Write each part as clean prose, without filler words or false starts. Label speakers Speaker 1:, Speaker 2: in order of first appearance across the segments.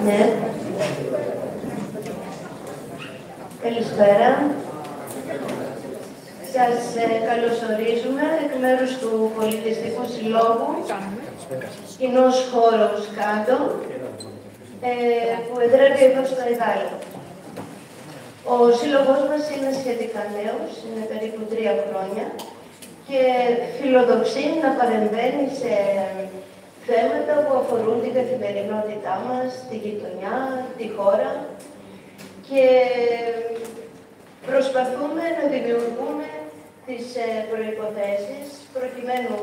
Speaker 1: Ναι. Καλησπέρα. Σας καλωσορίζουμε εκ μέρους του Πολιτιστικού Συλλόγου Κοινός Χώρος Κάτω, που εδρεύει εδώ στο Ιδάλιο. Ο σύλλογος μας είναι σχετικά νέος, είναι περίπου 3 χρόνια και φιλοδοξεί να παρεμβαίνει σε θέματα που αφορούν την καθημερινότητά μας, τη γειτονιά, τη χώρα και προσπαθούμε να δημιουργούμε τις προϋποθέσεις προκειμένου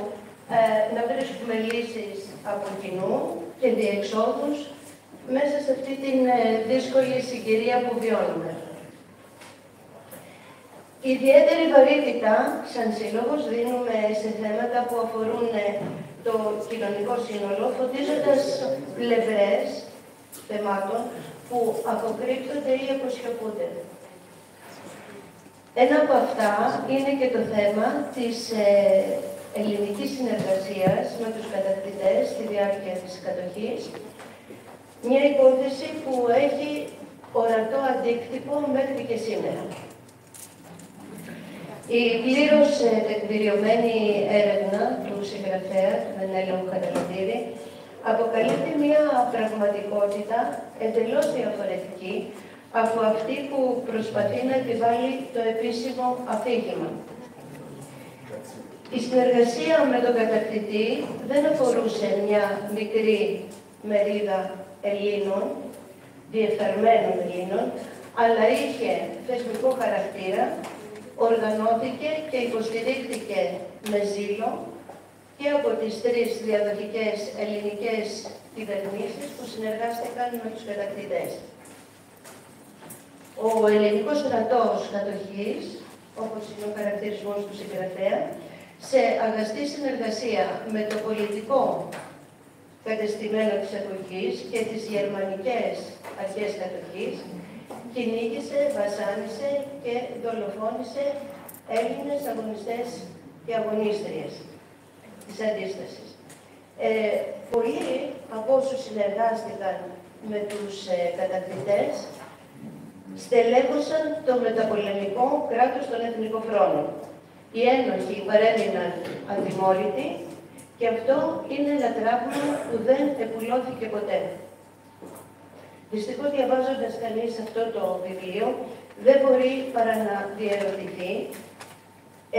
Speaker 1: να βρίσκουμε λύσεις από κοινού και διεξόδους μέσα σε αυτή την δύσκολη συγκυρία που βιώνουμε. Ιδιαίτερη βαρύτητα σαν σύλλογος δίνουμε σε θέματα που αφορούν το κοινωνικό σύνολο, φωτίζοντας πλευρές θεμάτων που αποκρύπτονται ή αποσιωπούνται. Ένα από αυτά είναι και το θέμα της ελληνικής συνεργασίας με τους κατακτητές στη διάρκεια της κατοχής, μια υπόθεση που έχει ορατό αντίκτυπο μέχρι και σήμερα. Η πλήρως τεκμηριωμένη έρευνα του συγγραφέα, του Μενέλαου Χαραλαμπίδη, αποκαλύπτει μια πραγματικότητα εντελώς διαφορετική από αυτή που προσπαθεί να επιβάλλει το επίσημο αφήγημα. Η συνεργασία με τον κατακτητή δεν αφορούσε μια μικρή μερίδα Ελλήνων, διεφθαρμένων Ελλήνων, αλλά είχε θεσμικό χαρακτήρα, οργανώθηκε και υποστηρίχθηκε με ζήλο και από τις 3 διαδοχικές ελληνικές κυβερνήσεις που συνεργάστηκαν με τους κατακτητές. Ο ελληνικός στρατός κατοχής, όπως είναι ο χαρακτηρισμός του συγγραφέα, σε αγαστή συνεργασία με το πολιτικό κατεστημένο της εποχής και τις γερμανικές αρχές κατοχής, κυνήγησε, βασάνισε και δολοφόνησε Έλληνες αγωνιστές και αγωνίστριες της αντίστασης. Πολλοί από όσους συνεργάστηκαν με τους κατακτητές στελέχωσαν το μεταπολεμικό κράτος των εθνικών φρόνων. Οι ένοχοι παρέμειναν αντιμόρυτοι και αυτό είναι ένα τραύμα που δεν επουλώθηκε ποτέ. Δυστυχώς, διαβάζοντας κανείς αυτό το βιβλίο, δεν μπορεί παρά να διερωτηθεί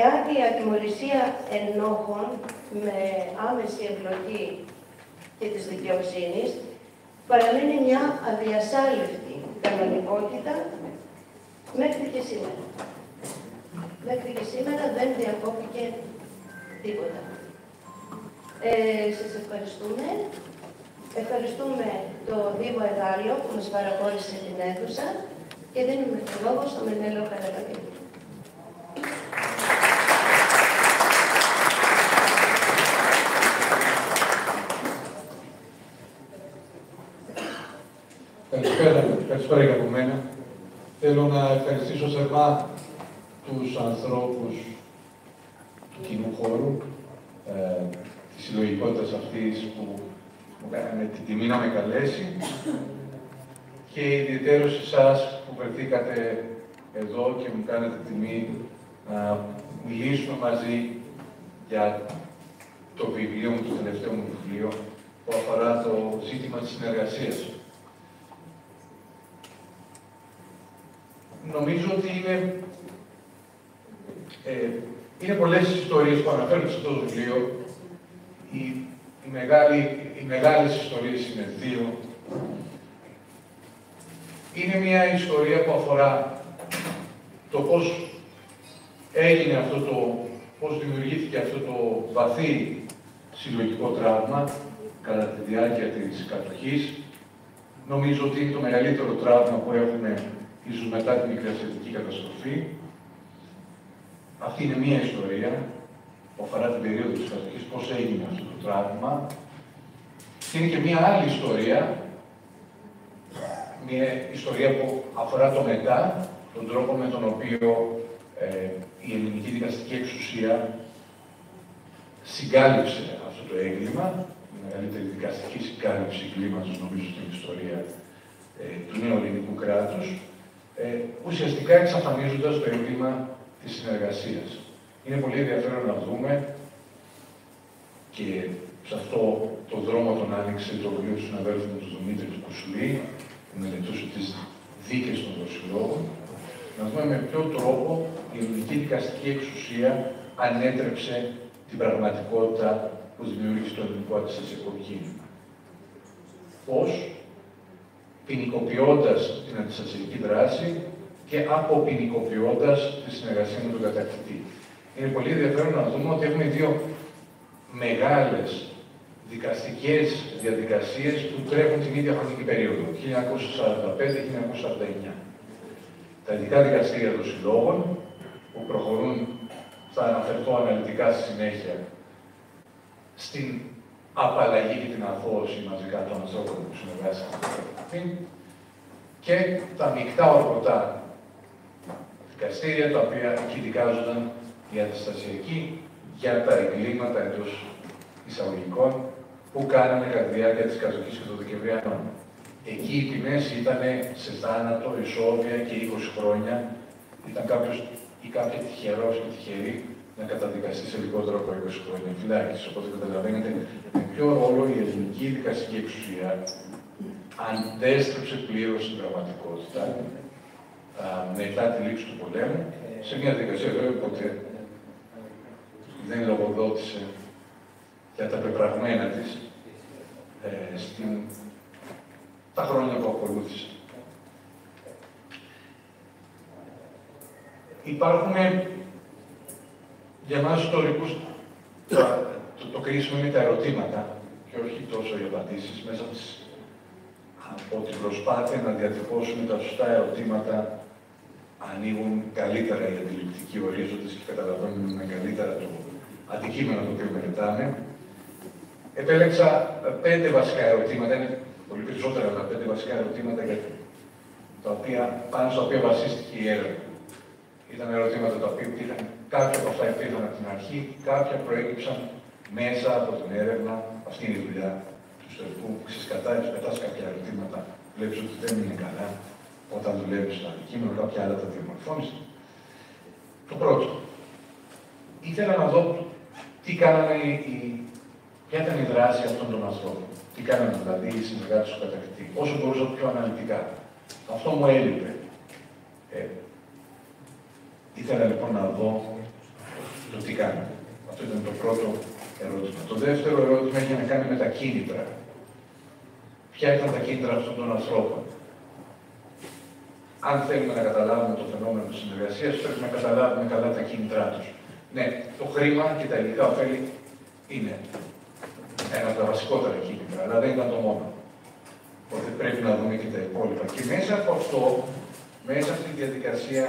Speaker 1: εάν η ατιμωρησία ενόχων με άμεση εμπλοκή και της δικαιοσύνης παραμένει μια αδιασάλευτη κανονικότητα μέχρι και σήμερα. Μέχρι και σήμερα δεν διακόπηκε τίποτα. Σας ευχαριστούμε. Ευχαριστούμε το Δήμο Εδάλιο που μας παραχώρησε την αίθουσα και δίνουμε το λόγο στο Μενέλαο Χαραλαμπίδη.
Speaker 2: Καλησπέρα και από μένα. Θέλω να ευχαριστήσω θερμά τους ανθρώπους του κοινού χώρου, της συλλογικότητας αυτής που μου κάνανε την τιμή να με καλέσει και ιδιαιτέρως εσάς που βρεθήκατε εδώ και μου κάνετε τιμή να μιλήσουμε μαζί για το βιβλίο μου, το τελευταίο μου βιβλίο, που αφορά το ζήτημα της συνεργασίας. Νομίζω ότι είναι πολλές ιστορίες που αναφέρονται στο βιβλίο. Οι μεγάλες ιστορίες είναι 2. Είναι μια ιστορία που αφορά το πώς έγινε πώς δημιουργήθηκε αυτό το βαθύ συλλογικό τραύμα κατά τη διάρκεια της κατοχής. Νομίζω ότι είναι το μεγαλύτερο τραύμα που έχουμε ίσως μετά την Μικρασιατική καταστροφή. Αυτή είναι μία ιστορία που αφορά την περίοδο της κατοχής, πώς έγινε αυτό το τραύμα. Και είναι και μία άλλη ιστορία, μία ιστορία που αφορά το μετά, τον τρόπο με τον οποίο η ελληνική δικαστική εξουσία συγκάλυψε αυτό το έγκλημα, η μεγαλύτερη δικαστική συγκάλυψη εγκλήματος νομίζω στην ιστορία του νέου ελληνικού κράτους, ουσιαστικά εξαφανίζοντας το ερώτημα της συνεργασίας. Είναι πολύ ενδιαφέρον να δούμε, και σε αυτό το δρόμο τον άνοιξε το βιβλίο του συναδέλφου μου του Δημήτρη του Κουσουλή, που μελετούσε τις δίκες των δοσυλλόγων, να δούμε με ποιο τρόπο η ελληνική δικαστική εξουσία ανέτρεψε την πραγματικότητα που δημιούργησε το ελληνικό αντιστασιακό κίνημα. Πώς, ποινικοποιώντας την αντιστασιακή δράση και αποποινικοποιώντας τη συνεργασία με τον κατακτητή. Είναι πολύ ενδιαφέρον να δούμε ότι έχουμε δύο μεγάλες δικαστικές διαδικασίες που τρέχουν την ίδια χρονική περίοδο, 1945-1949. Τα ειδικά δικαστήρια των συλλόγων, που προχωρούν, θα αναφερθώ αναλυτικά στη συνέχεια, στην απαλλαγή και την αθώωση μαζικά των ανθρώπων που συνεργάστηκαν και τα μεικτά ορκωτά δικαστήρια, τα οποία εκεί δικάζονταν οι αντιστασιακοί για τα εγκλήματα εντός εισαγωγικών που κάνανε κατά τη διάρκεια της κατοχής και των Δεκεμβριανών. Εκεί οι ποινές ήταν σε θάνατο, ισόβια και 20 χρόνια. Ήταν κάποιος ή κάποια τυχερός και τυχερή να καταδικαστεί σε λιγότερο από 20 χρόνια φυλάκιση. Οπότε καταλαβαίνετε με ποιο ρόλο η ελληνική δικαστική εξουσία αντέστρεψε πλήρως την πραγματικότητα μετά τη λήξη του πολέμου, σε μια δικασία βέβαια ποτέ δεν λογοδότησε για τα πεπραγμένα της τα χρόνια που ακολούθησε. Υπάρχουν για μας ιστορικούς, το κρίσιμο είναι τα ερωτήματα και όχι τόσο οι απαντήσεις. Μέσα από την προσπάθεια να διατυπώσουμε τα σωστά ερωτήματα ανοίγουν καλύτερα οι αντιληπτικοί ορίζοντες και καταλαβαίνουμε καλύτερα το αντικείμενο το οποίο μελετάμε. Επέλεξα 5 βασικά ερωτήματα, είναι πολύ περισσότερα, αλλά 5 βασικά ερωτήματα πάνω στα οποία βασίστηκε η έρευνα. Ήταν ερωτήματα τα οποία υπήρχαν, κάποια από αυτά υπήρχαν από την αρχή, κάποια προέκυψαν μέσα από την έρευνα. Αυτή είναι η δουλειά του ιστορικού. Ξεσκατάρεις, πετάς κάποια ερωτήματα, βλέπεις ότι δεν είναι καλά. Όταν δουλεύεις στο αντικείμενο, κάποια άλλα τα διαμορφώνεις. Το πρώτο. Ήθελα να δω ποια ήταν η δράση αυτών των ανθρώπων. Τι κάνανε δηλαδή οι συνεργάτες του κατακτητή. Όσο μπορούσα πιο αναλυτικά. Αυτό μου έλειπε. Ήθελα λοιπόν να δω το τι κάνανε. Αυτό ήταν το πρώτο ερώτημα. Το δεύτερο ερώτημα είχε να κάνει με τα κίνητρα. Ποια ήταν τα κίνητρα αυτών των ανθρώπων. Αν θέλουμε να καταλάβουμε το φαινόμενο της συνεργασίας, πρέπει να καταλάβουμε καλά τα κίνητρά τους. Ναι, το χρήμα και τα υλικά ωφέλη είναι ένα από τα βασικότερα κίνητρα, αλλά δεν ήταν το μόνο. Οπότε πρέπει να δούμε και τα υπόλοιπα. Και μέσα από αυτό, μέσα από τη διαδικασία,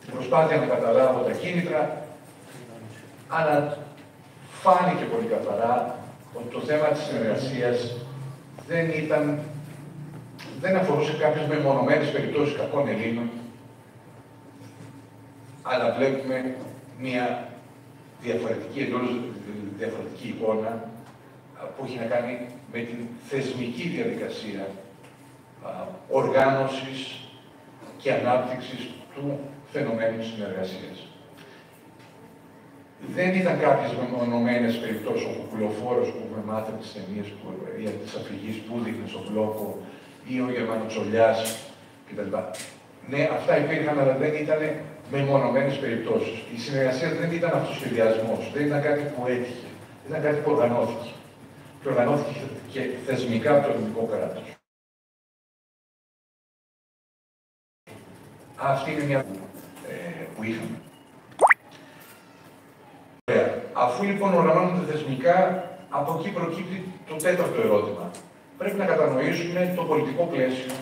Speaker 2: την προσπάθεια να καταλάβω τα κίνητρα, αλλά φάνηκε πολύ καθαρά ότι το θέμα της συνεργασίας δεν αφορούσε κάποιες μεμονωμένες περιπτώσεις κακών Ελλήνων, αλλά βλέπουμε μια διαφορετική εικόνα που έχει να κάνει με την θεσμική διαδικασία οργάνωσης και ανάπτυξης του φαινομένου συνεργασίας. Δεν ήταν κάποιες μεμονωμένες περιπτώσεις όπου ο Κουλοφόρος που έχουμε μάθει από τις ταινίες ή από τις αφηγείς που δείχνει στον Μπλόκο ή ο Γερμανοτσολιάς κτλ. Ναι, αυτά υπήρχαν, αλλά δεν ήταν μεμονωμένες περιπτώσεις. Η συνεργασία δεν ήταν αυτοσχεδιασμός, δεν ήταν κάτι που έτυχε, ήταν κάτι που οργανώθηκε. Και οργανώθηκε και θεσμικά από το ελληνικό κράτος. Αυτή είναι μια που είχαμε. Αφού λοιπόν οργανώνονται θεσμικά, από εκεί προκύπτει το τέταρτο ερώτημα. Πρέπει να κατανοήσουμε το πολιτικό πλαίσιο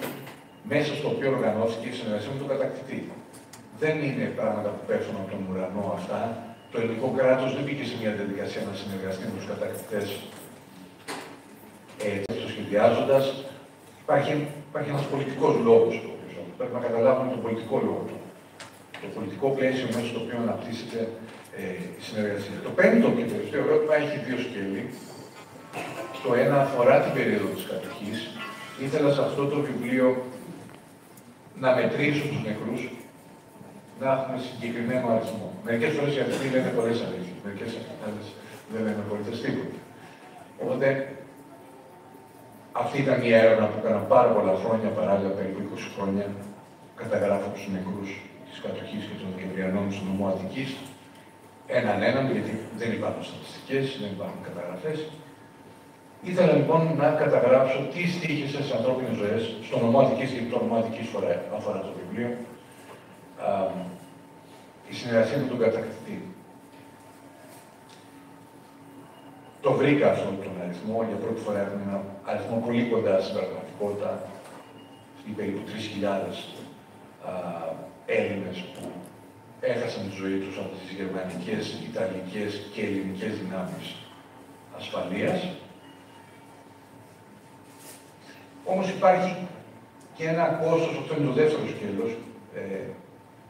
Speaker 2: μέσα στο οποίο οργανώθηκε η συνεργασία με τον κατακτητή. Δεν είναι πράγματα που πέφτουν από τον ουρανό αυτά. Το ελληνικό κράτος δεν μπήκε σε μια διαδικασία να συνεργαστεί με τους κατακτητές το σχεδιάζοντας. Υπάρχει ένας πολιτικός λόγος. Πρέπει να καταλάβουμε τον πολιτικό λόγο του. Το πολιτικό πλαίσιο μέσα στο οποίο αναπτύσσεται η συνεργασία. Το πέμπτο και τελευταίο ερώτημα έχει δύο σκέλη. Το Το ένα αφορά την περίοδο της κατοχής. Ήθελα σε αυτό το βιβλίο να μετρήσω τους νεκρούς, να έχουμε συγκεκριμένο αριθμό. Μερικές φορές οι αριθμοί λένε πολλές αλήθειες, μερικές άλλες δεν λένε απολύτως τίποτα. Οπότε, αυτή ήταν η έρευνα που έκανα πάρα πολλά χρόνια, παράλληλα περίπου 20 χρόνια, καταγράφω τους νεκρούς της κατοχής και των Δεκεμβριανών στο νομό Αττικής, έναν, γιατί δεν υπάρχουν στατιστικές, δεν υπάρχουν καταγραφές. Ήθελα λοιπόν να καταγράψω τι στοίχησε στις ανθρώπινες ζωές, στο νομό Αττικής, γιατί το νομό Αττικής αφορά το βιβλίο, η συνεργασία με τον κατακτητή. Το βρήκα αυτόν τον αριθμό, για πρώτη φορά έχουμε ένα αριθμό πολύ κοντά στην πραγματικότητα, στην περίπου 3.000 Έλληνες που έχασαν τη ζωή τους από τις γερμανικές, ιταλικές και ελληνικές δυνάμεις ασφαλείας. Όμως υπάρχει και ένα κόστος, αυτό είναι το δεύτερο σκέλος,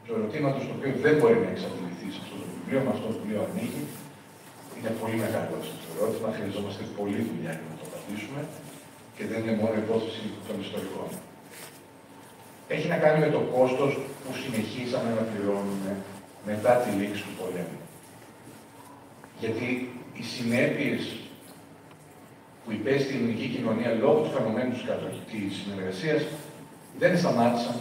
Speaker 2: του ερωτήματος, το οποίο δεν μπορεί να εξαντληθεί σε αυτό το βιβλίο, με αυτό το βιβλίο ανοίγει. Είναι πολύ μεγάλο αυτό το ερώτημα, χρειαζόμαστε πολλή δουλειά για να το απαντήσουμε και δεν είναι μόνο υπόθεση των ιστορικών. Έχει να κάνει με το κόστος που συνεχίσαμε να πληρώνουμε μετά τη λήξη του πολέμου. Γιατί οι συνέπειες που υπέστη η ελληνική κοινωνία λόγω του φαινομένου της συνεργασίας δεν σταμάτησαν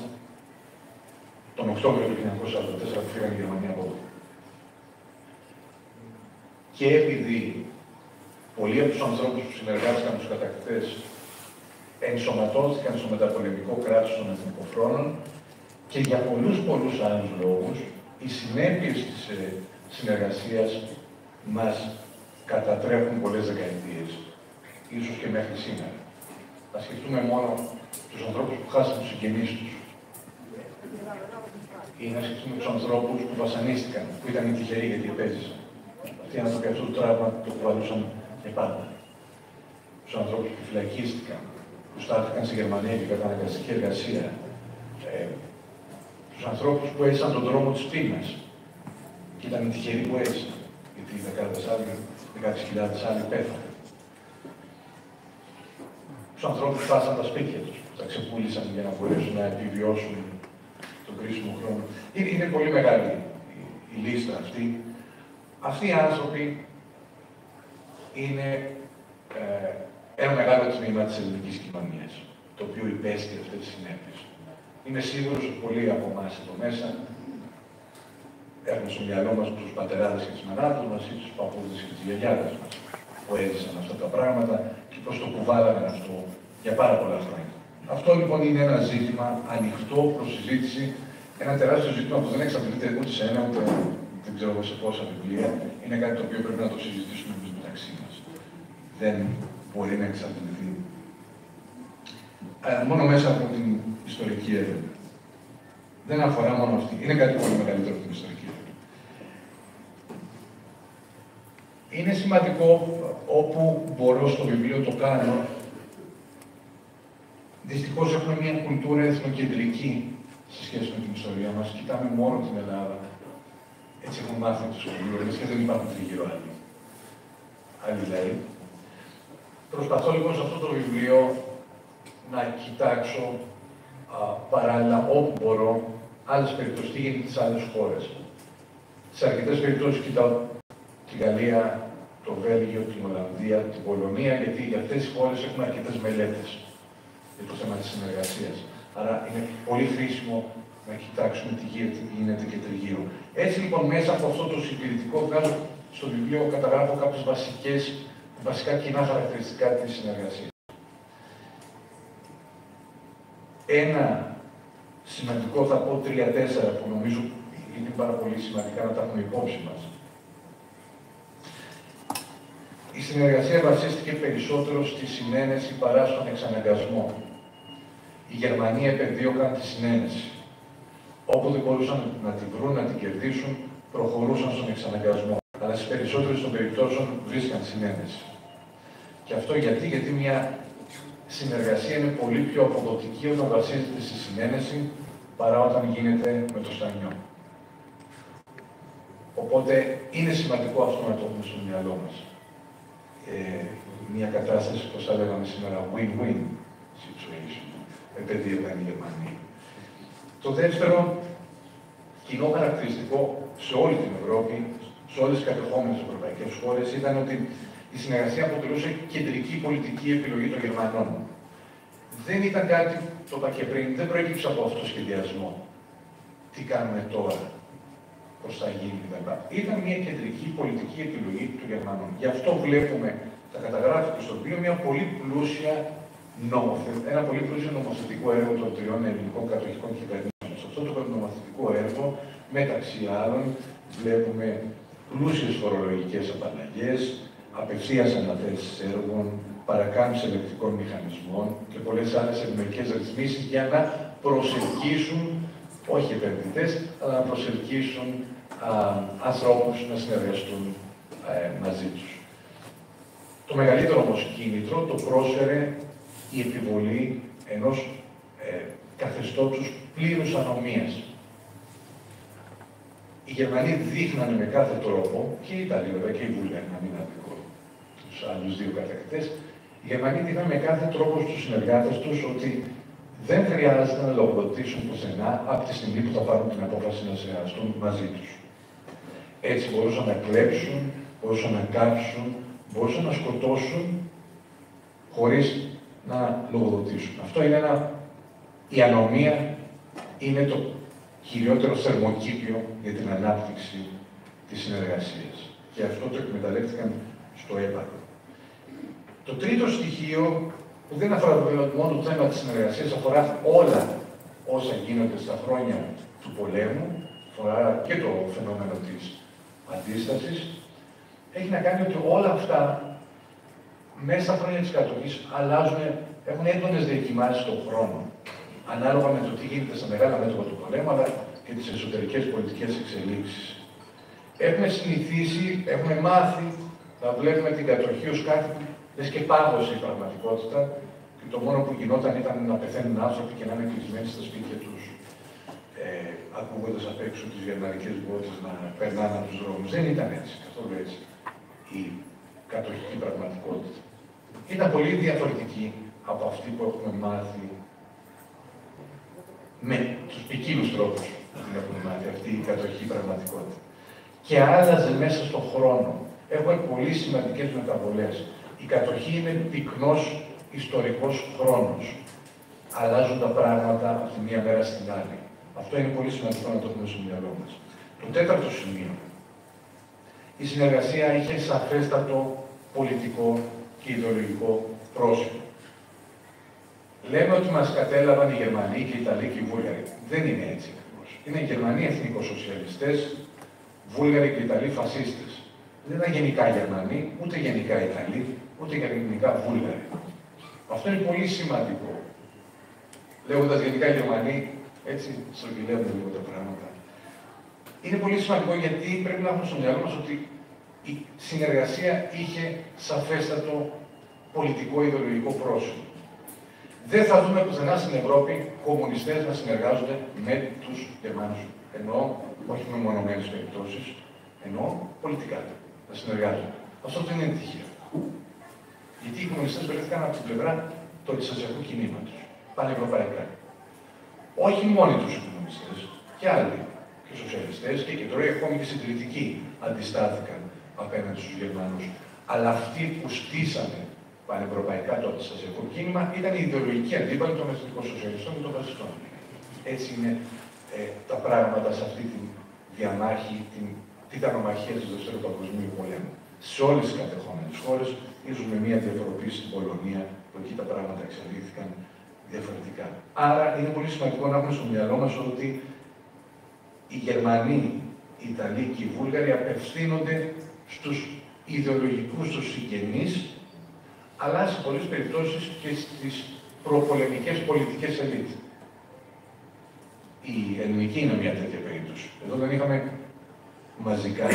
Speaker 2: τον Οκτώβριο του 1944 που φύγανε η Γερμανία από εδώ. Και επειδή πολλοί από τους ανθρώπους που συνεργάστηκαν με τους κατακτητές ενσωματώθηκαν στο μεταπολεμικό κράτος των εθνικοφρόνων και για πολλούς άλλους λόγους, οι συνέπειες της συνεργασίας μας κατατρέχουν πολλές δεκαετίες, ίσως και μέχρι σήμερα. Θα σκεφτούμε μόνο τους ανθρώπους που χάσαν τους συγγενείς τους. Ή να σκεφτούμε τους ανθρώπους που βασανίστηκαν, που ήταν τυχεροί γιατί επέζησαν. Αυτοί οι άνθρωποι αυτό το τραύμα το κουβαλούσαν και πάντα. Τους ανθρώπους που φυλακίστηκαν, που στάθηκαν στη Γερμανία και καταναγκαστική εργασία. Τους ανθρώπους που έζησαν τον δρόμο της πείνας. Και ήταν τυχεροί που έζησαν. Γιατί 10.000 άλλοι πέθαναν. Τους ανθρώπους που χάσαν τα σπίτια τους, που τα ξεπούλησαν για να μπορέσουν να επιβιώσουν τον κρίσιμο χρόνο. Είναι πολύ μεγάλη η λίστα αυτή. Αυτοί οι άνθρωποι είναι ένα μεγάλο τμήμα της ελληνικής κοινωνίας, το οποίο υπέστη αυτές τις συνέπειες. Είμαι σίγουρος ότι πολλοί από εμάς εδώ μέσα έχουμε στο μυαλό μας τους πατεράδες και τις μανάδες μας ή τους παππούδες και τις γιαγιάδες μας που έζησαν αυτά τα πράγματα και πώς το κουβάλαμε αυτό για πάρα πολλά χρόνια. Αυτό λοιπόν είναι ένα ζήτημα ανοιχτό προς συζήτηση, ένα τεράστιο ζήτημα που δεν εξαντλείται ούτε σε ένα, ούτε δεν ξέρω σε πόσα βιβλία. Είναι κάτι το οποίο πρέπει να το συζητήσουμε εμείς μεταξύ μας. Δεν μπορεί να εξαντληθεί μόνο μέσα από την ιστορική έρευνα. Δεν αφορά μόνο αυτή. Είναι κάτι πολύ μεγαλύτερο από την ιστορική έρευνα. Είναι σημαντικό, όπου μπορώ στο βιβλίο το κάνω, δυστυχώς έχουμε μια κουλτούρα εθνοκεντρική σε σχέση με την ιστορία μας. Κοιτάμε μόνο την Ελλάδα. Έτσι έχουμε μάθει από το σχολείο, και δεν υπάρχουν τριγύρω άλλοι λαοί. Προσπαθώ λοιπόν σε αυτό το βιβλίο να κοιτάξω παράλληλα όπου μπορώ άλλες περιπτώσεις, τι γίνεται στις άλλες χώρες. Σε αρκετές περιπτώσεις κοιτάω τη Γαλλία, το Βέλγιο, την Ολλανδία, την Πολωνία, γιατί για αυτές τις χώρες έχουμε αρκετές μελέτες για το θέμα της συνεργασίας. Άρα είναι πολύ χρήσιμο να κοιτάξουμε τι γίνεται και τριγύρω. Έτσι λοιπόν μέσα από αυτό το συντηρητικό βγάζω στο βιβλίο, καταγράφω κάποιες βασικά κοινά χαρακτηριστικά της συνεργασίας. Ένα σημαντικό, θα πω 3-4 που νομίζω είναι πάρα πολύ σημαντικά να τα έχουμε υπόψη μας. Η συνεργασία βασίστηκε περισσότερο στη συνένεση παρά στον εξαναγκασμό. Οι Γερμανοί επεδίωκαν τη συνένεση. Όποτε μπορούσαν να την βρουν, να την κερδίσουν, προχωρούσαν στον εξαναγκασμό. Αλλά στις περισσότερες των περιπτώσεων βρίσκαν συνένεση. Και αυτό γιατί μια συνεργασία είναι πολύ πιο αποδοτική όταν βασίζεται στη συνένεση παρά όταν γίνεται με το στανιό. Οπότε είναι σημαντικό αυτό να το έχουμε στο μυαλό μας. μια κατάσταση, όπως θα λέγαμε σήμερα, win-win situation, επέδειξαν οι Γερμανοί. Το δεύτερο κοινό χαρακτηριστικό σε όλη την Ευρώπη, σε όλες τις κατεχόμενες ευρωπαϊκές χώρες, ήταν ότι η συνεργασία αποτελούσε κεντρική πολιτική επιλογή των Γερμανών. Δεν ήταν κάτι, το είπα και πριν, δεν προέκυψε από αυτό το σχεδιασμό. Τι κάνουμε τώρα, πώς θα γίνει κτλ. Ήταν μια κεντρική πολιτική επιλογή των Γερμανών. Γι' αυτό βλέπουμε, τα καταγράφηκε στο οποίο, ένα πολύ πλούσιο νομοθετικό έργο των τριών ελληνικών κατοχικών κυβερνήσεων. Σε αυτό το νομοθετικό έργο, μεταξύ άλλων, βλέπουμε πλούσιες φορολογικές απαλλαγές, απευθείας αναθέσεις έργων, παρακάμψη ελεκτρικών μηχανισμών και πολλές άλλες ευνοϊκές ρυθμίσεις για να προσελκύσουν, όχι επενδυτές, αλλά να προσελκύσουν ανθρώπους να συνεργαστούν μαζί τους. Το μεγαλύτερο όμως κίνητρο το πρόσφερε η επιβολή ενός καθεστώτος πλήρους ανομίας. Οι Γερμανοί δείχνανε με κάθε τρόπο, και οι Ιταλοί βέβαια και οι Βούλγαροι, να μην αδικώ τους άλλους δύο κατακτητές, οι Γερμανοί δείχνανε με κάθε τρόπο στους συνεργάτες τους ότι δεν χρειάζεται να λογοδοτήσουν πουθενά από τη στιγμή που θα πάρουν την απόφαση να συνεργαστούν μαζί τους. Έτσι μπορούσαν να κλέψουν, μπορούσαν να κάψουν, μπορούσαν να σκοτώσουν χωρίς να λογοδοτήσουν. Αυτό είναι η ανομία είναι το κυριότερο θερμοκήπιο για την ανάπτυξη της συνεργασίας. Και αυτό το εκμεταλλεύτηκαν στο έπακρο. Το τρίτο στοιχείο, που δεν αφορά μόνο το θέμα της συνεργασίας, αφορά όλα όσα γίνονται στα χρόνια του πολέμου, αφορά και το φαινόμενο της αντίστασης, έχει να κάνει ότι όλα αυτά μέσα στα χρόνια της κατοχής αλλάζουν, έχουν έντονες διακυμάνσεις στον χρόνο. Ανάλογα με το τι γίνεται στα μεγάλα μέτωπα του πολέμου, αλλά και τις εσωτερικές πολιτικές εξελίξεις. Έχουμε συνηθίσει, έχουμε μάθει να βλέπουμε την κατοχή ως κάτι που λες και πάγωσε η πραγματικότητα και το μόνο που γινόταν ήταν να πεθαίνουν άνθρωποι και να είναι κλεισμένοι στα σπίτια τους, ακούγοντας απ' έξω τις γερμανικές βότες να περνάνε από τους δρόμους. Δεν ήταν έτσι, καθόλου έτσι η κατοχική πραγματικότητα. Ήταν πολύ διαφορετική από αυτή που έχουμε μάθει με τους ποικίλους τρόπους που την έχουμε μάθει αυτή η κατοχική πραγματικότητα. Και άλλαζε μέσα στον χρόνο. Έχουμε πολύ σημαντικές μεταβολές. Η κατοχή είναι πυκνός ιστορικός χρόνος. Αλλάζουν τα πράγματα από τη μία μέρα στην άλλη. Αυτό είναι πολύ σημαντικό να το έχουμε στο μυαλό μας. Το τέταρτο σημείο. Η συνεργασία είχε σαφέστατο πολιτικό και ιδεολογικό πρόσωπο. Λέμε ότι μας κατέλαβαν οι Γερμανοί και οι Ιταλοί και οι Βούλγαροι. Δεν είναι έτσι ακριβώς. Είναι οι Γερμανοί εθνικοσοσιαλιστές, Βούλγαροι και Ιταλοί φασίστες. Δεν είναι γενικά Γερμανοί, ούτε γενικά Ιταλοί, ούτε γενικά Βούλγαροι. Αυτό είναι πολύ σημαντικό. Λέγοντας γενικά Γερμανοί, έτσι στρογγυλεύουν λίγο τα πράγματα. Είναι πολύ σημαντικό γιατί πρέπει να έχουμε στο μυαλό μας ότι η συνεργασία είχε σαφέστατο πολιτικό ιδεολογικό πρόσωπο. Δεν θα δούμε πουθενά στην Ευρώπη κομμουνιστές να συνεργάζονται με τους Γερμανούς. Εννοώ, όχι με μονομένες περιπτώσεις, εννοώ πολιτικά να συνεργάζονται. Αυτό δεν είναι τυχαίο. Γιατί οι κομμουνιστές βρέθηκαν από την πλευρά του αντιστασιακού κινήματος, πανευρωπαϊκά. Όχι μόνοι τους οι κομμουνιστές, και άλλοι, και οι σοσιαλιστές και οι κεντρώοι, ακόμη και οι συντηρητικοί αντιστάθηκαν απέναντι στους Γερμανούς. Αλλά αυτοί που στήσανε πανευρωπαϊκά το αντιστασιακό κίνημα ήταν η ιδεολογική αντίπαλη των εθνικοσοσιαλιστών και των φασιστών. Έτσι είναι τα πράγματα σε αυτή τη διαμάχη, την τιτανομαχία του Δεύτερου Παγκοσμίου Πολέμου. Σε όλες τις κατεχόμενες χώρες, ίσως με μια διαφοροποίηση στην Πολωνία, που εκεί τα πράγματα εξελίχθηκαν διαφορετικά. Άρα είναι πολύ σημαντικό να έχουμε στο μυαλό μας ότι οι Γερμανοί, οι Ιταλοί και οι Βούλγαροι απευθύνονται στους ιδεολογικούς τους συγγενείς, αλλά σε πολλές περιπτώσεις και στις προπολεμικές πολιτικές ελίτ. Η ελληνική είναι μια τέτοια περίπτωση. Εδώ δεν είχαμε μαζικά,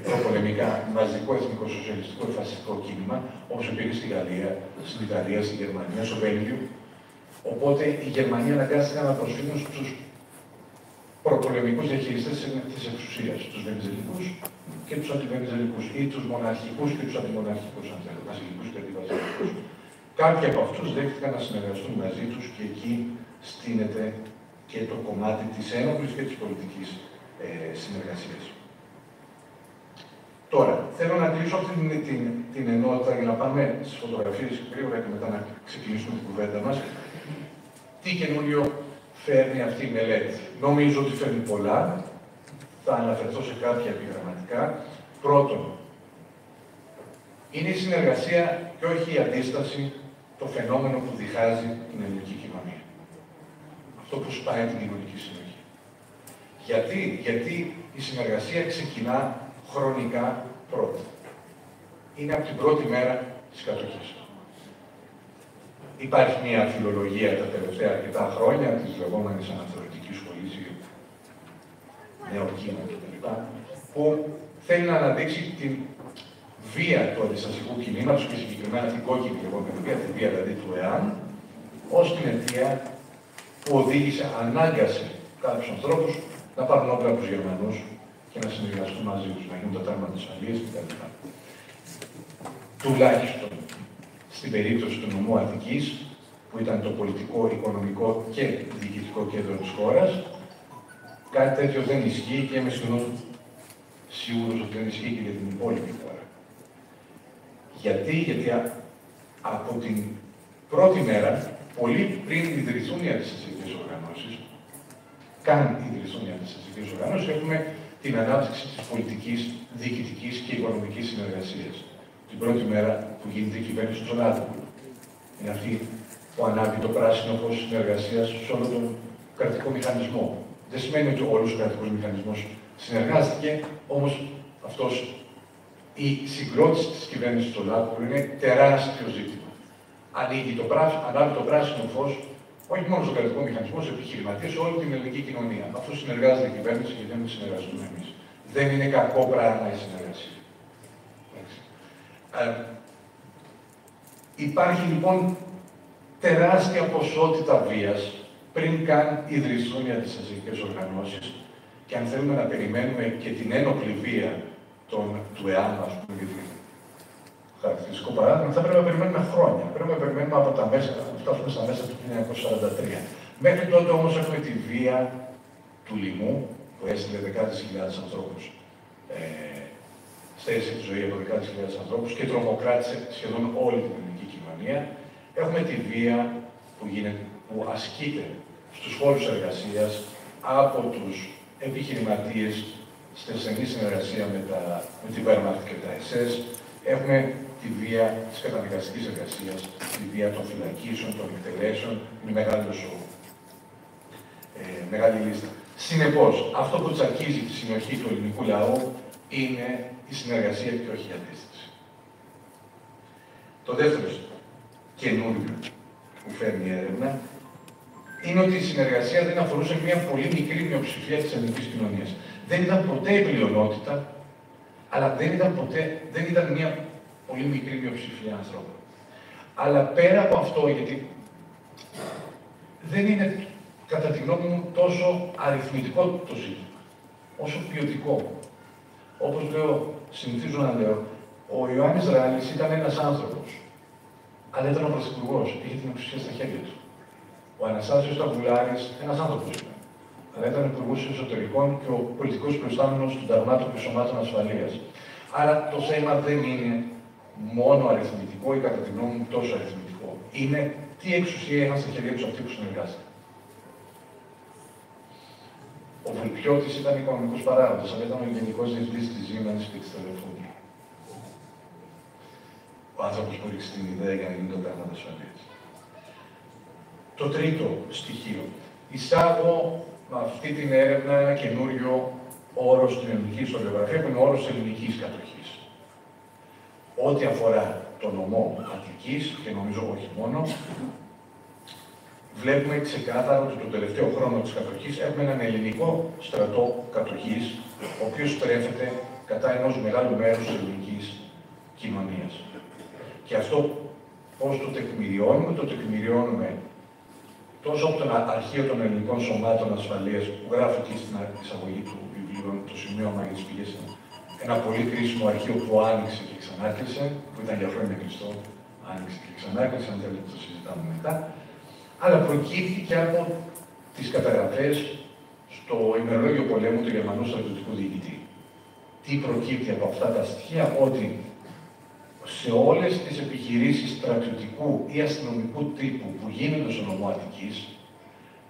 Speaker 2: προπολεμικά, μαζικό εθνικό σοσιαλιστικό και φασιστικό κίνημα, όπως υπήρχε στη Γαλλία, στην Ιταλία, στη Γερμανία, στο Βέλγιο. Οπότε οι Γερμανοί αναγκάστηκαν να προσφύγουν στους προπολεμικούς διαχειριστές της εξουσίας, τους βενιζελικούς και τους αντιβενιζελικούς, ή τους μοναρχικούς και τους αντιμοναρχικούς, αν θέλετε, βασιλικούς και αντιβασιλικούς. Κάποιοι από αυτούς δέχτηκαν να συνεργαστούν μαζί τους και εκεί στείνεται και το κομμάτι της ένοπλης και της πολιτικής συνεργασίας. Τώρα, θέλω να κλείσω αυτή την ενότητα για να πάμε στις φωτογραφίες γρήγορα και μετά να ξεκινήσουμε την κουβέντα μας. Τι καινούριο φέρνει αυτή η μελέτη? Νομίζω ότι φέρνει πολλά. Θα αναφερθώ σε κάποια επιγραμματικά. Πρώτον, είναι η συνεργασία και όχι η αντίσταση το φαινόμενο που διχάζει την ελληνική κοινωνία. Αυτό που σπάει την κοινωνική συνοχή. Γιατί η συνεργασία ξεκινά χρονικά πρώτα. Είναι από την πρώτη μέρα της κατοχής. Υπάρχει μια φιλολογία τα τελευταία αρκετά χρόνια της λεγόμενης αναθεωρητικής σχολής, νέο κύμα κτλ., που θέλει να αναδείξει την βία του αντιστασιακού κινήματος και συγκεκριμένα την κόκκινη λεγόμενη βία, τη βία δηλαδή του ΕΑΝ, ως την αιτία που οδήγησε, ανάγκασε κάποιους ανθρώπους να πάρουν όπλα από τους Γερμανούς και να συνεργαστούν μαζί τους, να γίνουν τα τάγματα της Αλίας κτλ. Τουλάχιστον στην περίπτωση του νομού Αττικής, που ήταν το πολιτικό, οικονομικό και διοικητικό κέντρο της χώρας, κάτι τέτοιο δεν ισχύει και είμαι σχεδόν σίγουρος ότι δεν ισχύει και για την υπόλοιπη χώρα. Γιατί από την πρώτη μέρα, πολύ πριν ιδρυθούν οι αντιστασιακές οργανώσεις, έχουμε την ανάπτυξη της πολιτικής, διοικητικής και οικονομικής συνεργασίας. Την πρώτη μέρα που γίνεται η κυβέρνηση του Τζονάτογλου. Είναι αυτή που ανάβει το πράσινο φως συνεργασίας σε όλο τον κρατικό μηχανισμό. Δεν σημαίνει ότι όλος ο κρατικός μηχανισμός συνεργάστηκε, όμως αυτός η συγκρότηση της κυβέρνησης του Τζονάτογλου είναι τεράστιο ζήτημα. Ανάβει το πράσινο φως όχι μόνο στον κρατικό μηχανισμό, σε επιχειρηματίες, σε όλη την ελληνική κοινωνία. Αυτό συνεργάζεται η κυβέρνηση και δεν συνεργαστούμε εμείς. Δεν είναι κακό πράγμα η συνεργασία. Υπάρχει λοιπόν τεράστια ποσότητα βίας πριν καν ιδρυθούν οι αντιστασιακές οργανώσεις και αν θέλουμε να περιμένουμε και την ένοπλη βία του ΕΑΝ, ας πούμε, γιατί χαρακτηριστικό παράδειγμα, θα πρέπει να περιμένουμε χρόνια. Πρέπει να περιμένουμε από τα μέσα, να φτάσουμε στα μέσα του 1943. Μέχρι τότε όμως έχουμε τη βία του λοιμού, που έστειλε δεκάδες χιλιάδες ανθρώπους. Στέρισε τη ζωή από δεκάδες χιλιάδες ανθρώπους και τρομοκράτησε σχεδόν όλη την ελληνική κοινωνία. Έχουμε τη βία που ασκείται στους χώρους εργασίας από τους επιχειρηματίες στη στενή συνεργασία με την Wehrmacht και τα SS. Έχουμε τη βία της καταναγκαστικής εργασίας, τη βία των φυλακίσεων, των εκτελέσεων, είναι μεγάλη λίστα. Συνεπώς, αυτό που τσακίζει τη συνοχή του ελληνικού λαού είναι η συνεργασία και όχι η αντίσταση. Το δεύτερο καινούριο που φέρνει η έρευνα είναι ότι η συνεργασία δεν αφορούσε μια πολύ μικρή μειοψηφία της ελληνικής κοινωνίας. Δεν ήταν ποτέ η πλειονότητα, αλλά δεν ήταν μια πολύ μικρή μειοψηφία ανθρώπων. Αλλά πέρα από αυτό, γιατί δεν είναι κατά τη γνώμη μου τόσο αριθμητικό το ζήτημα, όσο ποιοτικό. Όπως συνηθίζω να λέω, ο Ιωάννης Ράλης ήταν ένας άνθρωπος, αλλά ήταν ο πρωθυπουργός, είχε την εξουσία στα χέρια του. Ο Αναστάσιος Σταυρουλάρης, ένας άνθρωπος ήταν, αλλά ήταν υπουργός εσωτερικών και ο πολιτικός προϊστάμενος των ταγμάτων και σωμάτων ασφαλείας. Άρα το θέμα δεν είναι μόνο αριθμητικό ή κατά τη γνώμη μου τόσο αριθμητικό. Είναι τι εξουσία είχαν στα χέρια τους αυτοί που συνεργάστηκαν. Ο Βουλπιώτης ήταν οικονομικός παράγοντας, αλλά ήταν ο γενικός διευθυντής της Siemens και της Telefonica. Ο άνθρωπος που ρίξει την ιδέα για να γίνει το πράγμα της ασφαλείας. Το τρίτο στοιχείο. Εισάγω με αυτή την έρευνα ένα καινούριο όρο στην ελληνική ιστοριογραφία, που είναι ο όρος της ελληνικής κατοχής. Ό,τι αφορά το νομό Αττικής, και νομίζω όχι μόνο, βλέπουμε ξεκάθαρα ότι το τελευταίο χρόνο της κατοχής έχουμε έναν ελληνικό στρατό κατοχής, ο οποίος στρέφεται κατά ενός μεγάλου μέρους της ελληνικής κοινωνίας. Και αυτό πώς το τεκμηριώνουμε τόσο από το αρχείο των ελληνικών σωμάτων ασφαλείας, που γράφω εκεί στην εισαγωγή του βιβλίου, το σημείωμα για τις πηγές, ένα πολύ κρίσιμο αρχείο που άνοιξε και ξανάκλεισε, που ήταν για χρόνια κλειστό, άνοιξε και ξανάκλεισε, αν θέλετε το συζητάμε μετά, αλλά προκύπτει και από τις καταγραφές στο ημερολόγιο πολέμου του Γερμανού στρατιωτικού διοικητή. Τι προκύπτει από αυτά τα στοιχεία? Ότι σε όλες τις επιχειρήσεις στρατιωτικού ή αστυνομικού τύπου που γίνονται στο νομό Αττικής,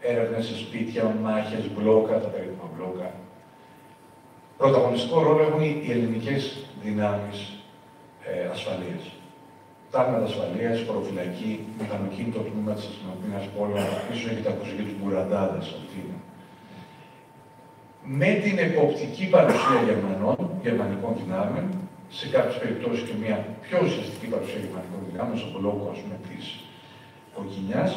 Speaker 2: έρευνες σε σπίτια, μάχες, μπλόκα, τα περίφημα μπλόκα, πρωταγωνιστικό ρόλο έχουν οι ελληνικές δυνάμεις ασφαλείας. Τάγματα ασφαλείας, προφυλακή, μηχανοκίνητο τμήμα της αστυνομίας πόλεων, ίσως έχετε ακούσει και τους μπουραντάδες αυτοί. Με την εποπτική παρουσία γερμανικών δυνάμεων, σε κάποιες περιπτώσεις και μια πιο ουσιαστική παρουσία γερμανικών δυνάμεων, στον λόγο της Κοκκινιάς,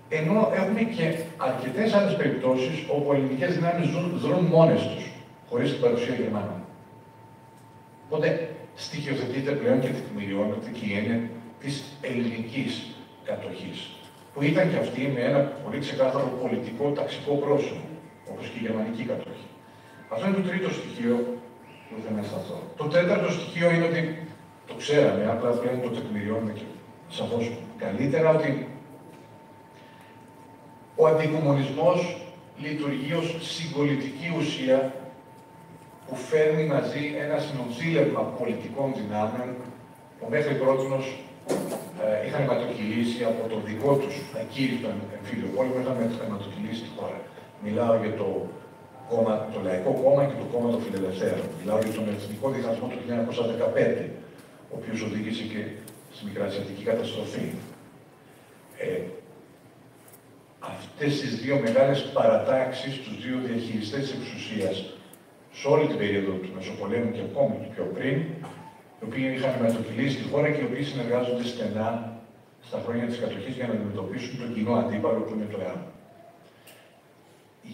Speaker 2: ενώ έχουμε και αρκετές άλλες περιπτώσεις όπου οι ελληνικές δυνάμεις δρούν μόνες τους, χωρίς την παρουσία Γερμανών. Οπότε στοιχειοθετείται πλέον και τεκμηριώνεται και η έννοια της ελληνικής κατοχής, που ήταν και αυτή με ένα πολύ ξεκάθαρο πολιτικό ταξικό πρόσωπο, όπως και η γερμανική κατοχή. Αυτό είναι το τρίτο στοιχείο που δεν αισθανθώ. Το τέταρτο στοιχείο είναι ότι το ξέραμε, απλά πλέον το τεκμηριώνουμε και σαφώς καλύτερα, ότι ο αντικομμουνισμός λειτουργεί ως συγκολητική ουσία που φέρνει μαζί ένα συνοψίλευμα πολιτικών δυνάμεων που μέχρι πρότινος είχαν αιματοκυλήσει από το δικό τους ακήρυκτο εμφύλιο πόλεμο, είχαν αιματοκυλήσει τη χώρα. Μιλάω για το Λαϊκό Κόμμα και το Κόμμα των Φιλελευθέρων. Μιλάω για τον εθνικό διχασμό του 1915, ο οποίος οδήγησε και στη Μικρασιατική καταστροφή. Αυτές τις δύο μεγάλες παρατάξεις, τους δύο διαχειριστές της εξουσίας, σε όλη την περίοδο του Μεσοπολέμου και ακόμη και πιο πριν, οι οποίοι είχαν αιματοκυλήσει τη χώρα και οι οποίοι συνεργάζονται στενά στα χρόνια της κατοχής για να αντιμετωπίσουν τον κοινό αντίπαλο που είναι το ΕΑΜ.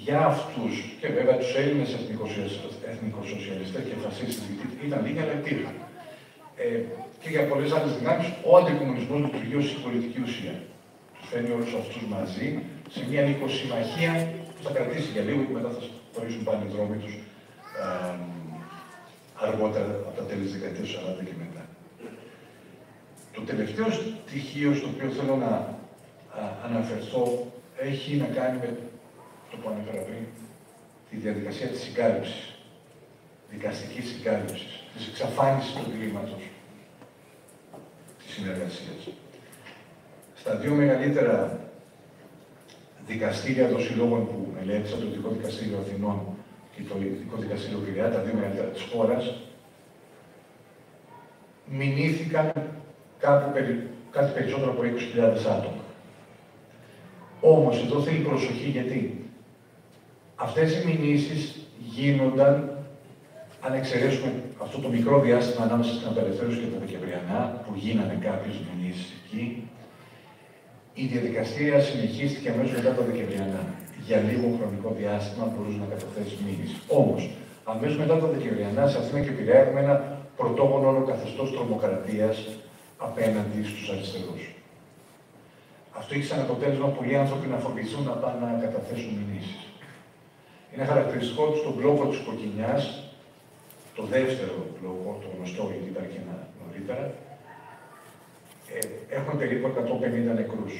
Speaker 2: Για αυτούς, και βέβαια τους Έλληνες εθνικοσοσιαλιστές και φασίστες, γιατί ήταν λίγοι, αλλά υπήρχαν. Και για πολλές άλλες δυνάμεις, ο αντικομμουνισμός λειτουργεί ως πολιτική ουσία. Τους φέρνει όλους αυτούς μαζί σε μια νοικοσυμμαχία που θα κρατήσει για λίγο και μετά θα χωρίσουν πάλι οι δρόμοι τους αργότερα από τα τέλη της δεκαετίας του 40 και μετά. Το τελευταίο στοιχείο στο οποίο θέλω να αναφερθώ έχει να κάνει με το που ανέφερα πριν, τη διαδικασία της συγκάλυψης, δικαστικής συγκάλυψης, της εξαφάνισης του εγκλήματος, της συνεργασίας. Στα δύο μεγαλύτερα δικαστήρια των συλλόγων που μελέτησα, το Ειδικό Δικαστήριο Αθηνών και το Ειδικό Δικαστήριο Πειραιά, τα δύο μεγαλύτερα της χώρας, μηνύθηκαν κάτι περισσότερο από 20.000 άτομα. Όμως εδώ θέλει προσοχή, γιατί αυτές οι μηνύσεις γίνονταν, αν εξαιρέσουμε αυτό το μικρό διάστημα ανάμεσα στην απελευθέρωση και τα Δεκεμβριανά, που γίνανε κάποιες μηνύσεις εκεί, η διαδικασία συνεχίστηκε αμέσως μετά τα Δεκεμβριανά. Για λίγο χρονικό διάστημα μπορούσε να καταθέσει μήνυση. Όμως, αμέσως μετά τα Δεκεμβριανά, σε Αθήνα και Πειραιά έχουμε ένα πρωτόγονο καθεστώς τρομοκρατίας απέναντι στους αριστερούς. Αυτό έχει σαν αποτέλεσμα πολλοί άνθρωποι να φοβηθούν να πάνε να καταθέσουν μηνύσεις. Είναι χαρακτηριστικό ότι στον μπλόκο της Κοκκινιάς, το δεύτερο μπλόκο, το γνωστό γιατί υπάρχει και ένα νωρίτερα, έχουμε περίπου 150 νεκρούς.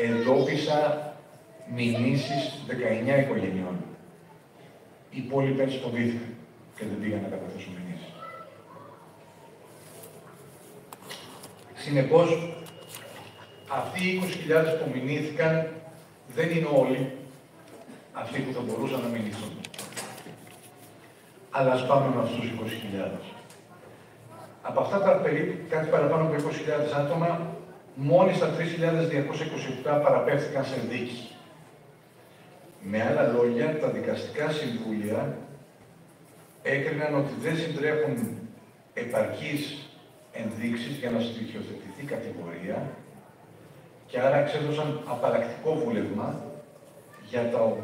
Speaker 2: Εντόπισα μηνύσεις 19 οικογενειών. Οι υπόλοιπες φοβήθηκαν και δεν πήγαν να καταθέσουν μηνύσεις. Συνεπώς, αυτοί οι 20.000 που μηνύθηκαν δεν είναι όλοι αυτοί που θα μπορούσαν να μηνύθουν. Αλλά ας πάμε με αυτούς τους 20.000. Από αυτά τα περίπου κάτι παραπάνω από 20.000 άτομα, μόλις τα 3.227 παραπέμφθηκαν σε δίκη. Με άλλα λόγια, τα δικαστικά συμβούλια έκριναν ότι δεν συντρέχουν επαρκείς ενδείξεις για να στοιχειοθετηθεί κατηγορία και άρα εξέδωσαν απαλλακτικό βούλευμα για το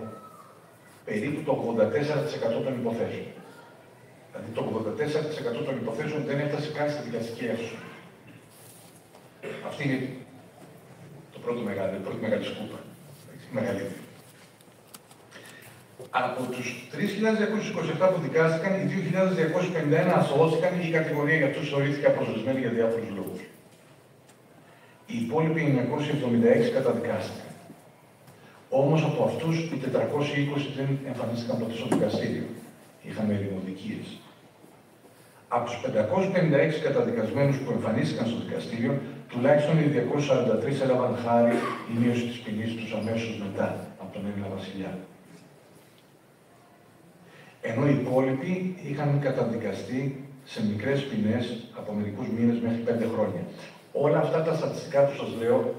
Speaker 2: περίπου το 84% των υποθέσεων. Δηλαδή το 84% των υποθέσεων δεν έφτασε καν στη δικαστική αίθουσα. Αυτή είναι το πρώτη μεγάλη σκούπα. Μεγαλύτερη. Από τους 3.227 που δικάστηκαν, οι 2.251 αθωώθηκαν ή η κατηγορία για αυτούς θεωρήθηκε αποσβεσμένη για διάφορους λόγους. Οι υπόλοιποι 976 καταδικάστηκαν. Όμως από αυτούς οι 420 δεν εμφανίστηκαν ποτέ στο δικαστήριο. Είχαμε ερημοδικίες. Από τους 556 καταδικασμένους που εμφανίστηκαν στο δικαστήριο, τουλάχιστον οι 243 έλαβαν χάρη η μείωση της ποινής τους αμέσως μετά από τον Έλληνα βασιλιά. Ενώ οι υπόλοιποι είχαν καταδικαστεί σε μικρές ποινές από μερικούς μήνες μέχρι 5 χρόνια. Όλα αυτά τα στατιστικά που σας λέω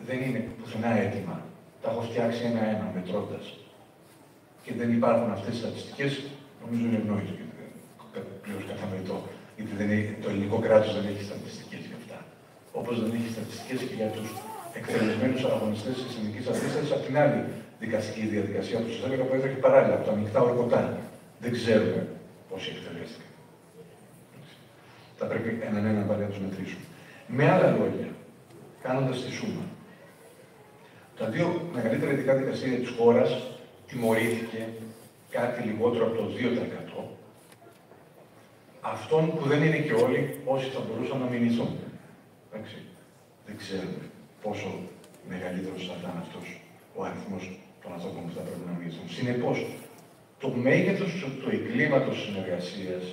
Speaker 2: δεν είναι πουθενά έτοιμα. Τα έχω φτιάξει ένα-ένα μετρώντας. Και δεν υπάρχουν αυτές οι στατιστικές, νομίζω είναι ευνόητο και πλέον κατανοητό. Γιατί το ελληνικό κράτος δεν έχει στατιστικές για αυτά. Όπως δεν έχει στατιστικές και για τους εκτελεσμένους αγωνιστές της ελληνικής αντίστασης από την άλλη δικαστική διαδικασία που σας έλεγα που έτρεχε παράλληλα από τα ανοιχτά ορκωτά. Δεν ξέρουμε πόσοι εκτελέστηκαν. Θα πρέπει έναν πάλι να τους μετρήσουμε. Με άλλα λόγια, κάνοντας τη σούμα, τα δύο μεγαλύτερα ειδικά δικαστήρια της χώρας τιμωρήθηκε κάτι λιγότερο από το 2%. Αυτών που δεν είναι και όλοι όσοι θα μπορούσαν να μηνυθούν. Εντάξει. Δεν ξέρουμε πόσο μεγαλύτερος θα ήταν αυτός ο αριθμός των ανθρώπων που θα πρέπει να μηνυθούν. Συνεπώς, το μέγεθος του εγκλήματος συνεργασίας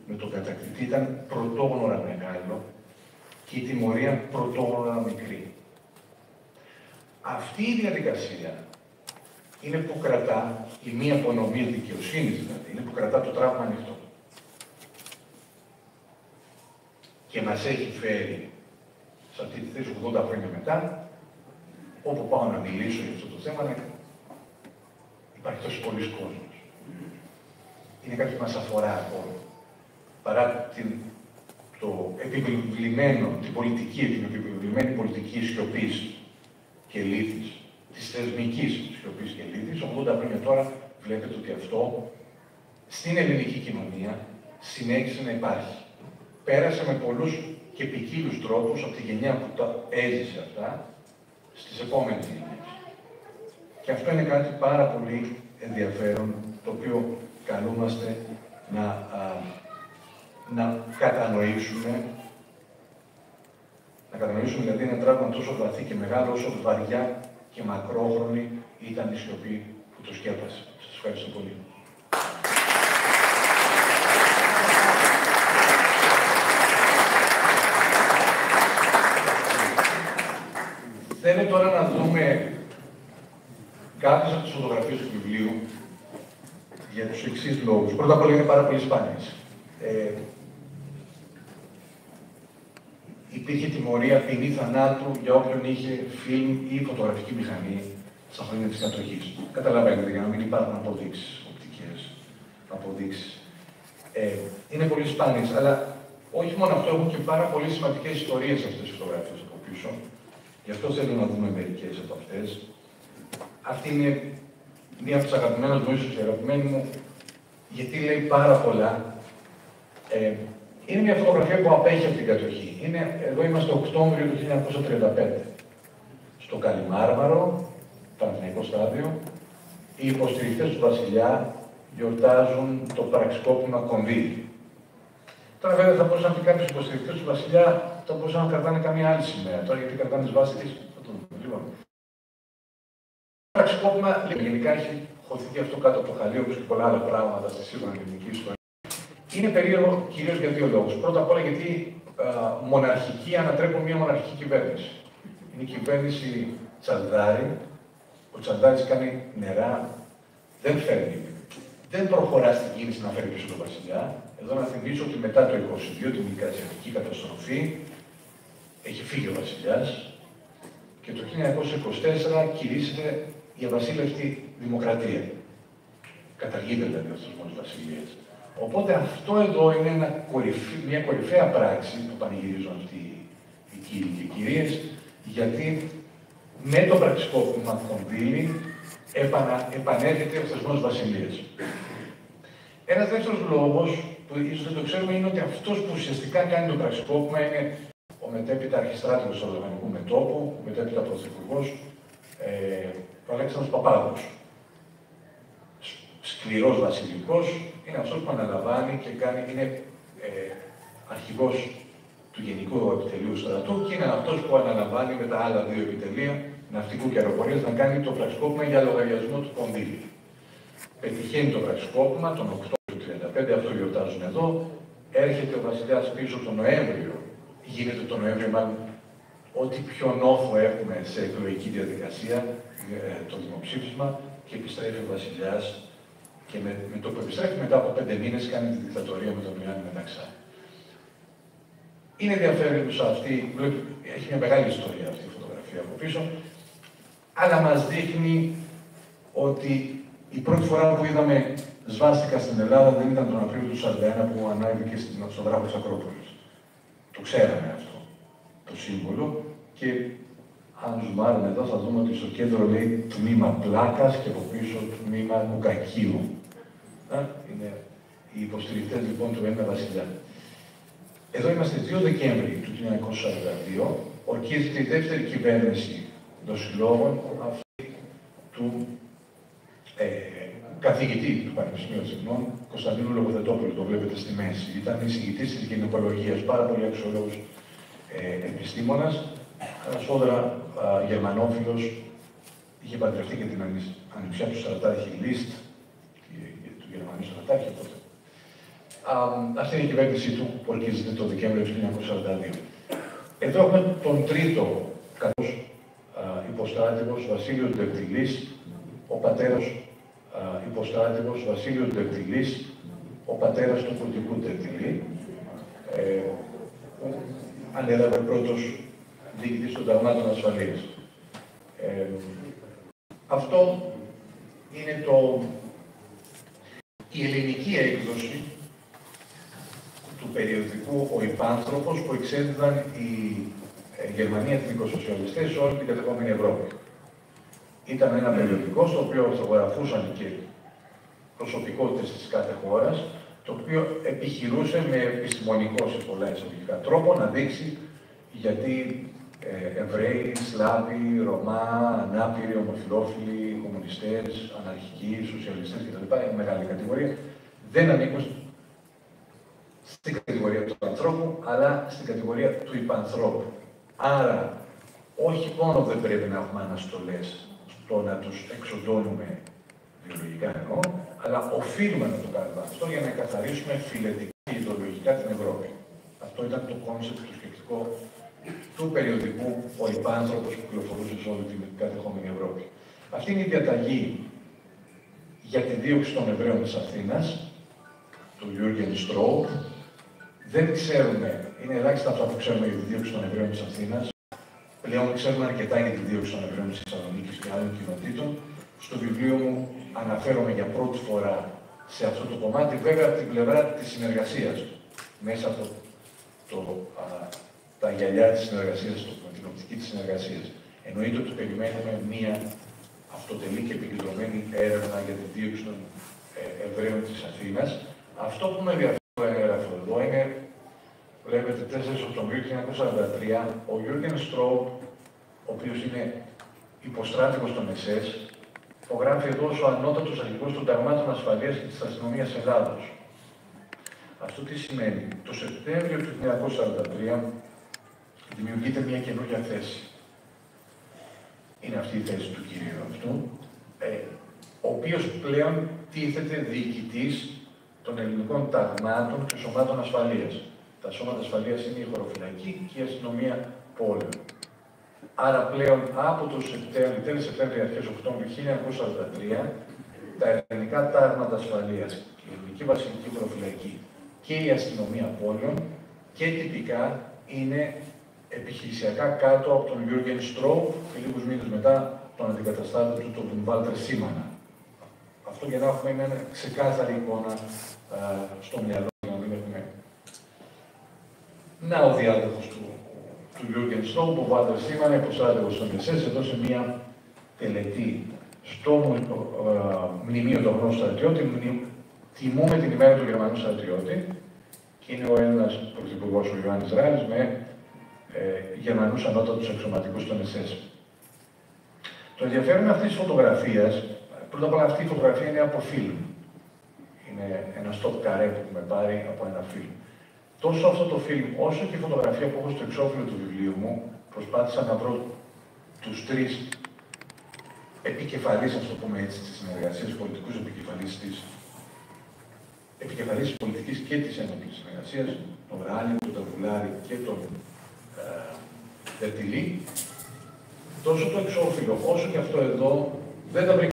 Speaker 2: με τον κατακτητή ήταν πρωτόγνωρα μεγάλο και η τιμωρία πρωτόγνωρα μικρή. Αυτή η διαδικασία είναι που κρατά, η μία απονομή δικαιοσύνης δηλαδή, είναι που κρατά το τραύμα ανοιχτό. Και μας έχει φέρει σε αυτή τη θέση 80 χρόνια μετά, όπου πάω να μιλήσω για αυτό το θέμα, υπάρχει τόσο πολλής κόσμος. Είναι κάτι που μας αφορά ακόμα. Παρά την επιβλημένη πολιτική σιωπής και λύθης, της θεσμικής σιωπής και λύθης, 80 χρόνια τώρα βλέπετε ότι αυτό στην ελληνική κοινωνία συνέχισε να υπάρχει. Πέρασε με πολλούς και ποικίλους τρόπους από τη γενιά που τα έζησε αυτά στις επόμενες γενιές. Και αυτό είναι κάτι πάρα πολύ ενδιαφέρον, το οποίο καλούμαστε να κατανοήσουμε. Να κατανοήσουμε δηλαδή ένα τραύμα τόσο βαθύ και μεγάλο, όσο βαριά και μακρόχρονη ήταν η σιωπή που το σκέπασε. Σας ευχαριστώ πολύ. Θέλω τώρα να δούμε κάποιες από τις φωτογραφίες του βιβλίου για τους εξής λόγους. Πρώτα απ' όλα είναι πάρα πολύ σπάνιες. Υπήρχε τιμωρία, ποινή θανάτου για όποιον είχε φιλμ ή φωτογραφική μηχανή στα χρόνια της κατοχής. Καταλαβαίνετε, για να μην υπάρχουν αποδείξεις, οπτικές αποδείξεις. Είναι πολύ σπάνιες, αλλά όχι μόνο αυτό, έχουν και πάρα πολύ σημαντικές ιστορίες αυτές τις φωτογραφίες από πίσω. Γι' αυτό θέλω να δούμε μερικές από αυτές. Αυτή είναι μία από τις αγαπημένες μου, ίσως η αγαπημένη μου, γιατί λέει πάρα πολλά. Είναι μια φωτογραφία που απέχει από την κατοχή. Εδώ είμαστε Οκτώβριο του 1935. Στο Καλιμάρμαρο, Παναθηναϊκό στάδιο, οι υποστηρικτές του βασιλιά γιορτάζουν το πραξικόπημα Κονδύλι. Τώρα βέβαια θα μπορούσαν να πει κάποιοι υποστηρικτές του βασιλιά, θα μπορούσαν να κρατάνε καμία άλλη σημαία. Τώρα γιατί κρατάνε τις βάσεις της, θα το δούμε. Λοιπόν. Το πραξικόπημα γενικά έχει χωθεί αυτό κάτω από το χαλί, όπως και πολλά άλλα πράγματα στη σύγχρονη ελληνική ιστορία. Είναι περίεργο κυρίως για δύο λόγους. Πρώτα απ' όλα γιατί μοναρχικοί ανατρέπουν μια μοναρχική κυβέρνηση. Είναι η κυβέρνηση Τσαλδάρη. Ο Τσαλδάρης κάνει νερά, δεν προχωρά στην κίνηση να φέρει πίσω τον βασιλιά. Εδώ να θυμίσω ότι μετά το 22, την μικρασιατική καταστροφή, έχει φύγει ο βασιλιάς και το 1924 κηρύσσεται η αβασίλευτη δημοκρατία. Καταργείται δηλαδή ο θεσμός βασιλείας. Οπότε αυτό εδώ είναι μια κορυφαία πράξη που πανηγυρίζουν αυτοί οι κύριοι και κυρίες, γιατί με το πραξικόπημα Κονδύλι επανέρχεται ο θεσμός βασιλείας. Ένας δεύτερος λόγος, που ίσως δεν το ξέρουμε, είναι ότι αυτός που ουσιαστικά κάνει το πραξικόπημα είναι ο μετέπειτα αρχιστράτηγος του Οργανικού Μετώπου, ο μετέπειτα πρωθυπουργός, ο Αλέξανδρος Παπάδος. Σκληρός βασιλικός, είναι αυτός που αναλαμβάνει και είναι αρχηγός του Γενικού Επιτελείου Στρατού και είναι αυτός που αναλαμβάνει με τα άλλα δύο επιτελεία ναυτικού και αεροπορίας να κάνει το πραξικόπημα για λογαριασμό του κονδύλιου. Πετυχαίνει το πραξικόπημα τον Οκτώβριο του 1935, αυτό γιορτάζουν εδώ. Έρχεται ο βασιλιάς πίσω τον Νοέμβριο, γίνεται τον Νοέμβριο μάλλον ό,τι πιο νόθο έχουμε σε εκλογική διαδικασία, το δημοψήφισμα, και επιστρέφει ο βασιλιάς. Και με το που επιστρέφει μετά από 5 μήνες κάνει τη δικτατορία με τον Ιωάννη Μεταξά. Είναι ενδιαφέρουσα αυτή, έχει μια μεγάλη ιστορία αυτή η φωτογραφία από πίσω, αλλά μας δείχνει ότι η πρώτη φορά που είδαμε σβάστηκα στην Ελλάδα δεν ήταν τον Απρίλιο του 1941 που ανέβηκε στον βράχο της Ακρόπολης. Το ξέραμε αυτό, το σύμβολο, και αν ζουμάρουμε εδώ θα δούμε ότι στο κέντρο λέει τμήμα πλάκας και από πίσω τμήμα κουκακίου. Είναι οι υποστηρικτές λοιπόν του Έλληνα βασιλιά. Εδώ είμαστε 2 Δεκέμβρη του 1942, ορκίζεται η δεύτερη κυβέρνηση των συλλόγων, αυτή του καθηγητή του Πανεπιστημίου Αθηνών, Κωνσταντίνου Λογοθετόπουλου, το βλέπετε στη μέση. Ήταν εισηγητής της γυναικολογίας, πάρα πολύ αξιόλογος επιστήμονας, σφόδρα γερμανόφιλος, είχε παντρευτεί και την ανιψιά του στρατάρχη Λίστ, του Γερμανού στρατάρχη, οπότε. Αυτή είναι η κυβέρνηση του που ορκίζεται το Δεκέμβριο του 1942. Εδώ έχουμε τον τρίτο καθώς υποστράτηγος Βασίλειος Ντεπτιλής, ο πατέρας υποστράτηγος Βασίλειος Ντεπτιλής, ο πατέρας του πολιτικού Ντεπτιλή, που ανέλαβε πρώτος διοικητής των ταγμάτων ασφαλείας. Αυτό είναι η ελληνική έκδοση του περιοδικού «Ο Υπάνθρωπος» που εξέδιδαν οι Γερμανοί εθνικοσοσιαλιστές σε όλη την κατεχόμενη Ευρώπη. Ήταν ένα περιοδικό στο οποίο ορθογραφούσαν και προσωπικότητες της κάθε χώρας, το οποίο επιχειρούσε με επιστημονικό σε πολλά εισαγωγικά τρόπο να δείξει γιατί Εβραίοι, Σλάβοι, Ρωμά, ανάπηροι, ομοφυλόφιλοι, κομμουνιστές, αναρχικοί, σοσιαλιστές κτλ. Είναι μεγάλη κατηγορία. Δεν ανήκουν στην κατηγορία του ανθρώπου, αλλά στην κατηγορία του υπανθρώπου. Άρα, όχι μόνο δεν πρέπει να έχουμε αναστολές στο να τους εξοντώνουμε βιολογικά εννοώ, αλλά οφείλουμε να το κάνουμε αυτό για να καθαρίσουμε φιλετικά και ιδεολογικά την Ευρώπη. Αυτό ήταν το κόνσεπτ του σκεπτικό του περιοδικού «Ο Υπάνθρωπος» που κυκλοφορούσε σε όλη την κατεχόμενη Ευρώπη. Αυτή είναι η διαταγή για τη δίωξη των Εβραίων της Αθήνας, του Γιούργεν Στρόουπ. Δεν ξέρουμε, είναι ελάχιστα αυτά που ξέρουμε για τη δίωξη των Εβραίων της Αθήνας. Πλέον ξέρουμε αρκετά για τη δίωξη των Εβραίων της Θεσσαλονίκης και άλλων κοινοτήτων. Στο βιβλίο μου αναφέρομαι για πρώτη φορά σε αυτό το κομμάτι, βέβαια από την πλευρά της συνεργασίας, μέσα από τα γυαλιά της συνεργασίας, την οπτική της συνεργασίας. Εννοείται ότι περιμένουμε μία αυτοτελή και επικεντρωμένη έρευνα για τη δίωξη των Εβραίων της Αθήνας. Αυτό που με ενδιαφέρει το έγγραφο εδώ είναι, βλέπετε, 4 Οκτωβρίου 1943, ο Γιούργεν Στρόουπ, ο οποίος είναι υποστράτηγος των ΕΣΕΣ, υπογράφει εδώ ως ο ανώτατος αρχηγός των ταγμάτων ασφαλείας και της αστυνομίας Ελλάδος. Αυτό τι σημαίνει? Το Σεπτέμβριο του 1943 δημιουργείται μια καινούργια θέση. Είναι αυτή η θέση του κυρίου αυτού, ο οποίος πλέον τίθεται διοικητής των ελληνικών ταγμάτων και σωμάτων ασφαλείας. Τα σώματα ασφαλείας είναι η χωροφυλακή και η αστυνομία πόλεων. Άρα πλέον από το τέλη Σεπτέμβρη, αρχές Οκτώβρη 1943, τα ελληνικά τάγματα ασφαλείας, η ελληνική βασιλική χωροφυλακή και η αστυνομία πόλεων και τυπικά είναι επιχειρησιακά κάτω από τον Γιούργεν Στρόουπ και λίγους μήνες μετά τον αντικαταστάτη του, τον Βάλτερ Σίμανα. Αυτό για να έχουμε μια ξεκάθαρη εικόνα στο μυαλό, για να μην έχουμε. Να ο διάδοχος του Γιούργεν Στρόουπ, ο Βάλτερ Σίμανα, υποστράτηγος των ΕΣΕΣ, έδωσε μια τελετή στο μνημείο των γνώστων στρατιώτη. Τιμούμε την ημέρα του Γερμανού στρατιώτη και είναι ο Έλληνας πρωθυπουργός ο Ιωάννης Ράλης με Γερμανούς ανώτατους αξιωματικούς των SS. Το ενδιαφέρον αυτής της φωτογραφίας, πρώτα απ' όλα αυτή η φωτογραφία είναι από φιλμ. Είναι ένα stop καρέ που έχουμε πάρει από ένα φιλμ. Τόσο αυτό το φιλμ, όσο και η φωτογραφία που έχω στο εξώφυλλο του βιβλίου μου, προσπάθησα να βρω τους τρεις επικεφαλής, ας το πούμε έτσι, της συνεργασίας, πολιτικούς επικεφαλής της πολιτικής και της ένοπλης συνεργασίας, τον Ράλη, τον Ταβουλάρη και τον Δετιλή. Τόσο το εξώφυλλο, όσο και αυτό εδώ, δεν τα βρήκα.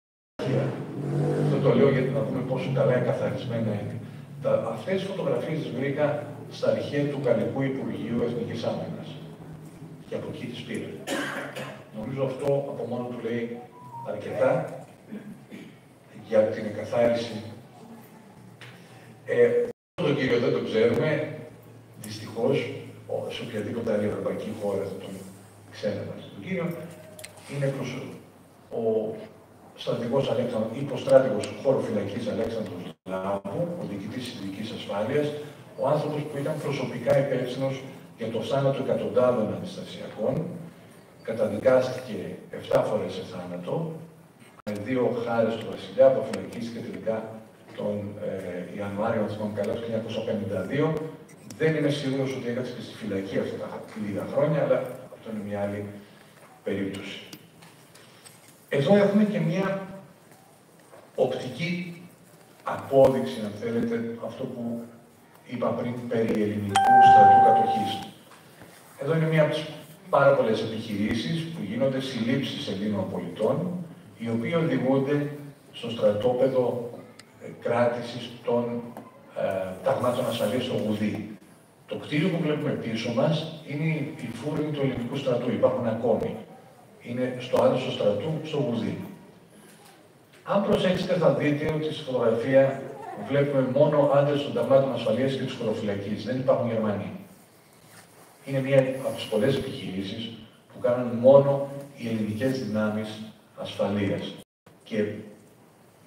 Speaker 2: Αυτό το λέω γιατί να δούμε πόσο καλά εκαθαρισμένα είναι. Αυτές τις φωτογραφίες τις βρήκα στα αρχεία του Γαλλικού Υπουργείου Εθνικής Άμυνας. Και από εκεί τις πήρα. Νομίζω αυτό από μόνο του λέει αρκετά για την εκαθάριση. Τον κύριο δεν τον ξέρουμε, δυστυχώς, σε οποιαδήποτε άλλη ευρωπαϊκή χώρα θα τον ξέρουμε. Τον κύριο είναι ο στρατηγός Αλέξανδρος, υποστράτηγος χωροφυλακής Αλέξανδρος Λάμπου, ο διοικητής της ειδικής ασφάλειας, ο άνθρωπος που ήταν προσωπικά υπεύθυνος για το θάνατο εκατοντάδων αντιστασιακών, καταδικάστηκε 7 φορές σε θάνατο, με 2 χάρες του βασιλιά, αποφυλακίστηκε τελικά τον Ιανουάριο, αν θυμάμαι καλά, του 1952. Δεν είμαι σίγουρος ότι έκατσε και στη φυλακή αυτά τα λίγα χρόνια, αλλά αυτό είναι μια άλλη περίπτωση. Εδώ έχουμε και μια οπτική απόδειξη, αν θέλετε, αυτό που είπα πριν περί ελληνικού στρατού κατοχής. Εδώ είναι μια από τις πάρα πολλές επιχειρήσεις που γίνονται συλλήψεις Ελλήνων πολιτών, οι οποίοι οδηγούνται στο στρατόπεδο κράτησης των ταγμάτων ασφαλείας στο Γουδί. Το κτίριο που βλέπουμε πίσω μας είναι η φούρνη του ελληνικού στρατού, υπάρχουν ακόμη. Είναι στο άδειο στρατού, στο Γουδί. Αν προσέξετε θα δείτε ότι στη φωτογραφία βλέπουμε μόνο άντρες των ταγμάτων ασφαλείας και της χωροφυλακής. Δεν υπάρχουν Γερμανοί. Είναι μία από τις πολλές επιχειρήσεις που κάνουν μόνο οι ελληνικές δυνάμεις ασφαλείας. Και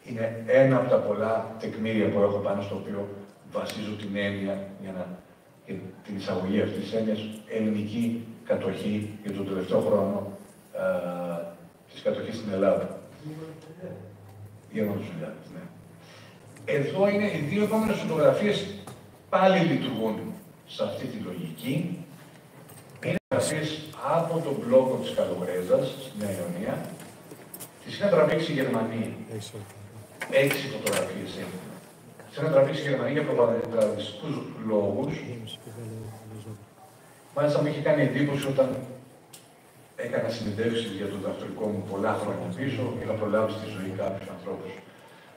Speaker 2: είναι ένα από τα πολλά τεκμήρια που έχω πάνω στο οποίο βασίζω την έννοια για την εισαγωγή αυτής της έννοιας ελληνική κατοχή για τον τελευταίο χρόνο της κατοχής στην Ελλάδα. Γερμανούς Βουλιάδες, ναι. Εδώ είναι οι δύο επόμενες φωτογραφίες, πάλι λειτουργούν σε αυτή τη λογική. Είναι φωτογραφίες από τον μπλόκο της Καλογρέζας, στη Νέα Ιωνία. Τις είχαν τραβήξει οι Γερμανοί. 6 φωτογραφίες έχουν. Τις είχαν τραβήξει οι Γερμανοί για προπαγανδιστικούς λόγους. Μάλιστα μου είχε κάνει εντύπωση όταν έκανα συνεντεύξεις για το διδακτορικό μου πολλά χρόνια πίσω. Είχα προλάβει στη ζωή κάποιους ανθρώπους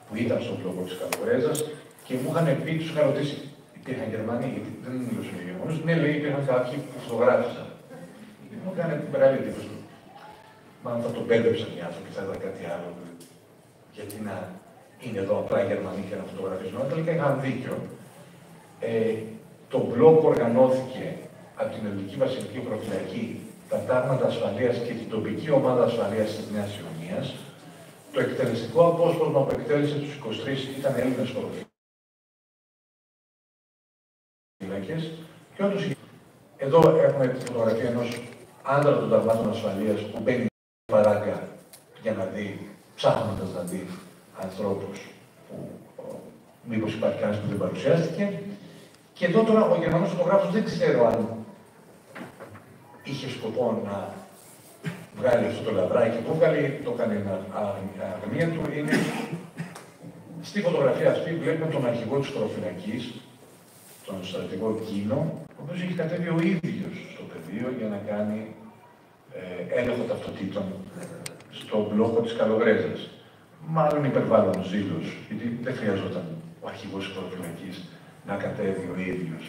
Speaker 2: που ήταν στον μπλόκο της Καλογρέζας και μου είχαν πει, τους είχα ρωτήσει, υπήρχαν Γερμανοί, γιατί δεν μιλούσαν οι Γερμανούς. Ναι, λέει, υπήρχαν κάποιοι που φωτογράφησαν. Μου έκανε μεγάλη εντύπωση. Μάλλον θα τον μπέρδεψαν οι άνθρωποι, θα ήταν κάτι άλλο. Γιατί να είναι εδώ απλά οι Γερμανοί και να φωτογραφίζουν. Αλλά τελικά είχαν δίκιο. Το μπλόκο οργανώθηκε από την Ελληνική Βασιλική Προφυλακή, τα τάγματα ασφαλείας και την τοπική ομάδα ασφαλείας της Νέας Ιωνίας. Το εκτελεστικό απόσπασμα που εκτέλεσε τους 23 ήταν Έλληνες χωροφύλακες. Και όντως, εδώ έχουμε τη φωτογραφία ενός άντρα των ταγμάτων ασφαλείας που μπαίνει στην παράγκα για να δει, ψάχνοντας να δει ανθρώπους που μήπως υπάρχει κανένας που δεν παρουσιάστηκε. Και εδώ τώρα ο Γερμανός φωτογράφος δεν ξέρω αν είχε σκοπό να βγάλει αυτό το λαβράκι που βγάλει, το έκανε αγνία του. Είναι στη φωτογραφία αυτή βλέπουμε τον αρχηγό της χωροφυλακής, τον στρατηγό Κίνο, ο οποίος έχει κατέβει ο ίδιος στο πεδίο για να κάνει έλεγχο ταυτοτήτων στο μπλόκο της Καλογρέζας. Μάλλον υπερβάλλον ζήλος, γιατί δεν χρειαζόταν ο αρχηγός της χωροφυλακής να κατέβει ο ίδιος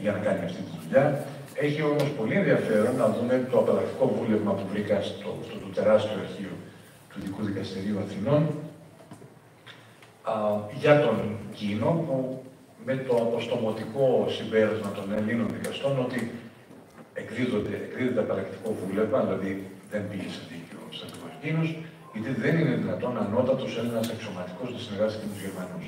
Speaker 2: για να κάνει αυτή τη δουλειά. Έχει όμως πολύ ενδιαφέρον να δούμε το απαλλακτικό βούλευμα που βρήκα στο τεράστιο αρχείο του Ειδικού Δικαστηρίου Αθηνών για τον Κίνο, που με το αποστομωτικό συμπέρασμα των Ελλήνων δικαστών ότι εκδίδεται απαλλακτικό βούλευμα, δηλαδή δεν πήγε σε δίκαιο ο στρατηγός Κίνος, γιατί δεν είναι δυνατόν ανώτατος Έλληνας αξιωματικός να συνεργάζεται και με τους Γερμανούς.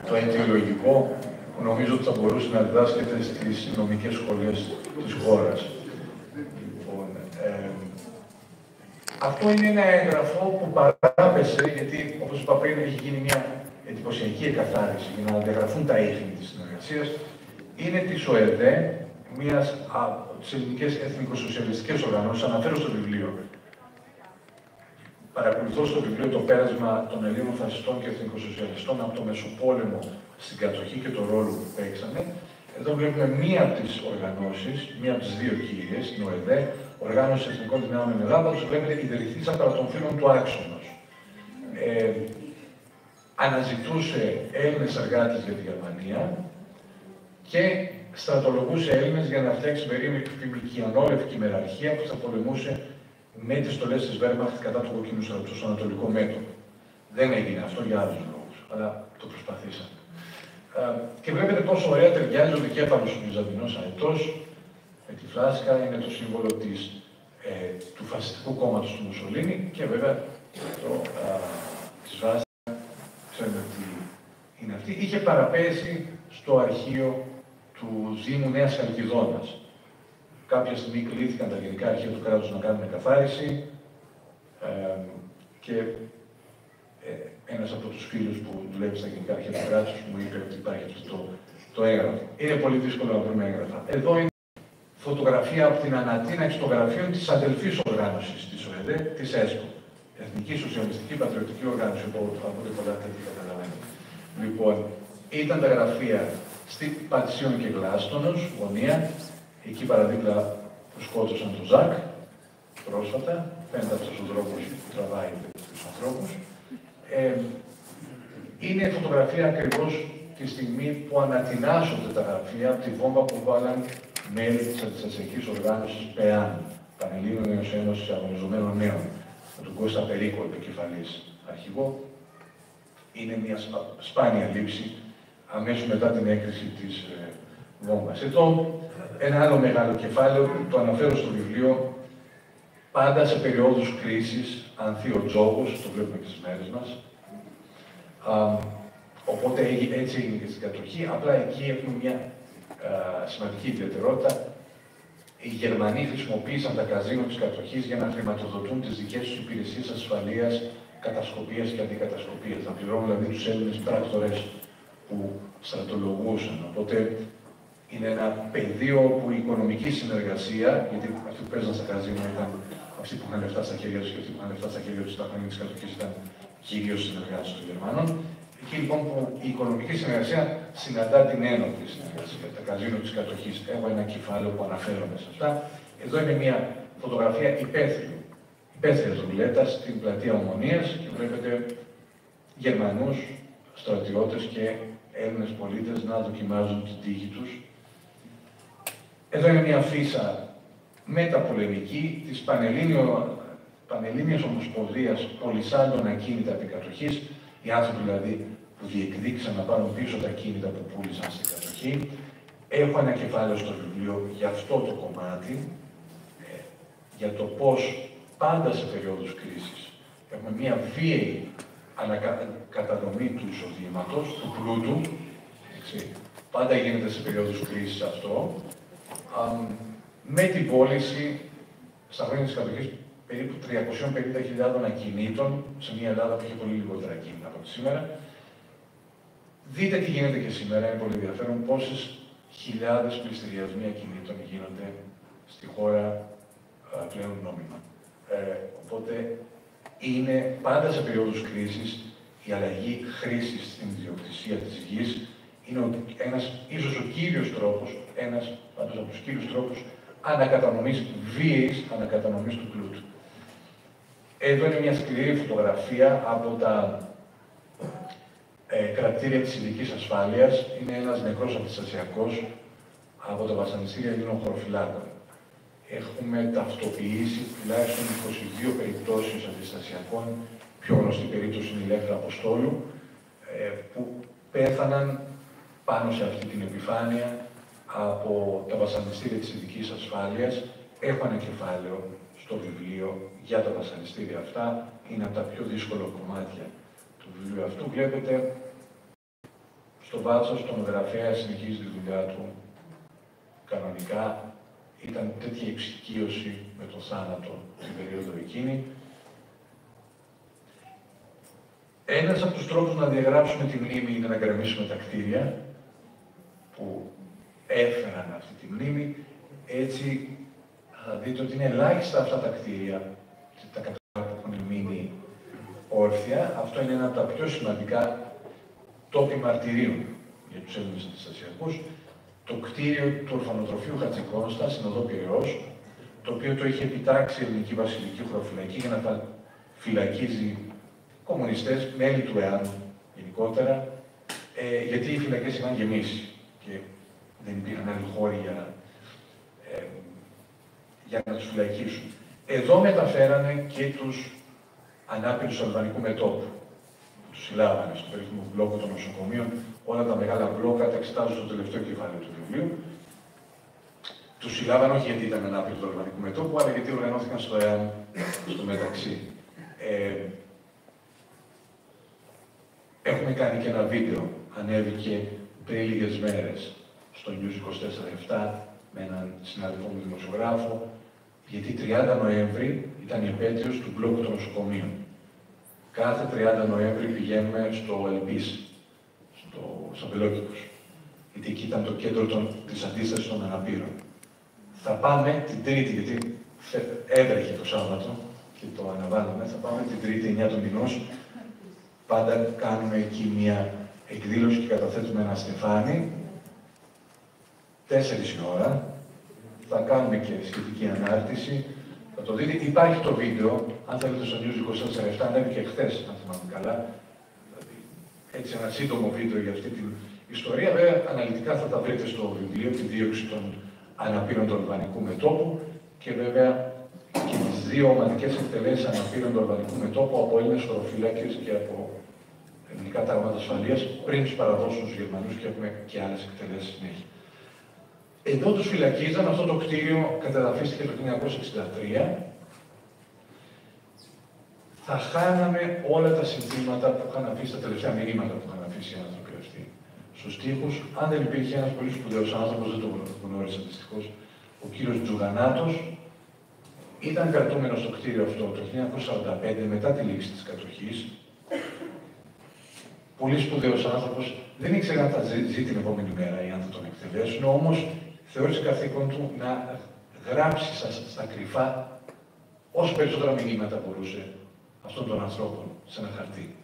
Speaker 2: Το αιτιολογικό που νομίζω ότι θα μπορούσε να διδάσκεται στις νομικές σχολές της χώρας. Λοιπόν, αυτό είναι ένα έγγραφο που παράπεσε, γιατί όπως είπα πριν έχει γίνει μια εντυπωσιακή εκαθάριση για να διαγραφούν τα ίχνη της συνεργασίας. Είναι της ΟΕΔΕ, μιας από τις ελληνικές εθνικοσοσιαλιστικές οργανώσεις, αναφέρω στο βιβλίο. Παρακολουθώ στο βιβλίο το πέρασμα των Ελλήνων φασιστών και εθνικοσοσιαλιστών από το Μεσοπόλεμο στην κατοχή και το ρόλο που παίξανε. Εδώ βλέπουμε μία από τις οργανώσεις, μία από τις δύο κύριες, την ΟΕΔΕ, Οργάνωση Εθνικών Δυνάμεων Ελλάδα, τους βλέπετε ιδρυθήσα κατά των φίλων του Άξονος. Αναζητούσε Έλληνες εργάτες για τη Γερμανία και στρατολογούσε Έλληνες για να φτιάξει μηκιανόλευκη μεραρχία που θα πολεμούσε με τις στολές της Βέρμαχτ κατά του κοκκίνου στρατού στο ανατολικό μέτωπο. Δεν έγινε αυτό για άλλους λόγους, αλλά το προσπαθήσαμε. Και βλέπετε πόσο ωραία ταιριάζει ο δικέφαλος του Βυζαντινός αετός με τη φλάσκα, είναι το σύμβολο του φασιστικού κόμματος του Μουσολίνη και βέβαια της βάσης, ξέρουμε τι είναι αυτή. Είχε παραπέσει στο αρχείο του Δήμου Νέας Χαλκιδόνας. Κάποια στιγμή κλήθηκαν τα γενικά αρχεία του κράτους να κάνουν εκαθάριση και ένας από τους φίλους που δουλεύει στα γενικά αρχεία του κράτους μου είπε ότι υπάρχει αυτό το έγγραφο. Είναι πολύ δύσκολο να βρούμε έγγραφα. Εδώ είναι φωτογραφία από την ανατείναξη των γραφείων της αδελφής οργάνωσης της ΟΕΔΕ, της ΕΣΠΟ. Εθνική Σοσιαλιστική Πατριωτική Οργάνωση, από ό,τι πολλά τέτοια καταλαβαίνετε. Λοιπόν, ήταν τα γραφεία στην Πατησίων και Γλάστονος, γωνία. Εκεί παραδίπλα που σκότωσαν τον Ζακ πρόσφατα. Φαίνεται αυτός ο δρόμος που τραβάει τους ανθρώπους. Είναι φωτογραφία ακριβώς τη στιγμή που ανατινάσσονται τα γραφεία από τη βόμβα που βάλαν μέλη της αντιστασιακής οργάνωσης ΠΕΑΝ, Πανελλήνιων Ένωσης Αγωνιζομένων Νέων, με τον Κώστα Περίκο επικεφαλής αρχηγό. Είναι μια σπάνια λήψη αμέσως μετά την έκρηση της βόμβας. Εδώ ένα άλλο μεγάλο κεφάλαιο, το αναφέρω στο βιβλίο, πάντα σε περιόδους κρίσης, ανθεί ο τζόγος, το βλέπουμε και στις μέρες μας. Οπότε έτσι έγινε και στην κατοχή, απλά εκεί έχουμε μια σημαντική ιδιαιτερότητα. Οι Γερμανοί χρησιμοποίησαν τα καζίνο της κατοχής για να χρηματοδοτούν τις δικές τους υπηρεσίες ασφαλείας, κατασκοπίας και αντικατασκοπίας. Να πληρώνουν δηλαδή τους Έλληνες πράκτορες που στρατολογούσαν. Οπότε είναι ένα πεδίο όπου η οικονομική συνεργασία, γιατί αυτοί που παίζαν στα καζίνο ήταν αυτοί που είχαν λεφτά στα χέρια τους και αυτοί που είχαν λεφτά στα χέρια τους στα χρόνια της κατοχής ήταν κυρίως συνεργάτες των Γερμανών. Εκεί λοιπόν που η οικονομική συνεργασία συναντά την ένοπλη συνεργασία, τα καζίνο της κατοχής. Έχω ένα κεφάλαιο που αναφέρομαι σε αυτά. Εδώ είναι μια φωτογραφία υπαίθριας ρουλέτας στην πλατεία Ομονίας και βλέπετε Γερμανούς στρατιώτες και Έλληνες πολίτες να δοκιμάζουν την τύχη τους. Εδώ είναι μια φύσα μεταπολεμική της Πανελλήνιας Ομοσπονδίας Πολυσάντων Ακίνητα Επικατοχής, οι άνθρωποι δηλαδή που διεκδίκησαν να πάρουν πίσω τα ακίνητα που πούλησαν στην κατοχή. Έχω ένα κεφάλαιο στο βιβλίο για αυτό το κομμάτι, για το πώς πάντα σε περίοδους κρίσης έχουμε μια βίαιη ανακατανομή του εισοδήματος, του πλούτου, πάντα γίνεται σε περίοδους κρίσης αυτό, με την πώληση στα χρόνια της κατοχής περίπου 350.000 ακινήτων σε μια Ελλάδα που είχε πολύ λιγότερα ακίνητα από σήμερα. Δείτε τι γίνεται και σήμερα, είναι πολύ ενδιαφέρον πόσες χιλιάδες πληστηριασμοί ακινήτων γίνονται στη χώρα πλέον νόμιμα. Οπότε είναι πάντα σε περίοδους κρίσης η αλλαγή χρήσης στην ιδιοκτησία της γης είναι ίσως ο κύριος τρόπος, ένας πάντως από τους κύριους τρόπους ανακατανομής, βίαιης ανακατανομής του πλούτου. Εδώ είναι μια σκληρή φωτογραφία από τα κρατήρια της ειδικής ασφάλειας. Είναι ένας νεκρός αντιστασιακός από τα βασανιστήρια Ελλήνων χωροφυλάκων. Έχουμε ταυτοποιήσει τουλάχιστον 22 περιπτώσεις αντιστασιακών. Πιο γνωστή περίπτωση είναι η Ηλέκτρα Αποστόλου, που πέθαναν πάνω σε αυτή την επιφάνεια από τα βασανιστήρια της ειδικής ασφάλειας. Έχω ένα κεφάλαιο στο βιβλίο για τα βασανιστήρια αυτά. Είναι από τα πιο δύσκολα κομμάτια του βιβλίου αυτού. Βλέπετε στον Βάτσο, στον γραφέα, συνεχίζει τη δουλειά του κανονικά. Ήταν τέτοια εξοικείωση με το θάνατο στην περίοδο εκείνη. Ένας από τους τρόπους να διαγράψουμε τη μνήμη είναι να γκρεμίσουμε τα κτίρια που έφεραν αυτή τη μνήμη. Έτσι θα δείτε ότι είναι ελάχιστα αυτά τα κτίρια, τα κτίρια που έχουν μείνει όρθια. Αυτό είναι ένα από τα πιο σημαντικά τόποι μαρτυρίων για τους Έλληνες αντιστασιακούς. Το κτίριο του ορφανοτροφείου Χατζικόνστα, στην οδό Πειραιώς, το οποίο το είχε επιτάξει η Ελληνική Βασιλική Χωροφυλακή για να τα φυλακίζει κομμουνιστές, μέλη του ΕΑΝ γενικότερα, γιατί οι φυλακές είχαν γεμίσει και δεν υπήρχαν άλλοι χώροι για να τους φυλακίσουν. Εδώ μεταφέρανε και τους ανάπηρους του αλβανικού μετώπου. Τους συλλάβανε στο περίφημο μπλόκο των νοσοκομείων. Όλα τα μεγάλα μπλόκα τα εξετάζουν στο τελευταίο κεφάλαιο του βιβλίου. Τους συλλάβανε όχι γιατί ήταν ανάπηροι του αλβανικού μετώπου, αλλά γιατί οργανώθηκαν στο ΕΑΝ στο μεταξύ. Έχουμε κάνει και ένα βίντεο, ανέβηκε πριν λίγες μέρες στο News 24/7 με έναν συναδελφό μου δημοσιογράφο, γιατί 30 Νοέμβρη ήταν η επέτειος του μπλόκου των νοσοκομείων. Κάθε 30 Νοέμβρη πηγαίνουμε στο Ελπίς, στο Πελόκηπος, γιατί εκεί ήταν το κέντρο της αντίστασης των αναπήρων. Θα πάμε την Τρίτη, γιατί έτρεχε το Σάββατο και το αναβάλαμε, θα πάμε την Τρίτη 9 του μηνός. Πάντα κάνουμε εκεί μια εκδήλωση και καταθέτουμε ένα στεφάνι, 4 η ώρα. Θα κάνουμε και σχετική ανάρτηση. Θα το δείτε. Υπάρχει το βίντεο, αν θέλετε, στο News 24/7, ανέβηκε χθες, αν θυμάμαι καλά. Δηλαδή, έτσι ένα σύντομο βίντεο για αυτή την ιστορία. Βέβαια, αναλυτικά θα τα βρείτε στο βιβλίο, τη δίωξη των αναπήρων του αλβανικού μετώπου και βέβαια και τις 2 ομαδικές εκτελέσεις αναπήρων του αλβανικού μετώπου από Έλληνες χωροφύλακες και από ελληνικά τάγματα ασφαλείας πριν τους παραδώσουν στους Γερμανούς και έχουμε και άλλες εκτελέσεις συνέχεια. Εδώ τους φυλακίζαν, αυτό το κτίριο κατεδαφίστηκε το 1963. Θα χάναμε όλα τα συνθήματα που είχαν αφήσει, τα τελευταία μηνύματα που είχαν αφήσει οι άνθρωποι αυτοί στους τοίχους. Αν δεν υπήρχε ένας πολύ σπουδαίος άνθρωπος, δεν το γνώρισα δυστυχώς, ο κύριος Τζουγανάτος, ήταν κρατούμενος στο κτίριο αυτό το 1945 μετά τη λήξη της κατοχής. Πολύ σπουδαίος άνθρωπος, δεν ήξερε αν θα ζει την επόμενη μέρα ή αν θα τον εκτελέσουν, όμως θεώρησε καθήκον του να γράψει στα κρυφά όσο περισσότερα μηνύματα μπορούσε αυτών των ανθρώπων σε ένα χαρτί.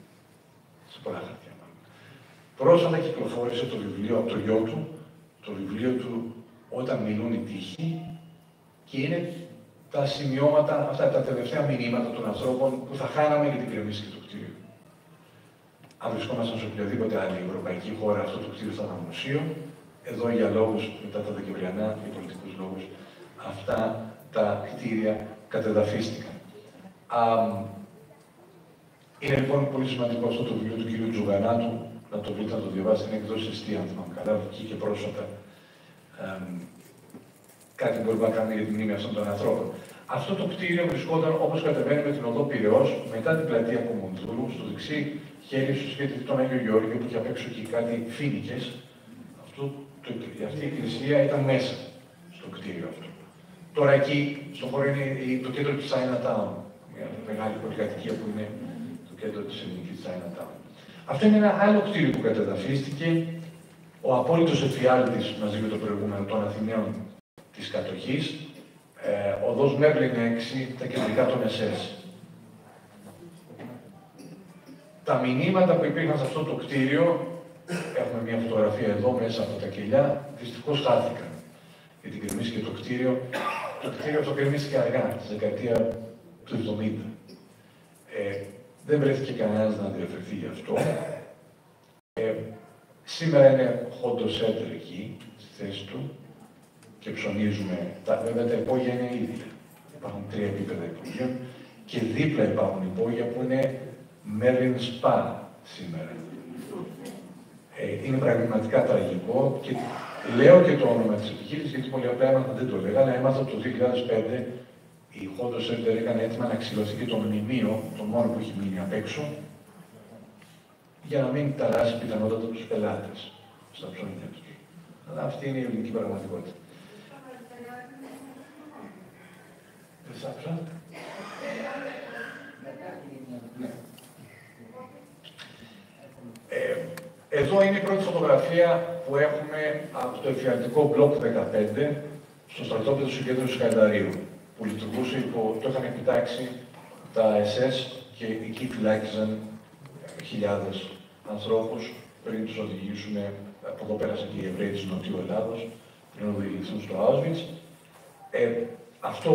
Speaker 2: Σε πολλά χαρτιά μάλλον. Πρόσφατα κυκλοφόρησε το βιβλίο από το γιο του, το βιβλίο του «Όταν μιλούν οι τύχοι» και είναι τα σημειώματα, αυτά τα τελευταία μηνύματα των ανθρώπων που θα χάναμε για την γκρεμίστηκε του κτίριου. Αν βρισκόμασταν σε οποιαδήποτε άλλη ευρωπαϊκή χώρα, αυτό το κτίριο θα ήταν μουσείο. Εδώ για λόγους, μετά τα Δεκεμβριανά, για πολιτικούς λόγους, αυτά τα κτίρια κατεδαφίστηκαν. Είναι λοιπόν πολύ σημαντικό αυτό το βιβλίο του κ. Τζουγανάτου, να το βρείτε, να το διαβάσετε, είναι εκδόσεις Εστία, αν θυμάμαι καλά, βγήκε πρόσφατα. Κάτι μπορούμε να κάνουμε για τη μνήμη αυτών των ανθρώπων. Αυτό το κτίριο βρισκόταν, όπως κατεβαίνουμε την οδό Πειραιώς, μετά την πλατεία Κομουνδούρου, στο δεξί χέρι στο σχέδιο τον Άγιο Γεώργιο, που είχε απ' έξω και κάτι φοίνικες. Αυτή η εκκλησία ήταν μέσα στο κτίριο αυτό. Τώρα εκεί, στο χώρο είναι το κέντρο της Chinatown, μια μεγάλη πολυκατοικία που είναι το κέντρο της ελληνικής Chinatown. Αυτό είναι ένα άλλο κτίριο που κατεδαφίστηκε. Ο απόλυτος εφιάλτης μαζί με το προηγούμενο των Αθηναίων της κατοχής, οδός Μέρλιν 6, τα κεντρικά των ΕΣΕΣ. Τα μηνύματα που υπήρχαν σε αυτό το κτίριο, έχουμε μια φωτογραφία εδώ μέσα από τα κελιά, δυστυχώς χάθηκαν. Γιατί γκρεμίστηκε το κτίριο. Το κτίριο αυτό γκρεμίστηκε αργά, στη δεκαετία του 70. Δεν βρέθηκε κανένας να ενδιαφερθεί γι' αυτό. Σήμερα είναι hot center εκεί, στη θέση του, και ψωνίζουμε. Βέβαια τα υπόγεια είναι ίδια. Υπάρχουν 3 επίπεδα υπογείων και δίπλα υπάρχουν υπόγεια που είναι Merlin Spa σήμερα. Είναι πραγματικά τραγικό και λέω και το όνομα της επιχείρησης γιατί πολύ απλά έμαθα, δεν το λέγα, αλλά έμαθα το 2005 η Hot Center έκανε έτοιμα να ξυλωθεί και το μνημείο, το μόνο που έχει μείνει απ' έξω, για να μην ταράσει πιθανότατα τους πελάτες στα ψώνια τους. Αλλά αυτή είναι η ελληνική πραγματικότητα. Δεν σ' άκουσα. Ναι. Εδώ είναι η πρώτη φωτογραφία που έχουμε από το εφιαλτικό μπλοκ 15 στο στρατόπεδο συγκέντρωσης Χαϊδαρίου, που λειτουργούσε το είχαν επιτάξει τα SS και εκεί φυλάκιζαν χιλιάδες ανθρώπους πριν τους οδηγήσουν. Από εδώ πέρασαν και οι Εβραίοι της Νοτιού Ελλάδος, πριν οδηγηθούν στο Auschwitz. Αυτό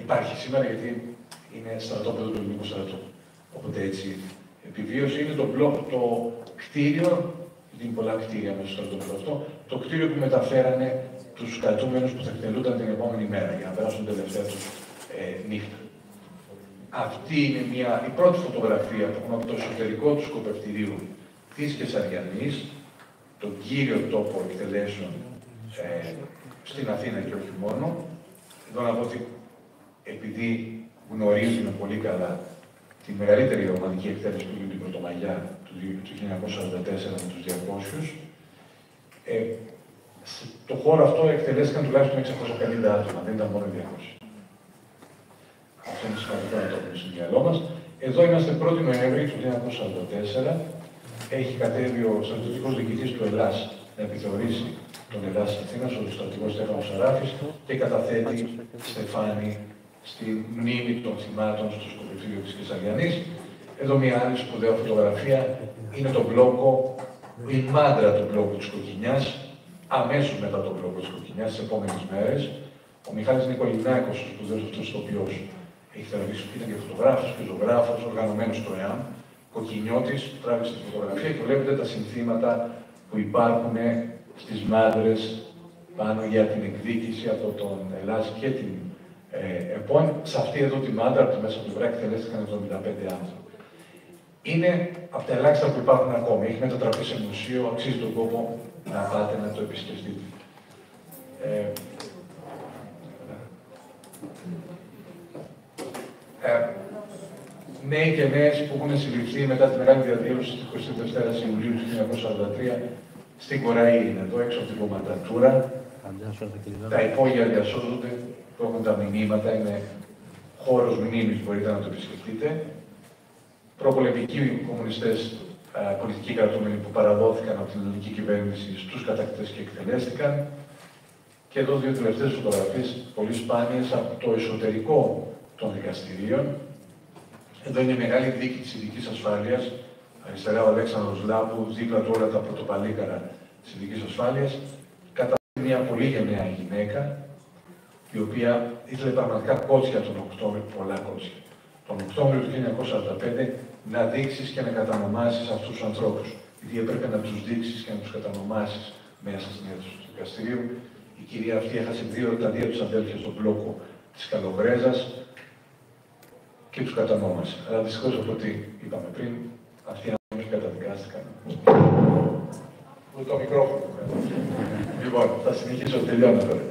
Speaker 2: υπάρχει σήμερα γιατί είναι στρατόπεδο του ελληνικού στρατού. Οπότε έτσι επιβίωση είναι το κτίριο, γιατί είναι πολλά κτίρια μέσα στο στρατόπεδο αυτό, το κτίριο που μεταφέρανε τους κρατούμενους που θα εκτελούνταν την επόμενη μέρα για να περάσουν την τελευταία τους νύχτα. Αυτή είναι η πρώτη φωτογραφία που έχουμε από το εσωτερικό του σκοπευτηρίου της Κεσαριανής, τον κύριο τόπο εκτελέσεων στην Αθήνα και όχι μόνο. Εδώ να πω ότι επειδή γνωρίζουμε πολύ καλά τη μεγαλύτερη ομαδική εκτέλεση που έγινε την Πρωτομαγιά του 1944 με τους 200, στο χώρο αυτό εκτελέστηκαν τουλάχιστον 650 άτομα, δεν ήταν μόνο 200. Αυτό είναι σημαντικό να το έχουμε στο μυαλό μας. Εδώ είμαστε 1η Νοέμβρη του 1944. Έχει κατέβει ο στρατιωτικός διοικητής του Ελλάς να επιθεωρήσει τον Ελλάς της Αθήνας, ο στρατηγός Στέφανος Σαράφης, και καταθέτει στεφάνι στη μνήμη των θυμάτων στο σκοπευτήριο της Κεσαριανής. Εδώ μια άλλη σπουδαία φωτογραφία είναι το μπλόκο, η μάντρα του μπλόκου της Κοκκινιάς, αμέσως μετά τον μπλόκο της Κοκκινιάς, τις επόμενες μέρες. Ο Μιχάλης Νικολινάκος, ο σπουδαίος αυτός ηθοποιός, έχει τραβήξει, ήταν και φωτογράφος και ζωγράφος, οργανωμένος στο ΕΑΜ. Κοκκινιώτης, τράβηξε τη φωτογραφία και βλέπετε τα συνθήματα που υπάρχουν στις μάντρες πάνω για την εκδίκηση από τον Ελλάς και την ΕΠΟΝ. Σε αυτή εδώ τη μάντρα, από τη μέσα πλευρά, εκτελέστηκαν 75 άνθρωποι. Είναι από τα ελάχιστα που υπάρχουν ακόμη. Έχει μετατραπεί σε μουσείο, αξίζει τον κόπο να πάτε να το επισκεφτείτε. Νέοι και νέες που έχουν συλληφθεί μετά τη μεγάλη διαδήλωση της 22 Ιουλίου του 1943 στην Κοραή είναι εδώ, έξω από την κομματατούρα. Τα υπόγεια διασώζονται, που έχουν τα μηνύματα, είναι χώρος μνήμης, μπορείτε να το επισκεφτείτε. Προπολεμικοί κομμουνιστές, πολιτικοί κρατούμενοι που παραδόθηκαν από την ελληνική κυβέρνηση στους κατακτητές και εκτελέστηκαν. Και εδώ δύο τελευταίες φωτογραφίες, πολύ σπάνιες, από το εσωτερικό των δικαστηρίων. Εδώ είναι η μεγάλη δίκη της ειδικής ασφάλειας. Αριστερά ο Αλέξανδρος Λάμπου, δίπλα του όλα τα πρωτοπαλίκαρα της ειδικής ασφάλειας. Κατά μια πολύ γενναία γυναίκα, η οποία ήθελε πραγματικά κότσια τον Οκτώβριο, πολλά κότσια. Τον Οκτώβριο του 1945 να δείξεις και να κατανομάσεις αυτούς τους ανθρώπους. Γιατί έπρεπε να τους δείξεις και να τους κατανομάσεις μέσα στην αίθουσα του δικαστηρίου. Η κυρία αυτή έχασε τα δύο τους αδέλφια στον μπλόκο της Καλοβρέζας και τους κατανόμασε. Αλλά δυστυχώς, από ό,τι είπαμε πριν, αυτοί οι άνθρωποι καταδικάστηκαν. Το μικρόφωνο. Λοιπόν, θα συνεχίσω, τελειώνω τώρα.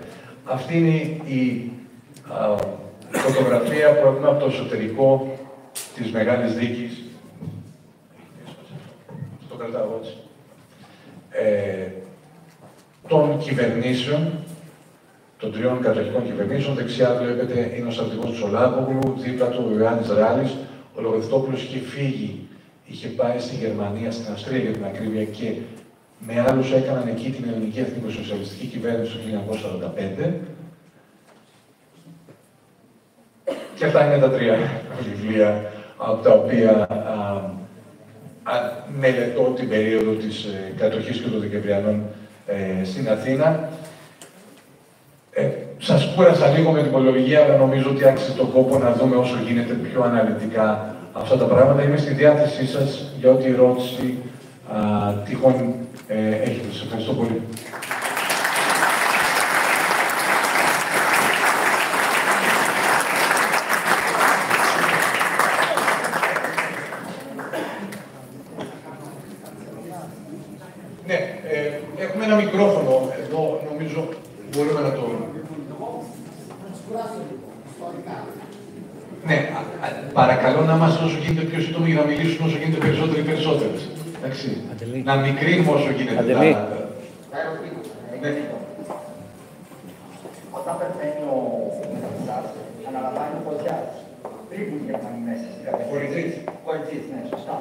Speaker 2: Αυτή είναι η φωτογραφία που έχουμε από το εσωτερικό της Μεγάλης Δίκης. Το κρατάω έτσι. Των κυβερνήσεων, των τριών κατοχικών κυβερνήσεων. Δεξιά βλέπετε είναι ο στρατηγός Τσολάκογλου, δίπλα του ο Ιωάννης Ράλης. Ο Λογοθετόπουλος είχε φύγει, είχε πάει στη Γερμανία, στην Αυστρία για την ακρίβεια, και με άλλους έκαναν εκεί την ελληνική εθνικοσοσιαλιστική κυβέρνηση του 1945. Και αυτά είναι τα τρία βιβλία από τα οποία μελετώ την περίοδο της κατοχής και των Δεκεμβριανών στην Αθήνα. Σας κούρασα λίγο με την πολιολογία, αλλά νομίζω ότι άξιζε τον κόπο να δούμε όσο γίνεται πιο αναλυτικά αυτά τα πράγματα. Είμαι στη διάθεσή σας για ό,τι ερώτηση τυχόν έχετε. Σας ευχαριστώ πολύ. Ναι, έχουμε ένα μικρόφωνο εδώ, νομίζω μπορούμε να το... Ναι, παρακαλώ να είμαστε όσο γίνεται πιο σύντομοι για να μιλήσουν όσο γίνεται περισσότεροι οι περισσότερες. Εντάξει. Να μικρύνουμε όσο γίνεται τα. Ναι.
Speaker 3: Όταν πεθαίνει ο μεταξάς, αναλαμβάνει ο Κοζιάς. Πριν που οι Γερμανοί μέσα στην κατηγορία. Κοζιάς, ναι, σωστά.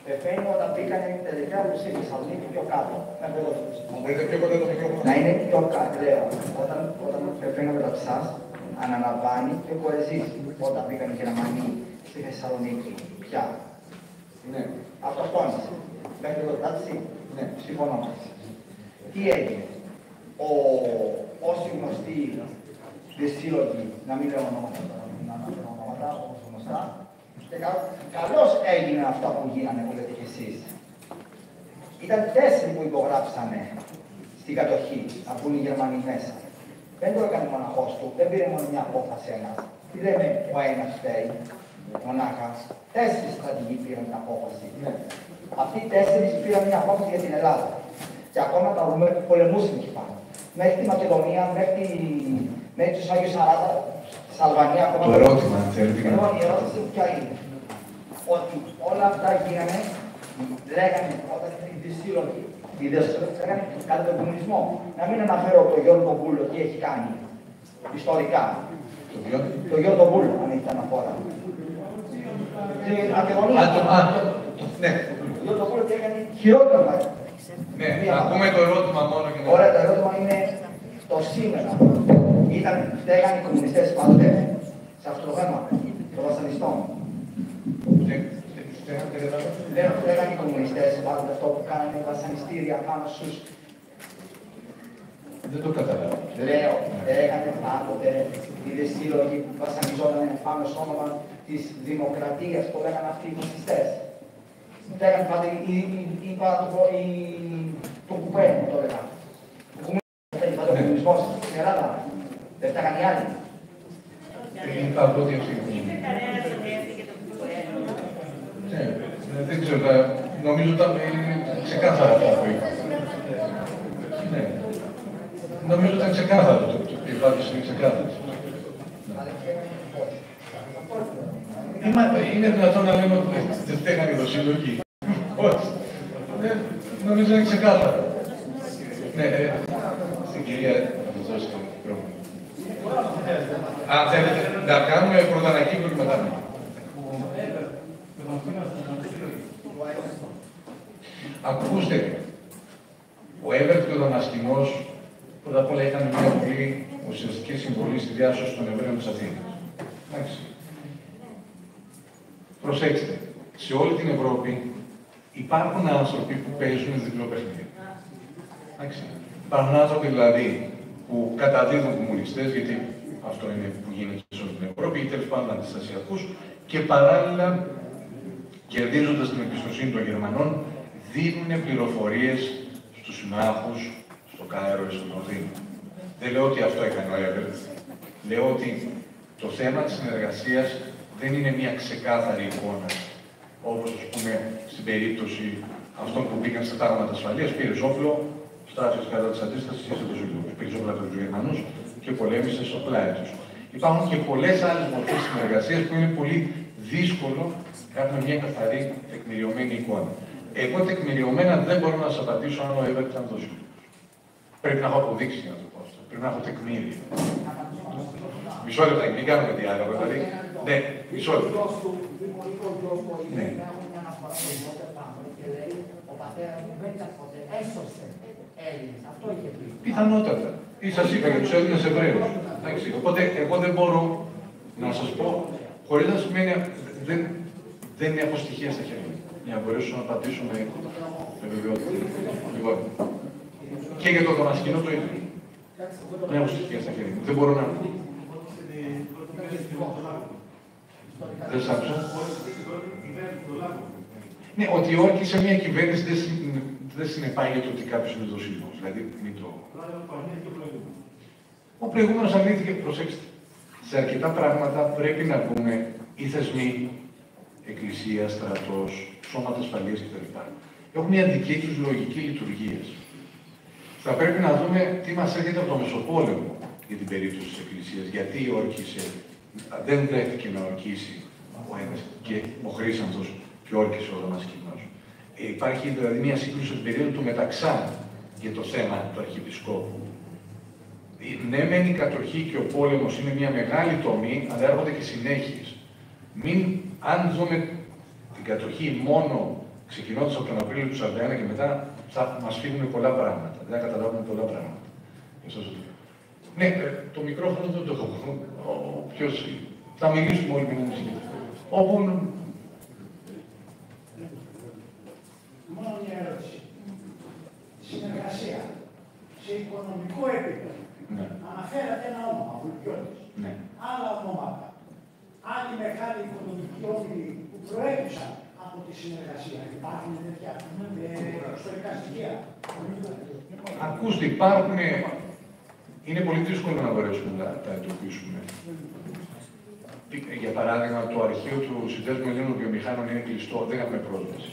Speaker 3: Πεθαίνει όταν μπήκαν τελικά τους στη Θεσσαλονίκη πιο κάτω. Να είναι πιο κάτω, λέω. Όταν πεθαίνει ο μεταξάς, αναλαμβάνει και ο Κοζιάς. Όταν μπήκαν οι Γερμανοί στη Θεσσαλονίκη πια.
Speaker 2: Ναι.
Speaker 3: Αυτοκτόνησε. Μέχρι εδώ, εντάξει.
Speaker 2: Ναι.
Speaker 3: Συμφωνώ. Τι έγινε. Όσοι γνωστοί δυσύλλογοι, να μην λέω ονόματα, όπως γνωστά, και καλώς έγινε αυτά που γίνανε, που λέτε κι εσείς. Ήταν 4 που υπογράψανε στην κατοχή, να μπουν οι Γερμανοί μέσα. Δεν το έκανε μοναχός του, δεν πήρε μόνο μια απόφαση ένας. Τι λέμε ο ένας φταίει, μονάχα. 4 στρατηγοί πήραν την απόφαση. Αυτοί οι 4 πήραν μια απόφαση για την Ελλάδα. Και ακόμα τα πολεμούσαν εκεί πάνω. Μέχρι τη Μακεδονία, μέχρι τους Άγιους Σαράντα, της Αλβανία ακόμα.
Speaker 2: Το ερώτημα, θέλετε.
Speaker 3: Η ερώτηση ποια είναι. Ότι όλα αυτά γίνανε, λέγανε όταν ήταν οι δυσύλλογοι, λέγανε κατά τον κομμουνισμό. Να μην αναφέρω τον Γιώργο Μπούλο τι έχει κάνει ιστορικά. Το Γιώργο Μπούλο, αν έχετε αναφορά. Στην Μακεδονία.
Speaker 2: Ναι.
Speaker 3: Το Γιώργο Μπούλο τι έκανε χειρότερο.
Speaker 2: Ναι, να πούμε το ερώτημα μόνο και να.
Speaker 3: Ωραία, το ερώτημα είναι το σήμερα. Φταίγαν οι κομμουνιστές πάντοτε σε αυτό το θέμα των βασανιστών. Δεν φταίγαν οι κομμουνιστές πάντοτε αυτό που κάνανε βασανιστήρια πάνω στους.
Speaker 2: Δεν το καταλάβω.
Speaker 3: Λέω, έκανε πάντοτε οι δυσύλλογοι που βασανιζόταν πάνω στο όνομα της δημοκρατίας που λέγανε αυτοί οι κομμουνιστές. Φταίγαν πάντοτε το κουπέ, το λέγανε. Ο κομμουνισμός στην Ελλάδα. Δεν φταίγαν οι άλλοι.
Speaker 2: Είπα από ό,τι ευθύνη. Δεν ξέρω, νομίζω ότι είναι ξεκάθαρα αυτό που είπα. Ναι. Νομίζω ότι ήταν ξεκάθαρο το οποίο είπατε, είναι ξεκάθαρο. Είναι δυνατόν να λέμε ότι δεν φταίγαν οι δοσύλλογοι. Όχι. Νομίζω είναι ξεκάθαρο. Ναι, στην κυρία θα σας δώσω το μικρόφωνο. Αν θέλετε να κάνουμε πρώτα ένα κύκλο και μετά. Ακούστε, ο Έβερτ και ο Δαμασκηνός πρώτα απ' όλα είχαν μια πολύ ουσιαστική συμβολή στη διάσωση των Εβραίων της Αθήνας. Εντάξει. Προσέξτε, σε όλη την Ευρώπη υπάρχουν άνθρωποι που παίζουν διπλό παιχνίδι. Εντάξει. Υπάρχουν άνθρωποι δηλαδή που καταδίδουν κομμουνιστές, γιατί αυτό είναι που γίνεται σε όλη την Ευρώπη, ή τέλος πάντων αντιστασιακούς, και παράλληλα κερδίζοντας την εμπιστοσύνη των Γερμανών, δίνουν πληροφορίες στους συμμάχους, στο Κάιρο ή στο Λονδίνο. Δεν λέω ότι αυτό έκανε ο Έβερτ. Λέω ότι το θέμα της συνεργασίας δεν είναι μια ξεκάθαρη εικόνα. Όπως, ας πούμε, στην περίπτωση αυτών που μπήκαν στα τάγματα ασφαλείας, πήρε όπλο, στράφηκε κατά της αντίστασης και σε τους πήρε όπλα από τους Γερμανούς και πολέμησε στο πλάι τους. Υπάρχουν και πολλές άλλες μορφές συνεργασίας που είναι πολύ δύσκολο να κάνουμε μια καθαρή τεκμηριωμένη εικόνα. Εγώ τεκμηριωμένα δεν μπορώ να σας απαντήσω αν ο Έβερτ ήταν δόσιλος. Πρέπει να έχω αποδείξει για να το πω αυτό. Πρέπει να έχω τεκμήρια. Μισό λεπτό, μην κάνουμε διάλογο, δηλαδή. Ναι, μισό λεπτό. Ναι. Πιθανότατα. Ή σας είπα για τους Έλληνες Εβραίους. Οπότε εγώ δεν μπορώ να σας πω, χωρίς να σημαίνει δεν έχω στοιχεία στα χέρια. Για να μπορέσω να απαντήσω με βεβαιότητα. Λοιπόν, και για το Δαμασκηνό το ίδιο. Δεν έχω στοιχεία στα χέρια. Δεν μπορώ να. Δεν σ' άκουσα. Ναι, ότι όχι σε μια κυβέρνηση δεν συνεπάγεται ότι κάποιος είναι δοσίλος. Δηλαδή, μην το. Ο προηγούμενος αρνήθηκε, προσέξτε. Σε αρκετά πράγματα πρέπει να πούμε οι θεσμοί, εκκλησία, στρατός, σώματα ασφαλείας κτλ. Έχουν μια δική τους λογική λειτουργία. Θα πρέπει να δούμε τι μας έρχεται από το Μεσοπόλεμο για την περίπτωση της Εκκλησίας. Γιατί όρκησε, δεν δέχτηκε να ορκίσει ο ένας και ο Χρήσανθος και όρκησε ο Ρωμάς κοινός. Υπάρχει δηλαδή μια σύγκρουση στην περίοδο του Μεταξά για το θέμα του Αρχιεπισκόπου. Ναι, μεν η κατοχή και ο πόλεμος είναι μια μεγάλη τομή, αλλά έρχονται και συνέχειες. Αν δούμε την κατοχή μόνο ξεκινώντας από τον Απρίλιο του 1941 και μετά, θα μας φύγουν πολλά πράγματα. Δεν θα καταλάβουμε πολλά πράγματα. Ναι, το μικρόφωνο δεν το έχω. Θα μιλήσουμε όλοι με την μουσική. Όπου...
Speaker 4: Μόνο μια ερώτηση. Συνεργασία σε οικονομικό επίπεδο.
Speaker 2: Ναι.
Speaker 4: Αναφέρατε ένα όνομα, Βουλγιώτης.
Speaker 2: Ναι.
Speaker 4: Άλλα ονόματα. Άλλοι μεγάλοι οικονομικοί όμιλοι που προέκυψαν από τη συνεργασία. Υπάρχουν τέτοια ιστορικά στοιχεία.
Speaker 2: Ακούστε, υπάρχουν. Είναι πολύ δύσκολο να μπορέσουμε να τα εντοπίσουμε. Για παράδειγμα, το αρχείο του Συνδέσμου Ελλήνων Βιομηχάνων είναι κλειστό, δεν έχουμε πρόσβαση.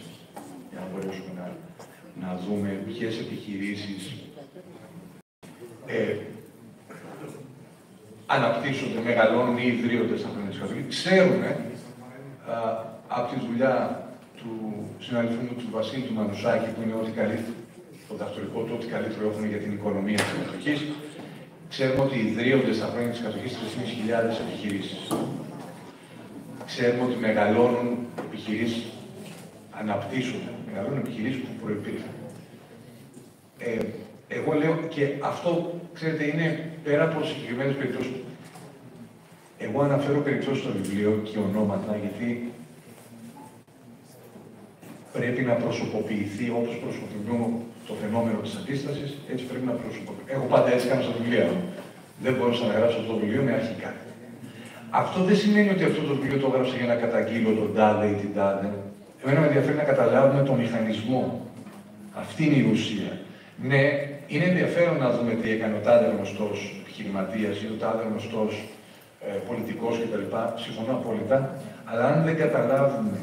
Speaker 2: Για να μπορέσουμε να δούμε ποιες επιχειρήσεις αναπτύσσονται, μεγαλώνουν ή ιδρύονται στα χρόνια της κατοχής. Ξέρουμε από τη δουλειά του συναδελφού μου του Βασίλη του Μανουσάκη, που είναι ό,τι καλύτερο, το δαχτυλικό του, ό,τι καλύτερο έχουμε για την οικονομία της κατοχής. Ξέρουμε ότι ιδρύονται στα χρόνια της κατοχής 3.500 επιχειρήσεις. Ξέρουμε ότι μεγαλώνουν επιχειρήσεις, αναπτύσσονται, μεγαλώνουν επιχειρήσεις που προϋπήρχαν. Εγώ λέω και αυτό, ξέρετε, είναι πέρα από συγκεκριμένες περιπτώσεις. Εγώ αναφέρω περιπτώσεις στο βιβλίο και ονόματα, γιατί πρέπει να προσωποποιηθεί όπως προσωποποιούμε το φαινόμενο της αντίστασης, έτσι πρέπει να προσωποποιηθεί. Έχω πάντα έτσι κάνω στα βιβλία μου. Δεν μπορούσα να γράψω αυτό το βιβλίο με αρχικά. Αυτό δεν σημαίνει ότι αυτό το βιβλίο το έγραψα για να καταγγείλω τον τάδε ή την τάδε. Εμένα με ενδιαφέρει να καταλάβουμε τον μηχανισμό. Αυτή είναι η ουσία. Ναι, είναι ενδιαφέρον να δούμε τι έκανε ο τάδε γνωστός επιχειρηματίας ή ο τάδε γνωστός πολιτικός κτλ. Συμφωνώ απόλυτα. Αλλά αν δεν καταλάβουμε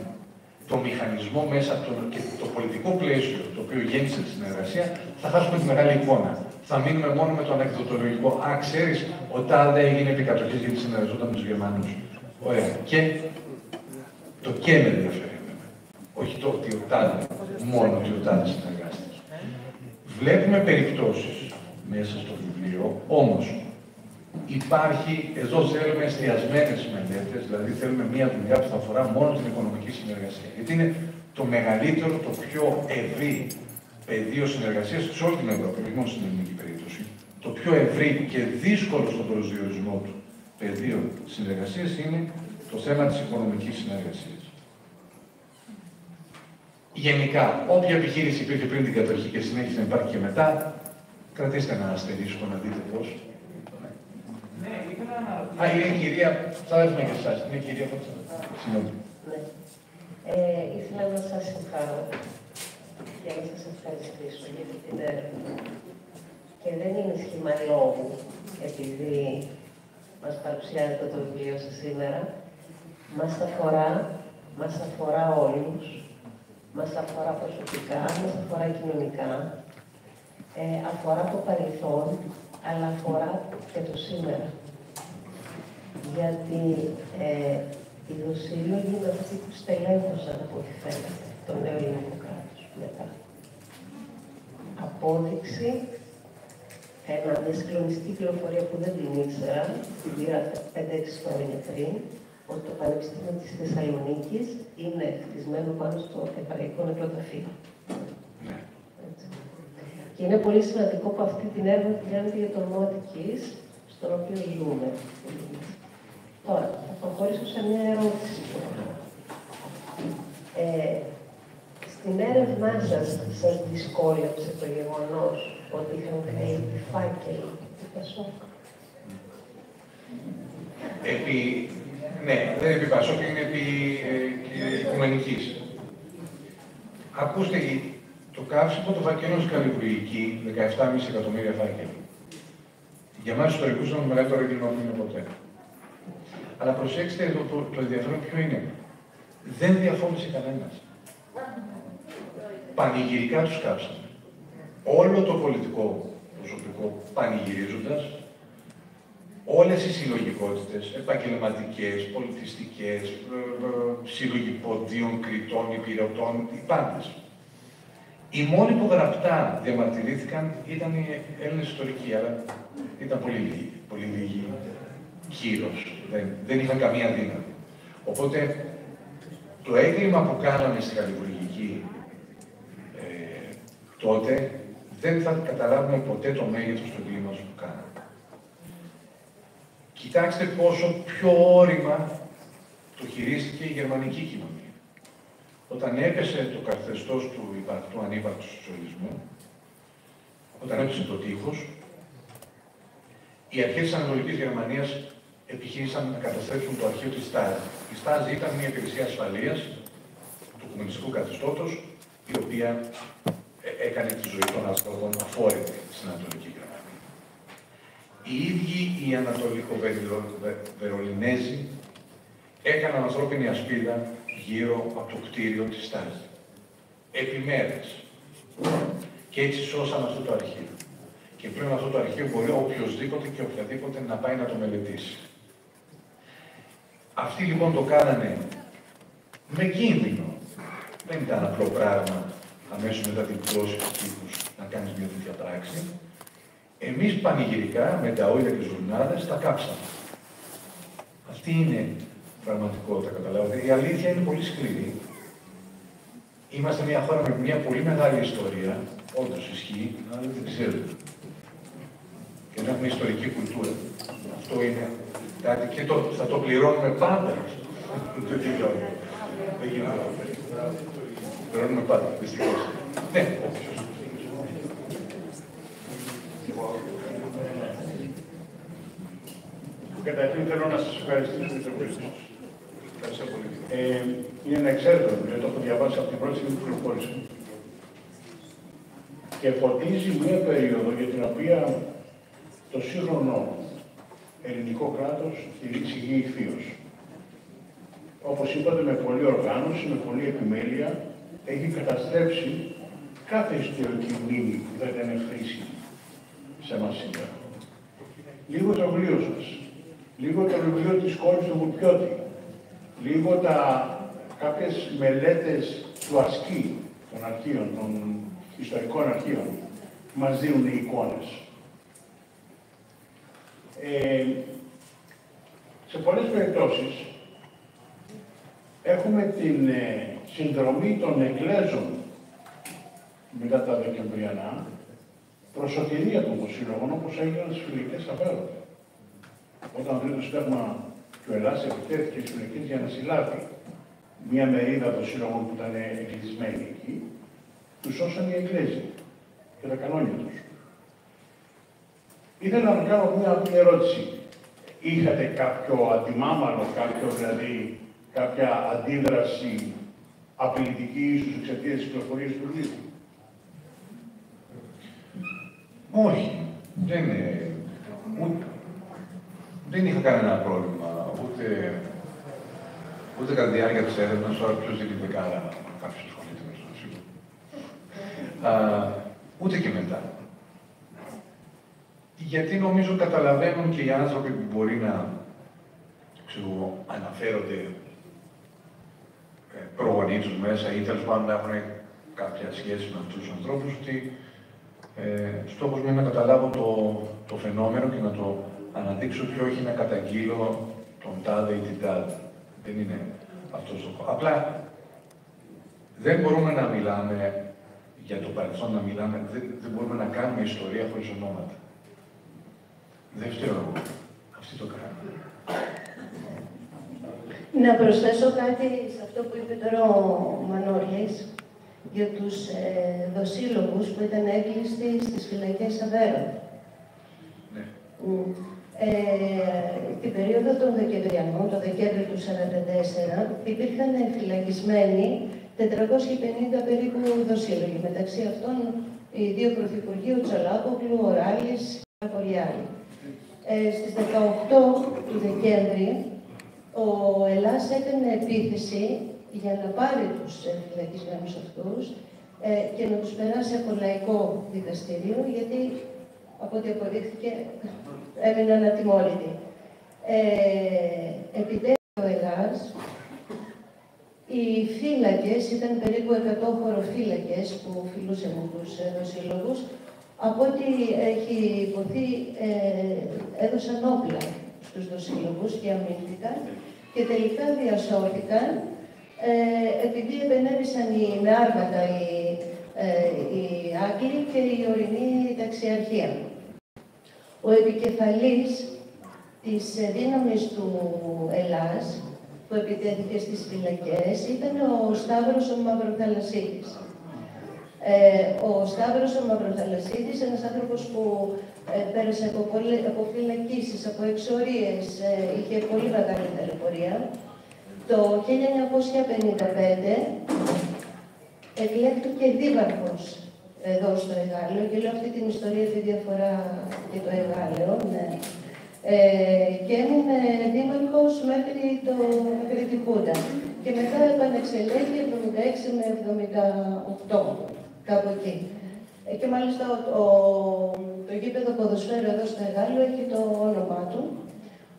Speaker 2: το μηχανισμό μέσα από και το πολιτικό πλαίσιο το οποίο γέννησε τη συνεργασία, θα χάσουμε τη μεγάλη εικόνα. Θα μείνουμε μόνο με το ανεκδοτολογικό. Α, ξέρεις, ο τάδε έγινε επικατοχής γιατί συνεργαζόταν με τους Γερμανούς. Ωραία. Και το και με ενδιαφέρει. Όχι το ότι ο τάδε, μόνο ότι ο τάδε συνεργάστηκε. Βλέπουμε περιπτώσεις μέσα στο βιβλίο, όμως υπάρχει, εδώ θέλουμε εστιασμένες μελέτες, δηλαδή θέλουμε μια δουλειά που θα αφορά μόνο την οικονομική συνεργασία. Γιατί είναι το μεγαλύτερο, το πιο ευρύ πεδίο συνεργασίας σε όλη την Ευρώπη, όχι μόνο στην ελληνική περίπτωση. Το πιο ευρύ και δύσκολο στον προσδιορισμό του πεδίο συνεργασίας είναι το θέμα της οικονομικής συνεργασίας. Γενικά, όποια επιχείρηση υπήρχε πριν την κατοχή και συνέχισε να υπάρχει και μετά, κρατήστε ένα αστερίσκο να δείτε πώς.
Speaker 4: Ναι, ήθελα να ρωτήσω.
Speaker 2: Α, είναι η κυρία, θα έρθουμε και εσάς. Είναι η κυρία Φωτζά. Συγγνώμη.
Speaker 5: Ναι. Ήθελα να σας συγχαρώ και να σας ευχαριστήσω για αυτή την έρευνα. Και δεν είναι σχήμα λόγου, επειδή μας παρουσιάζετε το βιβλίο σας σήμερα. Μας αφορά όλους, μας αφορά προσωπικά, μας αφορά κοινωνικά, αφορά το παρελθόν, αλλά αφορά και το σήμερα. Γιατί οι δοσύλλογοι είναι αυτοί που στελέχωσαν από ό,τι φαίνεται το νέο ελληνικό κράτος μετά. Απόδειξη, μια συγκλονιστική πληροφορία που δεν την ήξερα, την πήρα 5-6 χρόνια πριν, ότι το Πανεπιστήμιο της Θεσσαλονίκης είναι χτισμένο πάνω στο Εβραϊκό Νεκροταφείο. Και είναι πολύ σημαντικό που αυτή την έρευνα την κάνετε για τον νομό Αττικής, στον οποίο ζούμε. Τώρα, θα προχωρήσω σε μια ερώτηση. Στην έρευνά σας δυσκόλεψε το γεγονός ότι είχαν καεί φάκελοι του Πασόκ?
Speaker 2: Ναι, δεν είναι επί Πασόκ, είναι επί Οικουμενικής. Ακούστε, το καύσιμο των φακέλων στην Καλλιβουργική, 17,5 εκατομμύρια φάκελοι. Για εμάς τους ιστορικούς είναι το μεγαλύτερο έγκλημα που είναι ποτέ. Αλλά προσέξτε εδώ το ενδιαφέρον ποιο είναι. Δεν διαφώνησε κανένας. Πανηγυρικά τους κάψανε. Όλο το πολιτικό προσωπικό πανηγυρίζοντας όλες οι συλλογικότητες, επαγγελματικές, πολιτιστικές, σύλλογοι ποντίων, κριτών, υπηρετών, οι πάντες. Οι μόνοι που γραπτά διαμαρτυρήθηκαν ήταν οι Έλληνες ιστορικοί, αλλά ήταν πολύ λίγοι κύρος. Δεν είχαν καμία δύναμη. Οπότε, το έγκλημα που κάναμε στη Χαλιβουργική τότε, δεν θα καταλάβουμε ποτέ το μέγεθος του εγκλήματος που κάναμε. Κοιτάξτε πόσο πιο όρημα το χειρίστηκε η γερμανική κοινωνία. Όταν έπεσε το καθεστώς του υπαρκτού ανύπαρκτου σοσιαλισμού, όταν έπεσε το τείχος, οι αρχές της Ανατολικής Γερμανίας επιχείρησαν να καταστρέψουν το αρχείο της Στάζη. Η Στάζη ήταν μια υπηρεσία ασφαλείας του κομμουνιστικού καθεστώτος, η οποία έκανε τη ζωή των ανθρώπων αφόρητη στην Ανατολική Γερμανία. Οι ίδιοι οι Ανατολικοβερολινέζοι έκαναν ανθρώπινη ασπίδα γύρω από το κτίριο της Στάζη. Επί μέρες. Και έτσι σώσαν αυτό το αρχείο. Και πλέον αυτό το αρχείο μπορεί οποιοδήποτε και οποιαδήποτε να πάει να το μελετήσει. Αυτοί λοιπόν το κάνανε με κίνδυνο. Δεν ήταν απλό πράγμα αμέσως μετά την πτώση του τείχους να κάνεις μια τέτοια πράξη. Εμείς πανηγυρικά με τα όρια και ζουρνάδες τα κάψαμε. Αυτή είναι η πραγματικότητα, καταλάβατε. Η αλήθεια είναι πολύ σκληρή. Είμαστε μια χώρα με μια πολύ μεγάλη ιστορία, όντως ισχύει, αλλά δεν ξέρετε. Και να έχουμε ιστορική κουλτούρα. Αυτό είναι κάτι και θα το πληρώνουμε πάντα. Δεν γίνεται. Πληρώνουμε πάντα, δυστυχώς. Ναι,
Speaker 6: Καταρχήν θέλω να σας ευχαριστήσω για την βοήθεια σας. Ευχαριστώ πολύ. Είναι ένα εξαίρετο βιβλίο, το έχω διαβάσει από την πρώτη στιγμή που κυκλοφόρησε. Και φωτίζει μια περίοδο για την οποία το σύγχρονο ελληνικό κράτος στηρίζει γη ηχθείως. Όπως είπατε, με πολλή οργάνωση, με πολλή επιμέλεια, έχει καταστρέψει κάθε ιστορική μνήμη που δεν ήταν χρήσιμη σε εμάς σήμερα. Λίγο το βιβλίο σας, λίγο το βιβλίο της κόρης του Βουτιώτη, λίγο κάποιες μελέτες του ασκή των αρχείων, των ιστορικών αρχείων, μας δίνουν εικόνες. Σε πολλές περιπτώσεις έχουμε την συνδρομή των Εγγλέζων μετά τα Δεκεμβριανά προς σωτηρία των σύλλογων, όπως έγιναν στις φιλικές αφαίρονται. Όταν το Σύνταγμα του Ελλάς επιτέθηκε στις φιλικές για να συλλάβει μία μερίδα των σύλλογων που ήταν εγκλεισμένοι εκεί, τους σώσαν οι Εγγλέζοι και τα κανόνια τους. Ήθελα να κάνω μία ερώτηση. Είχατε κάποιο αντιμάμαλο, δηλαδή κάποια αντίδραση απειλητική ίσως εξαιτίας της πληροφορίας του βιβλίου?
Speaker 2: Όχι. Δεν είχα κανένα πρόβλημα. Ούτε κατά τη διάρκεια της έρευνας, τώρα ποιος δεν είναι δεκάρα κάποιος ασχολείται με το σύλλογο. Ούτε και μετά. Γιατί νομίζω καταλαβαίνουν και οι άνθρωποι που μπορεί να αναφέρονται προγονείς τους μέσα ή τέλος πάντων να έχουν κάποια σχέση με αυτούς τους ανθρώπους, ότι στόχος μου είναι να καταλάβω το φαινόμενο και να το αναδείξω και όχι να καταγγείλω τον τάδε ή την τάδε. Δεν είναι αυτό το στόχο. Απλά δεν μπορούμε να μιλάμε για το παρελθόν, δεν μπορούμε να κάνουμε ιστορία χωρίς ονόματα. Δεν φταίω εγώ. Αυτοί το κάνουν.
Speaker 1: Να προσθέσω κάτι σε αυτό που είπε τώρα ο Μανώλης για τους δοσύλλογους που ήταν έγκλειστοι στις φυλακές Αβέρων.
Speaker 2: Ναι.
Speaker 1: Την περίοδο των Δεκεμβριανών, το Δεκέμβριο του 1944, υπήρχαν φυλακισμένοι 450 περίπου δοσύλλογοι. Μεταξύ αυτών οι δύο πρωθυπουργοί, ο Τσολάκογλου, ο Ράλης και πολλοί άλλοι. Στις 18 του Δεκέμβρη, ο Ελλάς έκανε επίθεση για να πάρει τους φυλακισμένους αυτούς και να τους περάσει από λαϊκό δικαστήριο, γιατί από ό,τι αποδείχθηκε έμειναν ατιμόρυτοι. Επιτέλους ο Ελλάς, οι φύλακες, ήταν περίπου 100 χωροφύλακες που φιλούσαν τους δοσύλλογους. Από ό,τι έχει υποθεί, έδωσαν όπλα στους δοσύλλογους και αμήνθηκαν και τελικά διασώθηκαν επειδή επενέβησαν με άρματα οι Άγγλοι και η ορεινή ταξιαρχία. Ο επικεφαλής της δύναμης του Ελλάς, που επιτέθηκε στις φυλακές, ήταν ο Σταύρος ο Μαυροθαλασσίτης. Ο Σταύρος ο Μαυροθαλασσίτης, ένας άνθρωπος που πέρασε από φυλακίσεις, από εξορίες, είχε πολύ μεγάλη ταλαιπωρία. Το 1955 εκλέχθηκε δήμαρχος εδώ στο Εγάλεο, και λέω αυτή την ιστορία τη διαφορά και το Εγάλεο, ναι. Και έμεινε δήμαρχος μέχρι τη Χούντα. Και μετά επανεξελέγει 76 με 78, κάπου εκεί. Και μάλιστα το γήπεδο ποδοσφαίρου εδώ στο Εγάλεο έχει το όνομά του.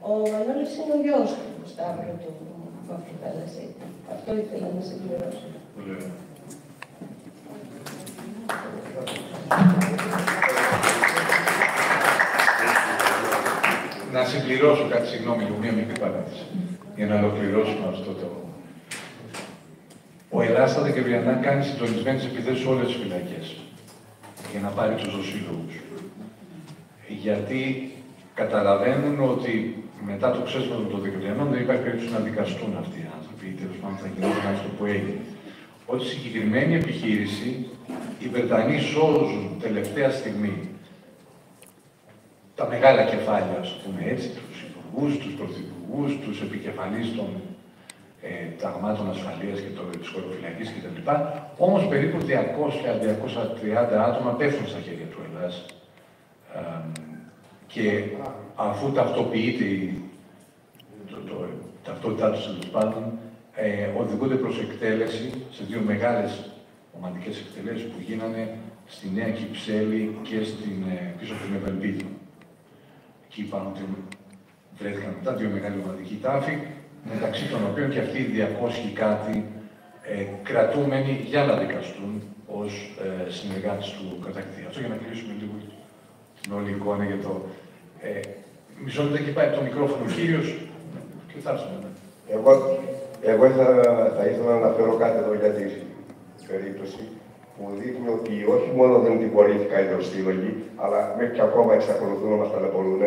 Speaker 1: Ο Μανώλης είναι ο γιος του Σταύρου του Μαυροθαλασσίτη. Αυτό ήθελα να συμπληρώσω.
Speaker 2: Να συμπληρώσω κάτι, συγγνώμη, μια μικρή παράθεση, για να ολοκληρώσουμε αυτό το. Ο Ελλάς στα Δεκεμβριανά κάνει συντονισμένες επιθέσεις σε όλες τις φυλακές για να πάρει τους δοσύλλογους. Γιατί καταλαβαίνουν ότι μετά το ξέσπασμα των Δεκεμβριανών δεν υπάρχει περίπτωση να δικαστούν αυτοί οι άνθρωποι, ή τέλος πάντων θα γινόταν αυτό που έγινε. Ότι στη συγκεκριμένη επιχείρηση οι Βρετανοί σώζουν τελευταία στιγμή τα μεγάλα κεφάλια, ας πούμε έτσι, τους υπουργούς, τους πρωθυπουργούς, τους επικεφαλείς των ταγμάτων ασφαλείας και της χωροφυλακής κτλ. Όμως περίπου 200-230 άτομα πέφτουν στα χέρια του Ελλάς. Και αφού ταυτοποιείται ταυτότητά τους, τέλος πάντων, οδηγούνται προς εκτέλεση σε δύο μεγάλες ομαδικές εκτελέσεις που γίνανε στη Νέα Κυψέλη και πίσω από την Ευελπίδη. Εκεί πάνω βρέθηκαν μετά δύο μεγάλοι ομαδικοί τάφοι, μεταξύ των οποίων και αυτοί οι 200 κάτι κρατούμενοι για να δικαστούν ως συνεργάτες του κατακτητή. Αυτό για να κλείσουμε λίγο την όλη εικόνα για το. Μισό λεπτό και πάει το μικρόφωνο ο κύριος και θα έρθουμε.
Speaker 7: Εγώ θα ήθελα να αναφέρω κάτι εδώ για την περίπτωση που δείχνει ότι όχι μόνο δεν τιμωρήθηκαν οι δοσύλλογοι, αλλά μέχρι και ακόμα εξακολουθούν να μας ταλαιπωρούν.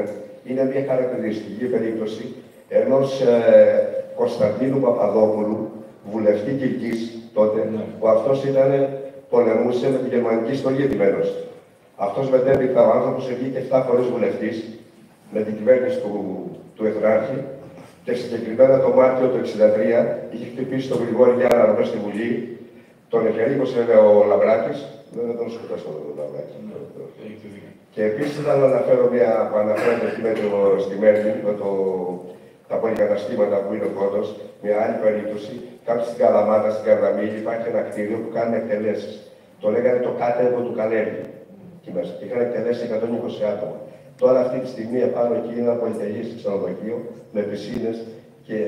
Speaker 7: Είναι μια χαρακτηριστική περίπτωση ενός Κωνσταντίνου Παπαδόπουλου, βουλευτή Κυρκής τότε, που αυτός πολεμούσε με τη γερμανική στολή εντυμένος. Αυτός μετέπειτα ο άνθρωπος βγήκε 7 φορές βουλευτής με την κυβέρνηση του Εθνάρχη και συγκεκριμένα το Μάρτιο του 1963 είχε χτυπήσει τον Γρηγόρη Γιάνναρο μέσα στη Βουλή, τον εφιαλίκωσε ο Λαμπράκης, δεν τον σκοτώσω τον Λαμπράκη. Και επίσης ήθελα να αναφέρω μια που αναφέρεται εκεί στη Μέρλη, με τα πολυκαταστήματα που είναι ο Κότος, μια άλλη περίπτωση. Κάπου στην Καλαμάτα, στην Καρδαμήλη, υπάρχει ένα κτίριο που κάνει εκτελέσεις. Το λέγανε το κάτεργο του Καλέρι. Και είχαν εκτελέσει 120 άτομα. Τώρα αυτή τη στιγμή επάνω εκεί είναι ένα πολυτελής ξενοδοχείο με πισίνες και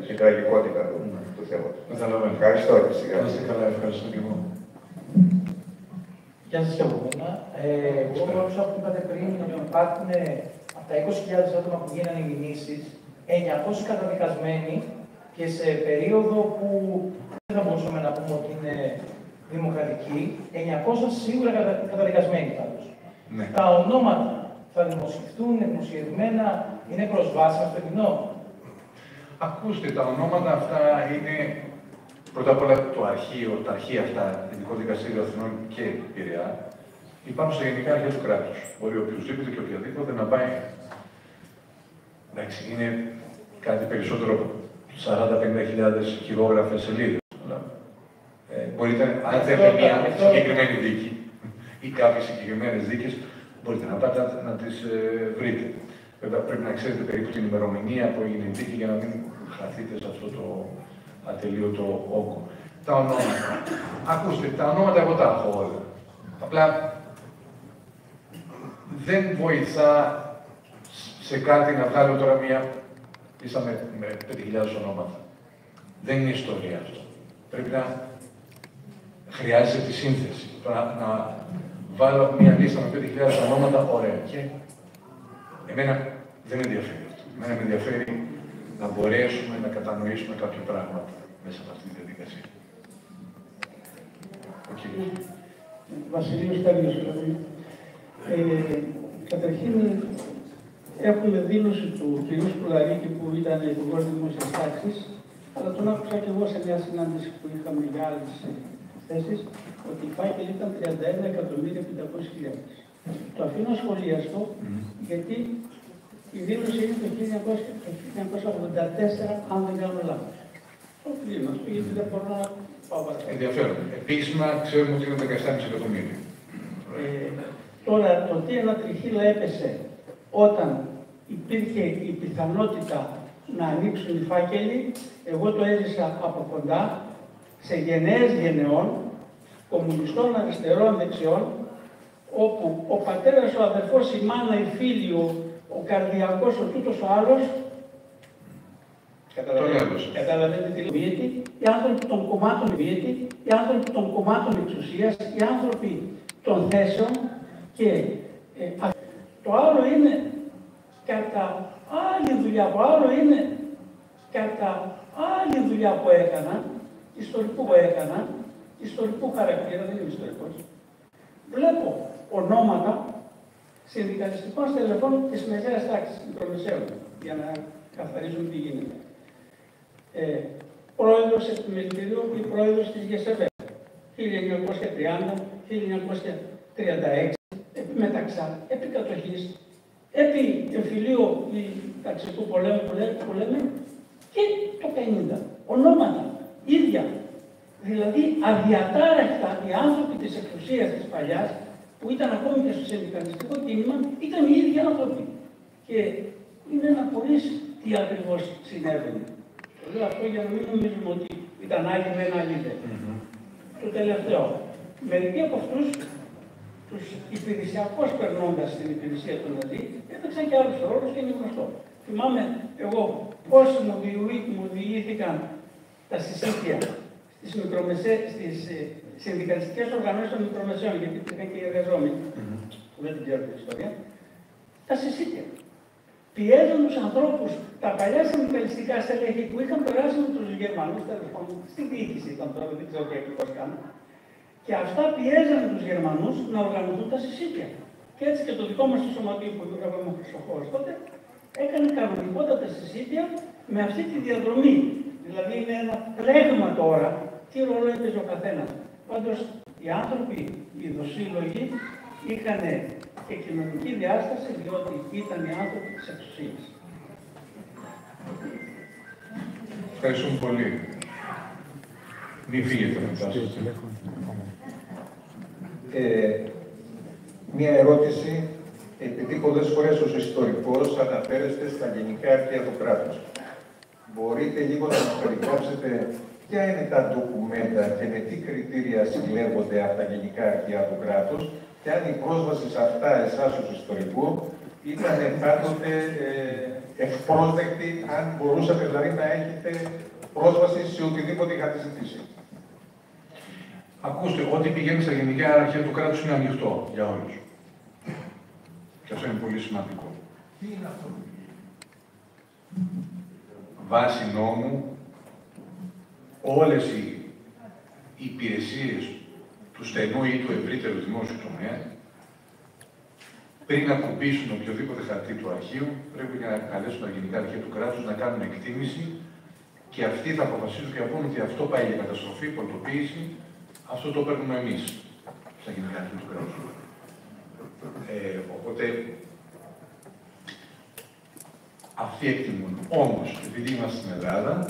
Speaker 7: την τραγικότητα του θέματος. Ευχαριστώ και σιγά.
Speaker 2: Ευχαριστώ και εγώ.
Speaker 8: Γεια σας και από μένα. Εγώ άκουσα που είπατε πριν ότι υπάρχουν από τα 20.000 άτομα που γίνανε οι μηνύσεις, 900 καταδικασμένοι και σε περίοδο που δεν θα μπορούσαμε να πούμε ότι είναι δημοκρατική, 900 σίγουρα καταδικασμένοι πάντως.
Speaker 2: Ναι.
Speaker 8: Τα ονόματα θα δημοσιευτούν, είναι δημοσιευμένα, είναι προσβάσιμα στο κοινό.
Speaker 2: Ακούστε, τα ονόματα αυτά είναι πρώτα απ' όλα το αρχείο, τα αρχεία αυτά, Ειδικό Δικαστήριο Αθηνών και Πειραιά, υπάρχουν στα γενικά αρχεία του κράτους. Μπορεί οποιοδήποτε και οποιαδήποτε να πάει. Εντάξει, είναι κάτι περισσότερο από 40-50.000 χειρόγραφες σελίδες. Μπορείτε, αν θέλετε μια συγκεκριμένη δίκη ή κάποιες συγκεκριμένες δίκες, μπορείτε να πάτε να τις βρείτε. Βέβαια, πρέπει να ξέρετε περίπου την ημερομηνία που έγινε η δίκη για να μην χαθείτε σε αυτό το ατελείωτο όγκο. Τα ονόματα. Ακούστε, τα ονόματα εγώ τα έχω όλα. Απλά δεν βοηθά σε κάτι να βγάλω τώρα μία λίστα με 5.000 ονόματα. Δεν είναι ιστορία αυτό. Πρέπει να χρειάζεται τη σύνθεση. Να βάλω μία λίστα με 5.000 ονόματα, ωραία. Και εμένα δεν με ενδιαφέρει αυτό. Εμένα με ενδιαφέρει να μπορέσουμε να κατανοήσουμε κάποια πράγματα μέσα από αυτή τη διαδικασία.
Speaker 9: Βασιλείος Τέλειος, δηλαδή. Καταρχήν, έχουμε δήλωση του κ. Σπουλαρίκη που ήταν υπουργός Δημόσιας Τάξης, αλλά τον άκουσα και εγώ σε μια συνάντηση που είχαμε για άλλες θέσεις, ότι οι φάκελοι ήταν 31.500.000. Το αφήνω σχολίαστο, γιατί η δήλωση είναι το 1984, αν δεν κάνω λάθος. Το κλείνω αυτό, γιατί δεν μπορώ να πάω παρακάτω.
Speaker 2: Ενδιαφέρον. Επίσημα ξέρουμε ότι είναι 17,5 εκατομμύρια.
Speaker 9: Τώρα, το τι ένα τριχύλα έπεσε όταν υπήρχε η πιθανότητα να ανοίξουν οι φάκελοι, εγώ το έζησα από κοντά, σε γενναίες γενεών, κομμουνιστών, αριστερών, δεξιών, όπου ο πατέρας, ο αδερφός, η μάνα, η φίλη, ο καρδιακός, ο τούτος, ο άλλος, καταλαβαίνετε τι λέω, οι άνθρωποι των κομμάτων οι άνθρωποι των κομμάτων εξουσίας, οι άνθρωποι των θέσεων και το άλλο είναι κατά άλλη δουλειά, που έκανα, ιστορικού χαρακτήρα, δεν είμαι ιστορικός. Βλέπω ονόματα συνδικαλιστικών στελεχών της μεσαίας τάξης, μικρομεσαίων, για να καθαρίζουν τι γίνεται. Πρόεδρος επιμελητηρίου ή πρόεδρος της ΓΕΣΕΒΕ, 1930-1936, επί μεταξά, επί κατοχής, επί εμφυλίου ή ταξικού πολέμου που λέμε, και το 50. Ονόματα, ίδια. Δηλαδή, αδιατάραχτα οι άνθρωποι της εξουσίας της παλιάς, που ήταν ακόμη και στο συνδικαλιστικό κίνημα, ήταν οι ίδιοι άνθρωποι. Και είναι να πορείς τι ακριβώς συνέβαινε. Το λέω αυτό για να μην νομίζουμε ότι ήταν άλλοι με ένα άλλη δεν. Το τελευταίο. Μερικοί από αυτούς, τους υπηρεσιακώς περνώντας στην υπηρεσία του Ναζί, έπαιξαν και άλλους ρόλους και είναι γνωστό. Θυμάμαι εγώ πώς μου διηγήθηκαν τα συσίτια στις συνδικαλιστικές οργανώσεις των μικρομεσαίων, γιατί υπήρχαν και οι εργαζόμενοι, που δεν την ξέρω την ιστορία, τα συσίτια. Πιέζουν τους ανθρώπους, τα παλιά συνδικαλιστικά στελέχη που είχαν περάσει με τους Γερμανούς, τέλος πάντων, στην διοίκηση ήταν τώρα, δεν ξέρω τι ακριβώς κάνουν, και αυτά πιέζαν τους Γερμανούς να οργανωθούν τα συσίτια. Και έτσι και το δικό μας το σωματείο που είχαμε ο Χρυσοχώρος τότε, έκανε κανονικότατα συσίτια με αυτή τη διαδρομή. Δηλαδή είναι ένα πλέγμα τώρα, τι ρόλο έπαιζε ο καθένας. Πάντως οι άνθρωποι, οι δοσύλλογοι, είχαν και κοινωνική διάσταση, διότι ήταν οι άνθρωποι της εξουσίας.
Speaker 2: Ευχαριστούμε πολύ. Μην φύγετε μετά.
Speaker 10: Μία ερώτηση, επειδή πολλές φορές ως ιστορικός αναφέρεστε στα γενικά αρχεία του κράτους. Μπορείτε λίγο να μας περιγράψετε ποια είναι τα ντοκουμέντα και με τι κριτήρια συλλέγονται αυτά τα γενικά αρχεία του κράτους και αν η πρόσβαση σε αυτά εσάς ως ιστορικού ήταν πάντοτε ευπρόσδεκτη, αν μπορούσατε δηλαδή να έχετε πρόσβαση σε οτιδήποτε είχατε ζητήσει.
Speaker 2: Ακούστε, ό,τι πηγαίνει στα γενικά αρχεία του κράτους είναι ανοιχτό για όλους. Και αυτό είναι πολύ σημαντικό.
Speaker 10: Τι είναι αυτό?
Speaker 2: Βάσει νόμου, όλες οι υπηρεσίες του στενού ή του ευρύτερου δημόσιου τομέα, πριν ακουμπήσουν οποιοδήποτε χαρτί του αρχείου, πρέπει να καλέσουν τα γενικά αρχεία του κράτους να κάνουν εκτίμηση και αυτοί θα αποφασίσουν και θα πούν ότι αυτό πάει για καταστροφή, πολιτοποίηση, αυτό το παίρνουμε εμείς στα γενικά αρχεία του κράτους. Οπότε, αυτοί εκτιμούν. Όμως, επειδή είμαστε στην Ελλάδα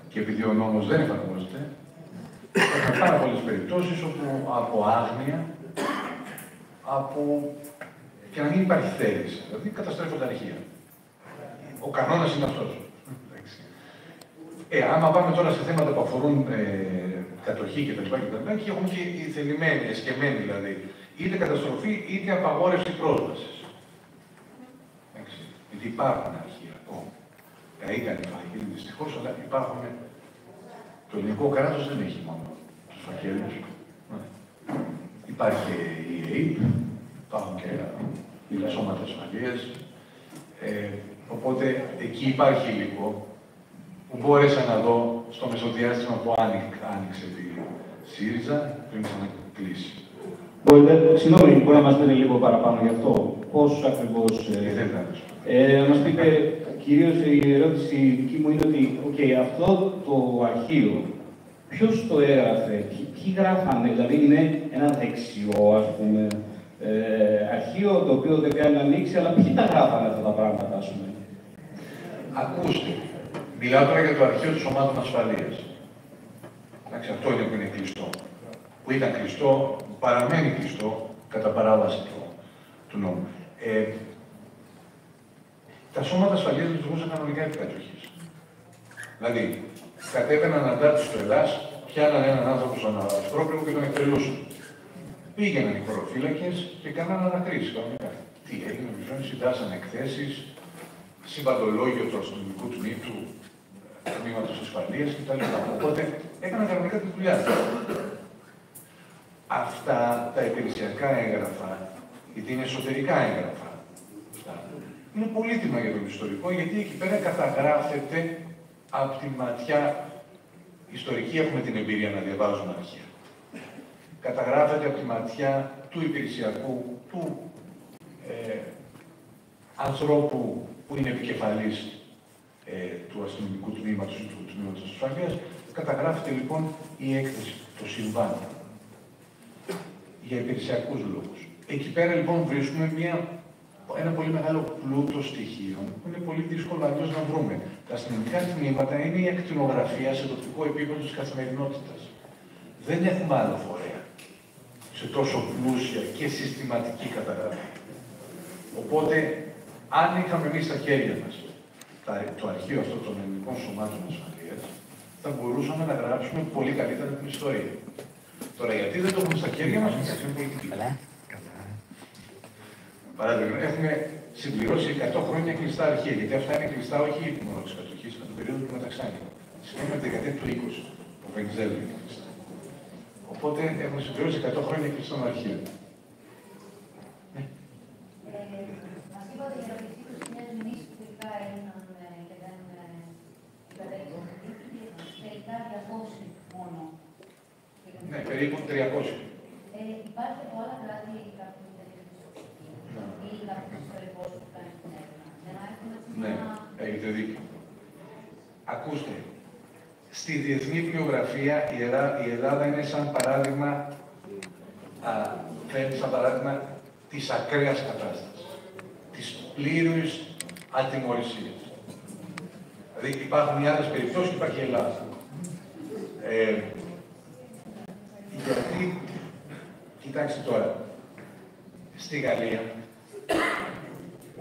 Speaker 2: και επειδή ο νόμος δεν εφαρμόζεται, έχουμε πάρα πολλές περιπτώσεις όπου από άγνοια, και να μην υπάρχει θέληση. Δηλαδή, καταστρέφονται αρχεία. Ο κανόνας είναι αυτός. Άμα πάμε τώρα σε θέματα που αφορούν κατοχή κτλ. Και έχουμε και οι θελημένοι, εσκεμμένοι δηλαδή, είτε καταστροφή είτε απαγόρευση πρόσβασης. Γιατί υπάρχουν αρχεία ακόμα. Ήταν οι φακέλοι δυστυχώς, αλλά υπάρχουν. Το ελληνικό κράτος δεν έχει μόνο τους φακέλους. Υπάρχει η ΕΕΠ, υπάρχουν και τα σώματα ασφαλείας. Οπότε εκεί υπάρχει υλικό που μπόρεσα να δω στο μεσοδιάστημα που άνοιξε τη ΣΥΡΙΖΑ πριν ξανακλείσει.
Speaker 11: Συγγνώμη, μπορεί να μας πείτε λίγο παραπάνω γι' αυτό. Πώς ακριβώς. Να μας πείτε, κυρίως η ερώτηση δική μου είναι ότι αυτό το αρχείο, ποιος το έγραφε, ποιοι γράφανε, δηλαδή είναι ένα δεξιό, ας πούμε, αρχείο το οποίο δεν κάνει να ανοίξει, αλλά ποιοι τα γράφανε αυτά τα πράγματα, ας πούμε.
Speaker 2: Ακούστε, μιλάω τώρα για το αρχείο των σωμάτων ασφαλείας. Εντάξει, αυτό είναι που είναι κλειστό. Που ήταν κλειστό, παραμένει κλειστό, κατά παράβαση του νόμου. Τα σώματα ασφαλείας λειτουργούσαν κανονικά επί κατοχής. Δηλαδή, κατέβαιναν αντάρτες στο Ελλάς, πιάναν έναν άνθρωπο στον Αυστρόπλαιο και τον εκτελούσαν. Πήγαιναν οι χωροφύλακες και κάναν ανακρίσεις κανονικά. Τι έγινε, συντάσσαν εκθέσεις, συμβατολόγιο του αστυνομικού τμήματος ασφαλείας κτλ. Οπότε έκαναν κανονικά τη δουλειά τους. Αυτά τα υπηρεσιακά έγγραφα, γιατί είναι εσωτερικά έγγραφα, είναι πολύτιμα για τον ιστορικό, γιατί εκεί πέρα καταγράφεται από τη ματιά ιστορική, έχουμε την εμπειρία να διαβάζουμε αρχεία. Καταγράφεται από τη ματιά του υπηρεσιακού, του ανθρώπου που είναι επικεφαλής του αστυνομικού τμήματος ή του τμήματος ασφαλείας. Καταγράφεται λοιπόν η έκθεση, το συμβάν, για υπηρεσιακούς λόγους. Εκεί πέρα λοιπόν βρίσκουμε ένα πολύ μεγάλο πλούτο στοιχείων που είναι πολύ δύσκολο αλλιώς να βρούμε. Τα αστυνομικά τμήματα είναι η ακτινογραφία σε τοπικό επίπεδο της καθημερινότητας. Δεν έχουμε άλλο φορέα σε τόσο πλούσια και συστηματική καταγραφή. Οπότε, αν είχαμε εμείς στα χέρια μας το αρχείο αυτό των ελληνικών σωμάτων ασφαλείας, θα μπορούσαμε να γράψουμε πολύ καλύτερα την ιστορία. Τώρα, γιατί δεν το έχουμε στα χέρια μας, είναι πολιτική. Παράδειγμα, έχουμε συμπληρώσει 100 χρόνια κλειστά αρχεία, γιατί αυτά είναι κλειστά όχι μόνο της κατοχής, αλλά την περίοδο του Μεταξάνη. Συγγνώμη, τη δεκαετία του 20, ο Βενιζέλου είναι κλειστά. Οπότε έχουμε συμπληρώσει 100 χρόνια κλειστών αρχείων.
Speaker 12: Μας είπατε για τη σύγκρουση μιας μηνύσης που τελικά έγιναν και δεν υπερέχουν. Τελικά 200 μόνο.
Speaker 2: Ναι, περίπου 300.
Speaker 12: Υπάρχει από άλλα κράτη κάποιο ή κάποιο ιστορικό που κάνει την έρευνα.
Speaker 2: Ναι, έχετε δίκιο. Ακούστε, στη διεθνή πλειογραφία η Ελλάδα είναι σαν παράδειγμα, σαν παράδειγμα της ακραίας κατάστασης, της πλήρους ατιμωρησίας. Δηλαδή υπάρχουν οι άλλες περιπτώσεις και υπάρχει η Ελλάδα. Γιατί, κοιτάξτε τώρα, στη Γαλλία,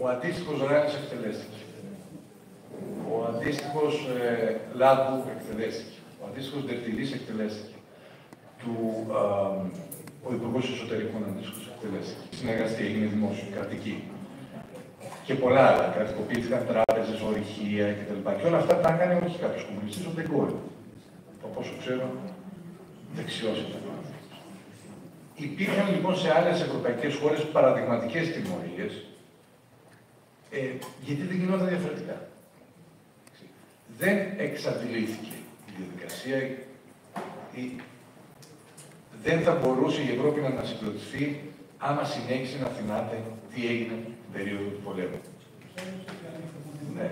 Speaker 2: ο αντίστοιχος Ράνης εκτελέστηκε. Ο αντίστοιχος Λάμπου εκτελέστηκε. Ο αντίστοιχος Ντερτιλής εκτελέστηκε. Ο Υπουργός Εσωτερικών αντίστοιχος εκτελέστηκε. Συνεργαστή, έγινε δημόσιο, κρατική. Και πολλά άλλα. Κρατικοποιήθηκαν τράπεζες, ορυχεία κτλ. Και όλα αυτά τα έκανε όχι κάποιος κομμουνιστής, ο Ντεγκόλ. Από όσο ξέρω, δεξιός ήταν. Υπήρχαν λοιπόν σε άλλες ευρωπαϊκές χώρες παραδειγματικές τιμωρίες, γιατί δεν γινόταν διαφορετικά. Δεν εξαντλήθηκε η διαδικασία, δεν θα μπορούσε η Ευρώπη να ανασυγκροτηθεί άμα συνέχισε να θυμάται τι έγινε την περίοδο του πολέμου. Ναι.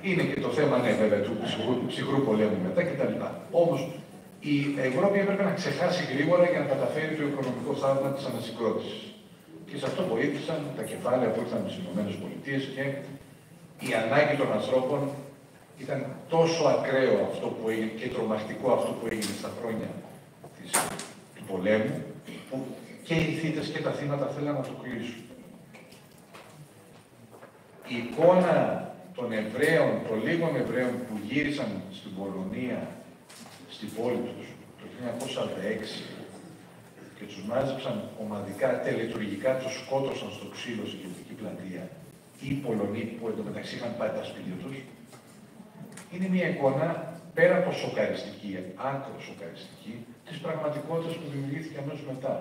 Speaker 2: Είναι και το θέμα, ναι, βέβαια, του ψυχρού πολέμου μετά κτλ. Όμως, η Ευρώπη έπρεπε να ξεχάσει γρήγορα για να καταφέρει το οικονομικό θαύμα της ανασυγκρότησης. Και σε αυτό βοήθησαν τα κεφάλαια που ήρθαν στις ΗΠΑ και η ανάγκη των ανθρώπων ήταν τόσο ακραίο αυτό που έγινε και τρομακτικό αυτό που έγινε στα χρόνια του πολέμου, που και οι θύτες και τα θύματα θέλαν να το κλείσουν. Η εικόνα των Εβραίων, των λίγων Εβραίων που γύρισαν στην Πολωνία, στην πόλη τους, το 1946 και τους μάζεψαν ομαδικά, τελετουργικά τους σκότωσαν στο ξύλο στην Κεντρική Πλατεία,
Speaker 13: ή Πολωνοί που εντωμεταξύ είχαν πάρει τα σπίτια τους, είναι μια εικόνα πέρα από σοκαριστική, άκρο σοκαριστική, της πραγματικότητας που δημιουργήθηκε αμέσως μετά.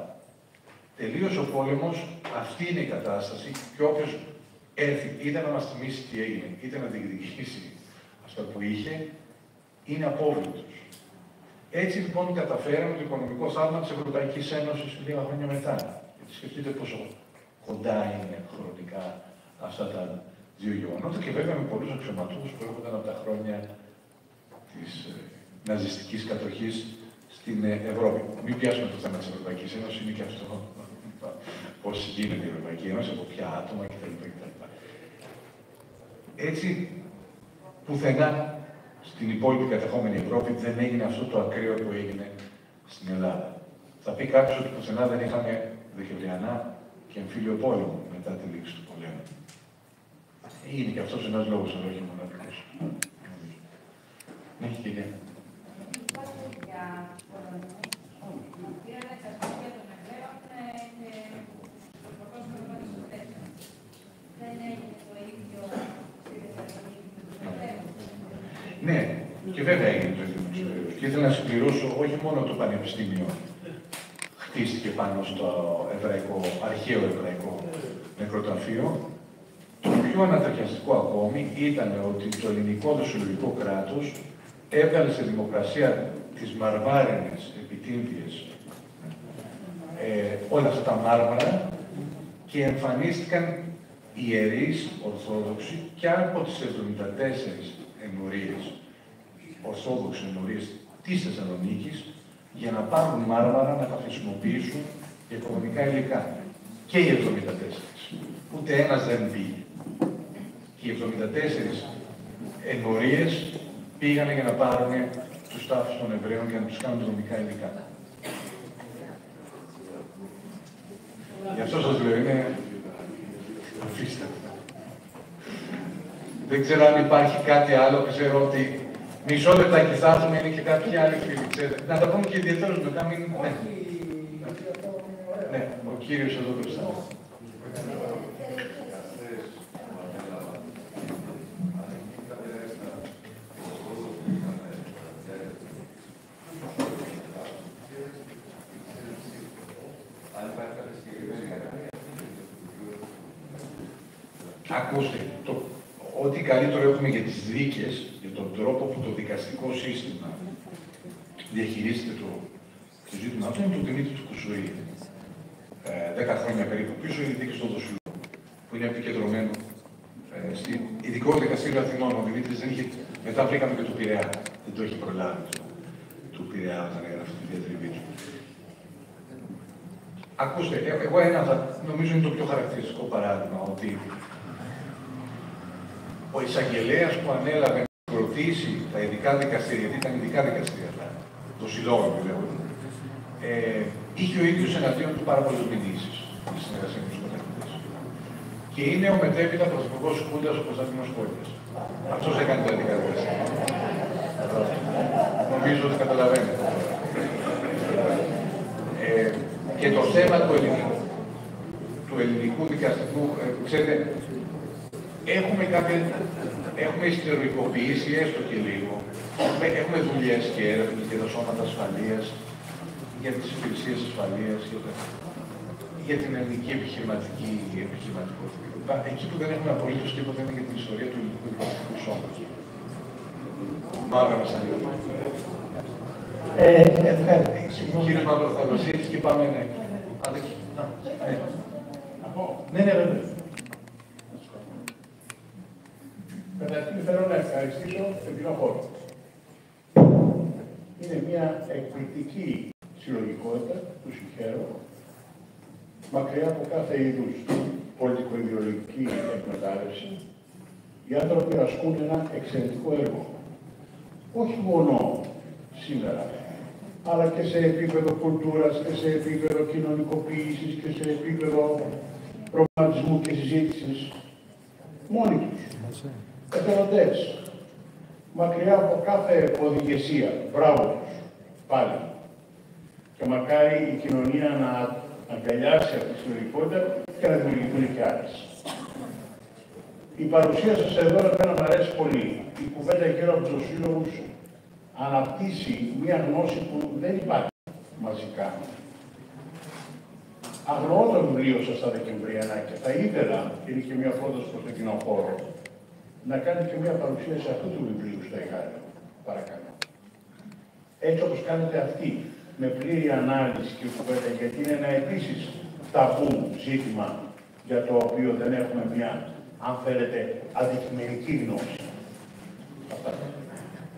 Speaker 13: Τελείωσε ο πόλεμος, αυτή είναι η κατάσταση και όποιος έρθει είτε να μας θυμίσει τι έγινε, είτε να διεκδικήσει αυτό που είχε, είναι απόβλητος. Έτσι λοιπόν καταφέραμε το οικονομικό θαύμα της Ευρωπαϊκής Ένωσης λίγα χρόνια μετά. Γιατί σκεφτείτε πόσο κοντά είναι χρονικά αυτά τα δύο γεγονότα και βέβαια με πολλούς αξιωματούχους που έρχονταν από τα χρόνια της ναζιστικής κατοχής στην Ευρώπη. Μην πιάσουμε το θέμα της Ευρωπαϊκής Ένωσης, είναι και αυτό πώς γίνεται η Ευρωπαϊκή Ένωση, από ποια άτομα κτλ. Έτσι, πουθενά στην υπόλοιπη κατεχόμενη Ευρώπη δεν έγινε αυτό το ακραίο που έγινε στην Ελλάδα. Θα πει κάποιος ότι πουθενά δεν είχαμε Δεκεμβριανά και εμφύλιο πόλεμο μετά τη λήξη του πολέμου. Είναι και αυτός ένας λόγος, αλλά όχι μοναδικός. Ναι, κυρία. Ναι, και βέβαια έγινε το ίδιο. Και ήθελα να συμπληρώσω όχι μόνο το Πανεπιστήμιο χτίστηκε πάνω στο αρχαίο εβραϊκό νεκροταφείο. Το πιο ανατριχιαστικό ακόμη ήταν ότι το ελληνικό δοσιολογικό κράτος έβγαλε σε δημοκρασία τις μαρμάρινες επιτύμβιες όλα αυτά τα μάρμαρα και εμφανίστηκαν ιερείς Ορθόδοξοι και από τις 74 ενορίες, Ορθόδοξες ενορίες της Θεσσαλονίκης, για να πάρουν μάρμαρα να τα χρησιμοποιήσουν για οικονομικά υλικά. Και οι 74. Ούτε ένας δεν πήγε. Και οι 74 ενορίες πήγανε για να πάρουν τους τάφους των Εβραίων για να τους κάνουν δομικά υλικά. Γι' αυτό σας λέω, είναι αφίστευτο. Δεν ξέρω αν υπάρχει κάτι άλλο, ξέρω ότι μισό λεπτάκι θα έρθουμε, είναι και κάποιοι άλλοι φίλοι, ξέρετε. Να τα πούμε και ιδιαίτερως μετά, μην... Ναι. Ναι, ο κύριος εδώ μπροστά. Ακούστε, ό,τι καλύτερο έχουμε για τις δίκες, για τον τρόπο που το δικαστικό σύστημα διαχειρίζεται το ζήτημα αυτό, είναι το Δημήτρη του Κουσουρή. 10 χρόνια περίπου πίσω, η δίκη στο Δοσιλό, που είναι επικεντρωμένο στην ειδικό δικαστήριο Αθηνών. Ο Δημήτρης δεν είχε. Μετά βρήκαμε και το Πειραιά. Δεν το έχει προλάβει το Πειραιά όταν έγραφε τη διατριβή του. Ακούστε, εγώ νομίζω είναι το πιο χαρακτηριστικό παράδειγμα, ότι ο εισαγγελέας που ανέλαβε να προτίσει τα ειδικά δικαστήρια, γιατί ήταν ειδικά δικαστήρια αυτά, το συλλόγο δηλαδή, είχε ο ίδιος εναντίον του πάρα πολλές μηνύσεις στη συνεργασία με τους κατακτητές. Και είναι ο μετέπειτα πρωθυπουργός της Χούντας, ο Κωνσταντίνος Κόλλιας. Αυτός έκανε τα ειδικά δικαστήρια. Νομίζω ότι καταλαβαίνετε. Και το θέμα του ελληνικού δικαστικού, ξέρετε, έχουμε ιστεροικοποιήσει έστω και λίγο. Έχουμε δουλειές και έρευνες για τα σώματα ασφαλείας, για τις υπηρεσίες ασφαλείας, για την ελληνική επιχειρηματικότητα. Εκεί που δεν έχουμε απολύτως τίποτα είναι για την ιστορία του ελληνικού δικαστικού σώματος. Μάλλον μας ανήκει. Κύριος Μαυροθαλασσίτης και πάμε ναι. Ναι, βέβαια.
Speaker 6: Καταρχήν θέλω να ευχαριστήσω τον κύριο Χώρο. Είναι μια εκπληκτική συλλογικότητα, του συγχαίρω, μακριά από κάθε είδους πολιτικο-ιδεολογική εκμετάλλευση. Οι άνθρωποι ασκούν ένα εξαιρετικό έργο. Όχι μόνο σήμερα, αλλά και σε επίπεδο κουλτούρας και σε επίπεδο κοινωνικοποίησης και σε επίπεδο προβληματισμού και συζήτησης μόνοι τους. Εθελοντές, μακριά από κάθε οδηγεσία. Μπράβο τους, πάλι. Και μακάρι η κοινωνία να αγκαλιάσει αυτή τη συλλογικότητα και να δημιουργηθούν και άλλες. Η παρουσία σας εδώ εμένα μου αρέσει πολύ. Η κουβέντα γύρω από τους σύλλογους αναπτύσσει μια γνώση που δεν υπάρχει μαζικά. Αγνοώ το βιβλίο σας στα Δεκεμβριανά και θα ήθελα, είναι και μια πρόταση προς τον κοινοχώρο, να κάνει και μια παρουσίαση αυτού του βιβλίου στο Εγάλεο. Παρακαλώ. Έτσι όπως κάνετε αυτή, με πλήρη ανάλυση και κουβέντα, γιατί είναι ένα επίσης ταμπού ζήτημα για το οποίο δεν έχουμε μια, αν θέλετε, αντικειμενική γνώση.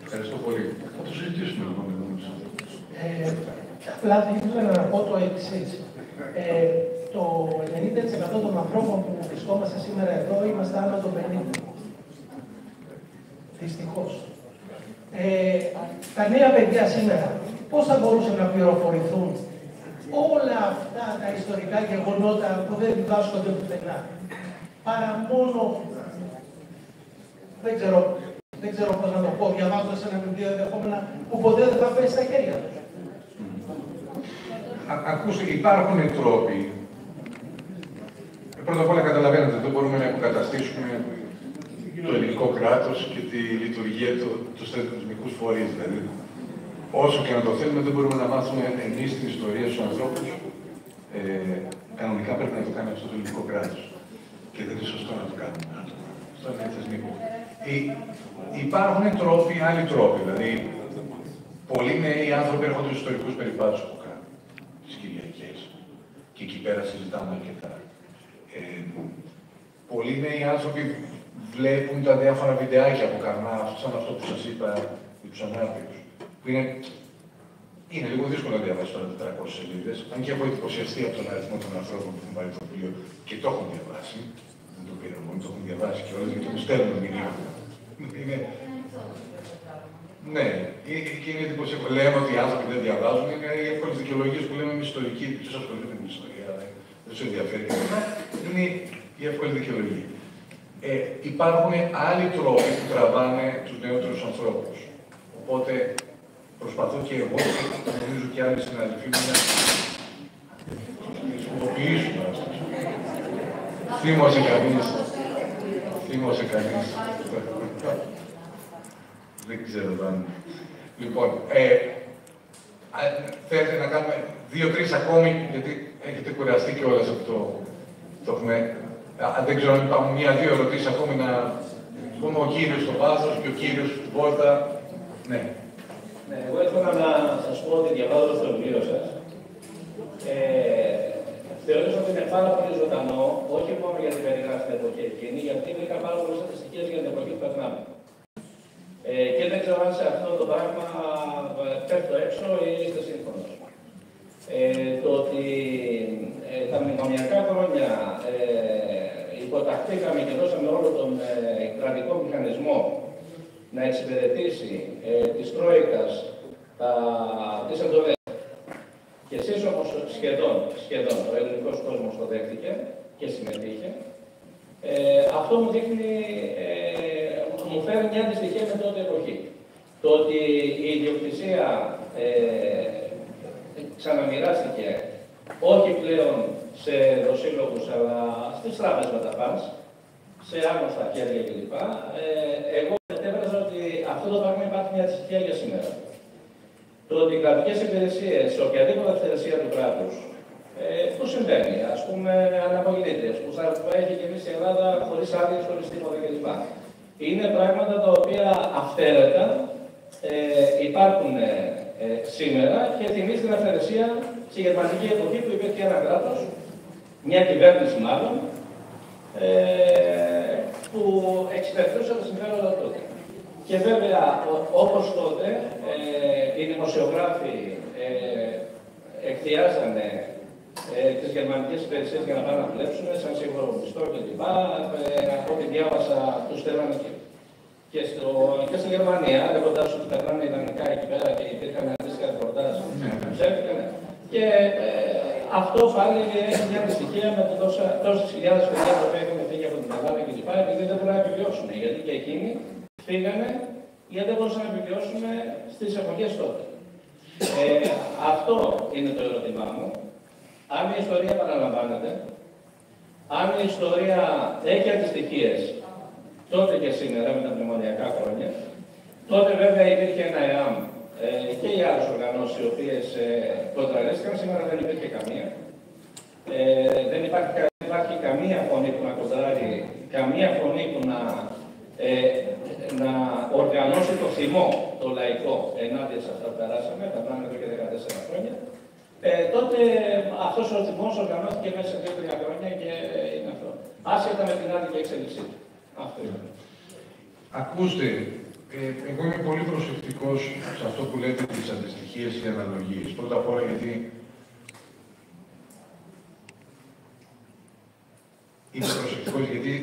Speaker 13: Ευχαριστώ πολύ. Θα το συζητήσουμε λοιπόν.
Speaker 8: Απλά θα ήθελα να πω το εξής. Το 90% των ανθρώπων που βρισκόμαστε σήμερα εδώ είμαστε άνω των 50. Δυστυχώς. Τα νέα παιδιά σήμερα πώς θα μπορούσαν να πληροφορηθούν όλα αυτά τα ιστορικά γεγονότα που δεν διδάσκονται πουθενά. Παρά μόνο, δεν ξέρω πώς να το πω, διαβάζοντας ένα βιβλίο ενδεχόμενα που ποτέ δεν θα πέσει στα χέρια τους.
Speaker 13: Ακούστε, υπάρχουν τρόποι. Πρώτα απ' όλα καταλαβαίνετε, δεν μπορούμε να υποκαταστήσουμε το ελληνικό κράτος και τη λειτουργία του θεσμικού φορείς. Δηλαδή, όσο και να το θέλουμε, δεν μπορούμε να μάθουμε εμείς την ιστορία στους ανθρώπους. Κανονικά πρέπει να το κάνει αυτό το ελληνικό κράτος. Και δεν είναι σωστό να το κάνουμε. Αυτό είναι θεσμικό. Υπάρχουν τρόποι, άλλοι τρόποι. Δηλαδή, πολλοί νέοι άνθρωποι έρχονται στους ιστορικούς περιπάτους που κάνουν, τις Κυριακές. Και εκεί πέρα συζητάμε αρκετά. Πολλοί νέοι άνθρωποι βλέπουν τα διάφορα βιντεάκια που κάνουν, σαν αυτό που σας είπα για τους ανάπηρους. Που είναι λίγο δύσκολο να διαβάσει τώρα 400 σελίδες, αν και έχω εντυπωσιαστεί από τον αριθμό των ανθρώπων που έχουν πάρει το βιβλίο και το έχουν διαβάσει. Δεν το πήραν μόνο, το έχουν διαβάσει και όλες, γιατί μου στέλνουν μηνύματα. Ναι, και είναι εντυπωσιακό. Λέμε ότι οι άνθρωποι δεν διαβάζουν, είναι οι εύκολες δικαιολογίες που λέμε εμείς ιστορικοί, δεν τους ασχολείται με την ιστορία, δεν τους ενδιαφέρει. Είναι η εύκολη δικαιολογία. Υπάρχουν άλλοι τρόποι που τραβάνε τους νεότερους ανθρώπους. Οπότε προσπαθώ και εγώ και νομίζω και άλλοι συναδελφοί μου να χρησιμοποιήσουμε αυτό. Θύμωσε κανείς. Θύμωσε κανείς. Δεν ξέρω αν... Λοιπόν, θέλετε να κάνουμε 2-3 ακόμη, γιατί έχετε κουραστεί κιόλας από το έχουμε... Δεν ξέρω αν υπάρχουν 1-2 ερωτήσεις ακόμη να πούμε ο κύριος στο βάθος και ο κύριος στην πόρτα. Ναι.
Speaker 14: Ναι, εγώ ήθελα να σας πω ότι διαβάζοντας το βιβλίο σας, θεωρήσω ότι είναι πάρα πολύ ζωντανό, όχι μόνο για την περιγράφη στην εποχή εκείνη, γιατί βρήκα πάρα πολλές στατιστικές για την εποχή που περνάμε. Και δεν ξέρω αν σε αυτό το πράγμα πέφτω έξω ή είστε σύμφωνος. Το ότι τα μνημονιακά χρόνια υποταχθήκαμε και δώσαμε όλο τον κρατικό μηχανισμό να εξυπηρετήσει της Τρόικας τις εντολές. Και εσείς όμως σχεδόν ο ελληνικός κόσμος το δέχτηκε και συμμετείχε. Αυτό μου δείχνει, μου φέρει μια αντιστοιχία με τότε εποχή. Το ότι η ιδιοκτησία ξαναμοιράστηκε όχι πλέον σε δοσύλλογους αλλά στις τράπεζες μεταφάνς, σε άγνωστα χέρια κλπ. Εγώ έβραζα ότι αυτό το πράγμα υπάρχει μια αντιστοιχία για σήμερα. Το ότι οι κρατικές υπηρεσίες σε οποιαδήποτε αυθαιρεσία του κράτους, που συμβαίνει, ας πούμε αναπολίτες, που θα έχει γεμίσει η Ελλάδα χωρίς άδειες, χωρίς τίποτα κλπ. Είναι πράγματα τα οποία αυθαίρετα υπάρχουν σήμερα και θυμίζει την αυθαιρεσία στη γερμανική εποχή που υπήρχε ένα κράτος, μια κυβέρνηση μάλλον, που εξυπηρετούσε τα συμφέροντα τότε. Και βέβαια, όπως τότε, οι δημοσιογράφοι εκθιάζανε τις γερμανικές υπηρεσίες για να πάνε να δουλέψουν, σαν σίγουρο μισθό κλπ. Από ό,τι διάβασα, τους στέλνανε και στη Γερμανία, λέγοντας ότι περνάνε ιδανικά εκεί πέρα και υπήρχαν αντίστοιχα ρεπορτάζ. Και αυτό πάλι έχει μια αντιστοιχία με τόσες χιλιάδες παιδιά που έχουν φύγει από την Ελλάδα κλπ. Επειδή δεν μπορούν να επιβιώσουν. Γιατί και εκείνοι φύγανε γιατί δεν μπορούσαν να επιβιώσουν στις εποχές τότε. Αυτό είναι το ερώτημά μου. Αν η ιστορία επαναλαμβάνεται, αν η ιστορία έχει αντιστοιχίες τότε και σήμερα με τα μνημονιακά χρόνια. Τότε βέβαια υπήρχε ένα ΕΑΜ και οι άλλες οργανώσεις οι οποίες κοντραρίστηκαν, σήμερα δεν υπήρχε καμία. Δεν υπάρχει καμία φωνή που να κοντράρει, καμία φωνή που να οργανώσει το θυμό, το λαϊκό, ενάντια σε αυτά που περάσαμε, τα πράγματα εδώ και 14 χρόνια. Τότε αυτός ο θυμός οργανώθηκε μέσα σε 2-3 χρόνια και είναι αυτό. Άσχετα με την άδικη εξέλιξή του. Αυτό είναι.
Speaker 13: Ακούστε, εγώ είμαι πολύ προσεκτικός σε αυτό που λέτε τις αντιστοιχίες και αναλογίες. Πρώτα απ' όλα γιατί είμαι προσεκτικός γιατί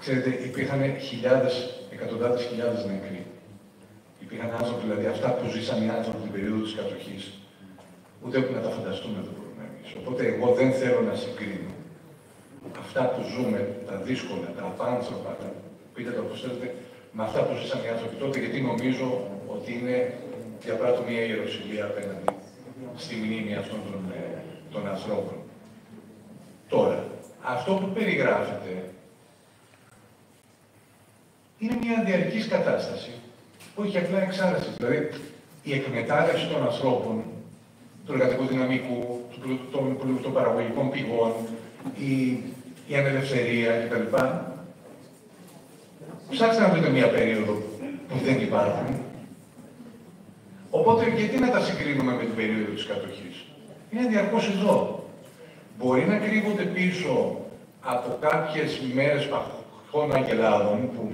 Speaker 13: ξέρετε, υπήρχαν εκατοντάδες χιλιάδες νεκροί. Υπήρχαν άνθρωποι, δηλαδή αυτά που ζήσαν οι άνθρωποι την περίοδο της κατοχής, ούτε να τα φανταστούμε δεν μπορούμε εμείς. Οπότε εγώ δεν θέλω να συγκρίνω αυτά που ζούμε, τα δύσκολα, τα απάνθρωπα, πείτε το όπως θέλετε, με αυτά που ζήσαν οι άνθρωποι τότε, γιατί νομίζω ότι είναι διαπράττω μια ιεροσυλία απέναντι στη μνήμη αυτών των ανθρώπων. Τώρα, αυτό που περιγράφεται είναι μια διαρκής κατάσταση που έχει απλά εξάρτηση. Δηλαδή, η εκμετάλλευση των ανθρώπων, του εργατικού δυναμικού, των παραγωγικών πηγών, η ανελευθερία κτλ. Ψάξτε να βρείτε μια περίοδο που δεν υπάρχουν. Οπότε, γιατί να τα συγκρίνουμε με την περίοδο της κατοχής. Είναι διαρκώς εδώ. Μπορεί να κρύβονται πίσω από κάποιες μέρες παχών αγελάδων που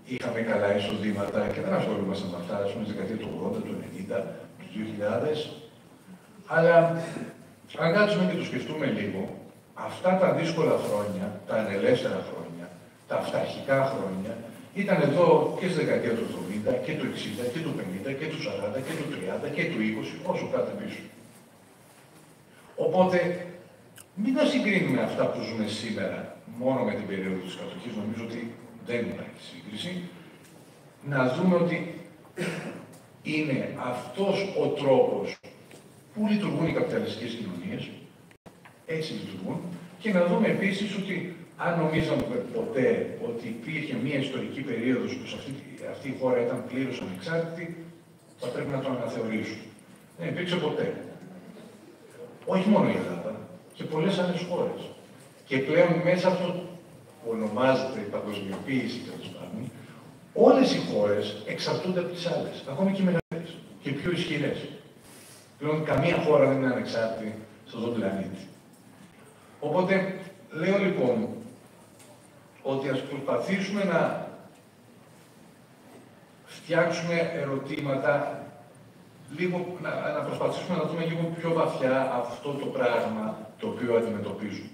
Speaker 13: είχαμε καλά εισοδήματα και δεν ασχολούμασταν με αυτά, στις δεκαετίες του 80, του 90, του 2000. Αλλά αν κάτσουμε και το σκεφτούμε λίγο, αυτά τα δύσκολα χρόνια, τα ανελεύθερα χρόνια, τα αυταρχικά χρόνια, ήταν εδώ και στη δεκαετία του 70 και του 60 και του 50 και του 40 και του 30 και του 20, όσο πάτε πίσω. Οπότε, μην τα συγκρίνουμε αυτά που ζούμε σήμερα μόνο με την περίοδο της κατοχής, νομίζω ότι δεν υπάρχει σύγκριση. Να δούμε ότι είναι αυτός ο τρόπος που λειτουργούν οι καπιταλιστικές κοινωνίες, έτσι λειτουργούν, και να δούμε επίσης ότι αν νομίζαμε ποτέ ότι υπήρχε μια ιστορική περίοδος που αυτή η χώρα ήταν πλήρως ανεξάρτητη, θα πρέπει να το αναθεωρήσουμε. Δεν υπήρξε ποτέ. Όχι μόνο η Ελλάδα, και πολλές άλλες χώρες. Και πλέον μέσα αυτό που ονομάζεται η παγκοσμιοποίηση, τέλος πάντων, όλες οι χώρες εξαρτούνται από τις άλλες, ακόμη και οι μεγαλύτερες και πιο ισχυρές. Πλέον καμία χώρα δεν είναι ανεξάρτητη σε αυτόν τον πλανήτη. Οπότε, λέω λοιπόν ότι ας προσπαθήσουμε να φτιάξουμε ερωτήματα, λίγο, να προσπαθήσουμε να δούμε λίγο πιο βαθιά αυτό το πράγμα το οποίο αντιμετωπίζουμε.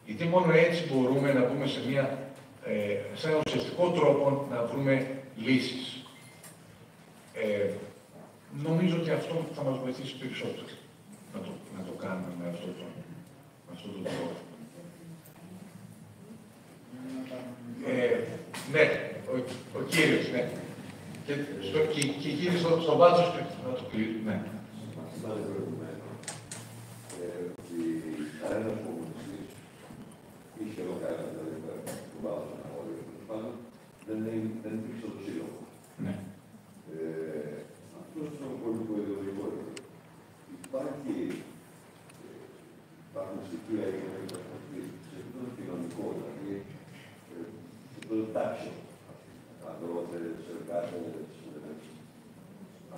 Speaker 13: Γιατί μόνο έτσι μπορούμε να μπούμε σε ένα ουσιαστικό τρόπο να βρούμε λύσεις. Νομίζω ότι αυτό θα μας βοηθήσει περισσότερο να το κάνουμε με αυτόν τον τρόπο. Ναι, ο κύριος, ναι. Και οι κύριοι στο βάθος να το κλείσουν, ναι.
Speaker 15: Κανένας κομμουνιστής είχε εδώ κανένα το βάθος να χωρίσει. Δεν υπήρξε το σύλλογο. Αυτό είναι πολιτικό ιδεολογικό. Υπάρχουν στοιχεία για να μεταφραστεί σε επίπεδο κοινωνικό, δηλαδή σε επίπεδο τάξεων. Αγρότες, εργάτες,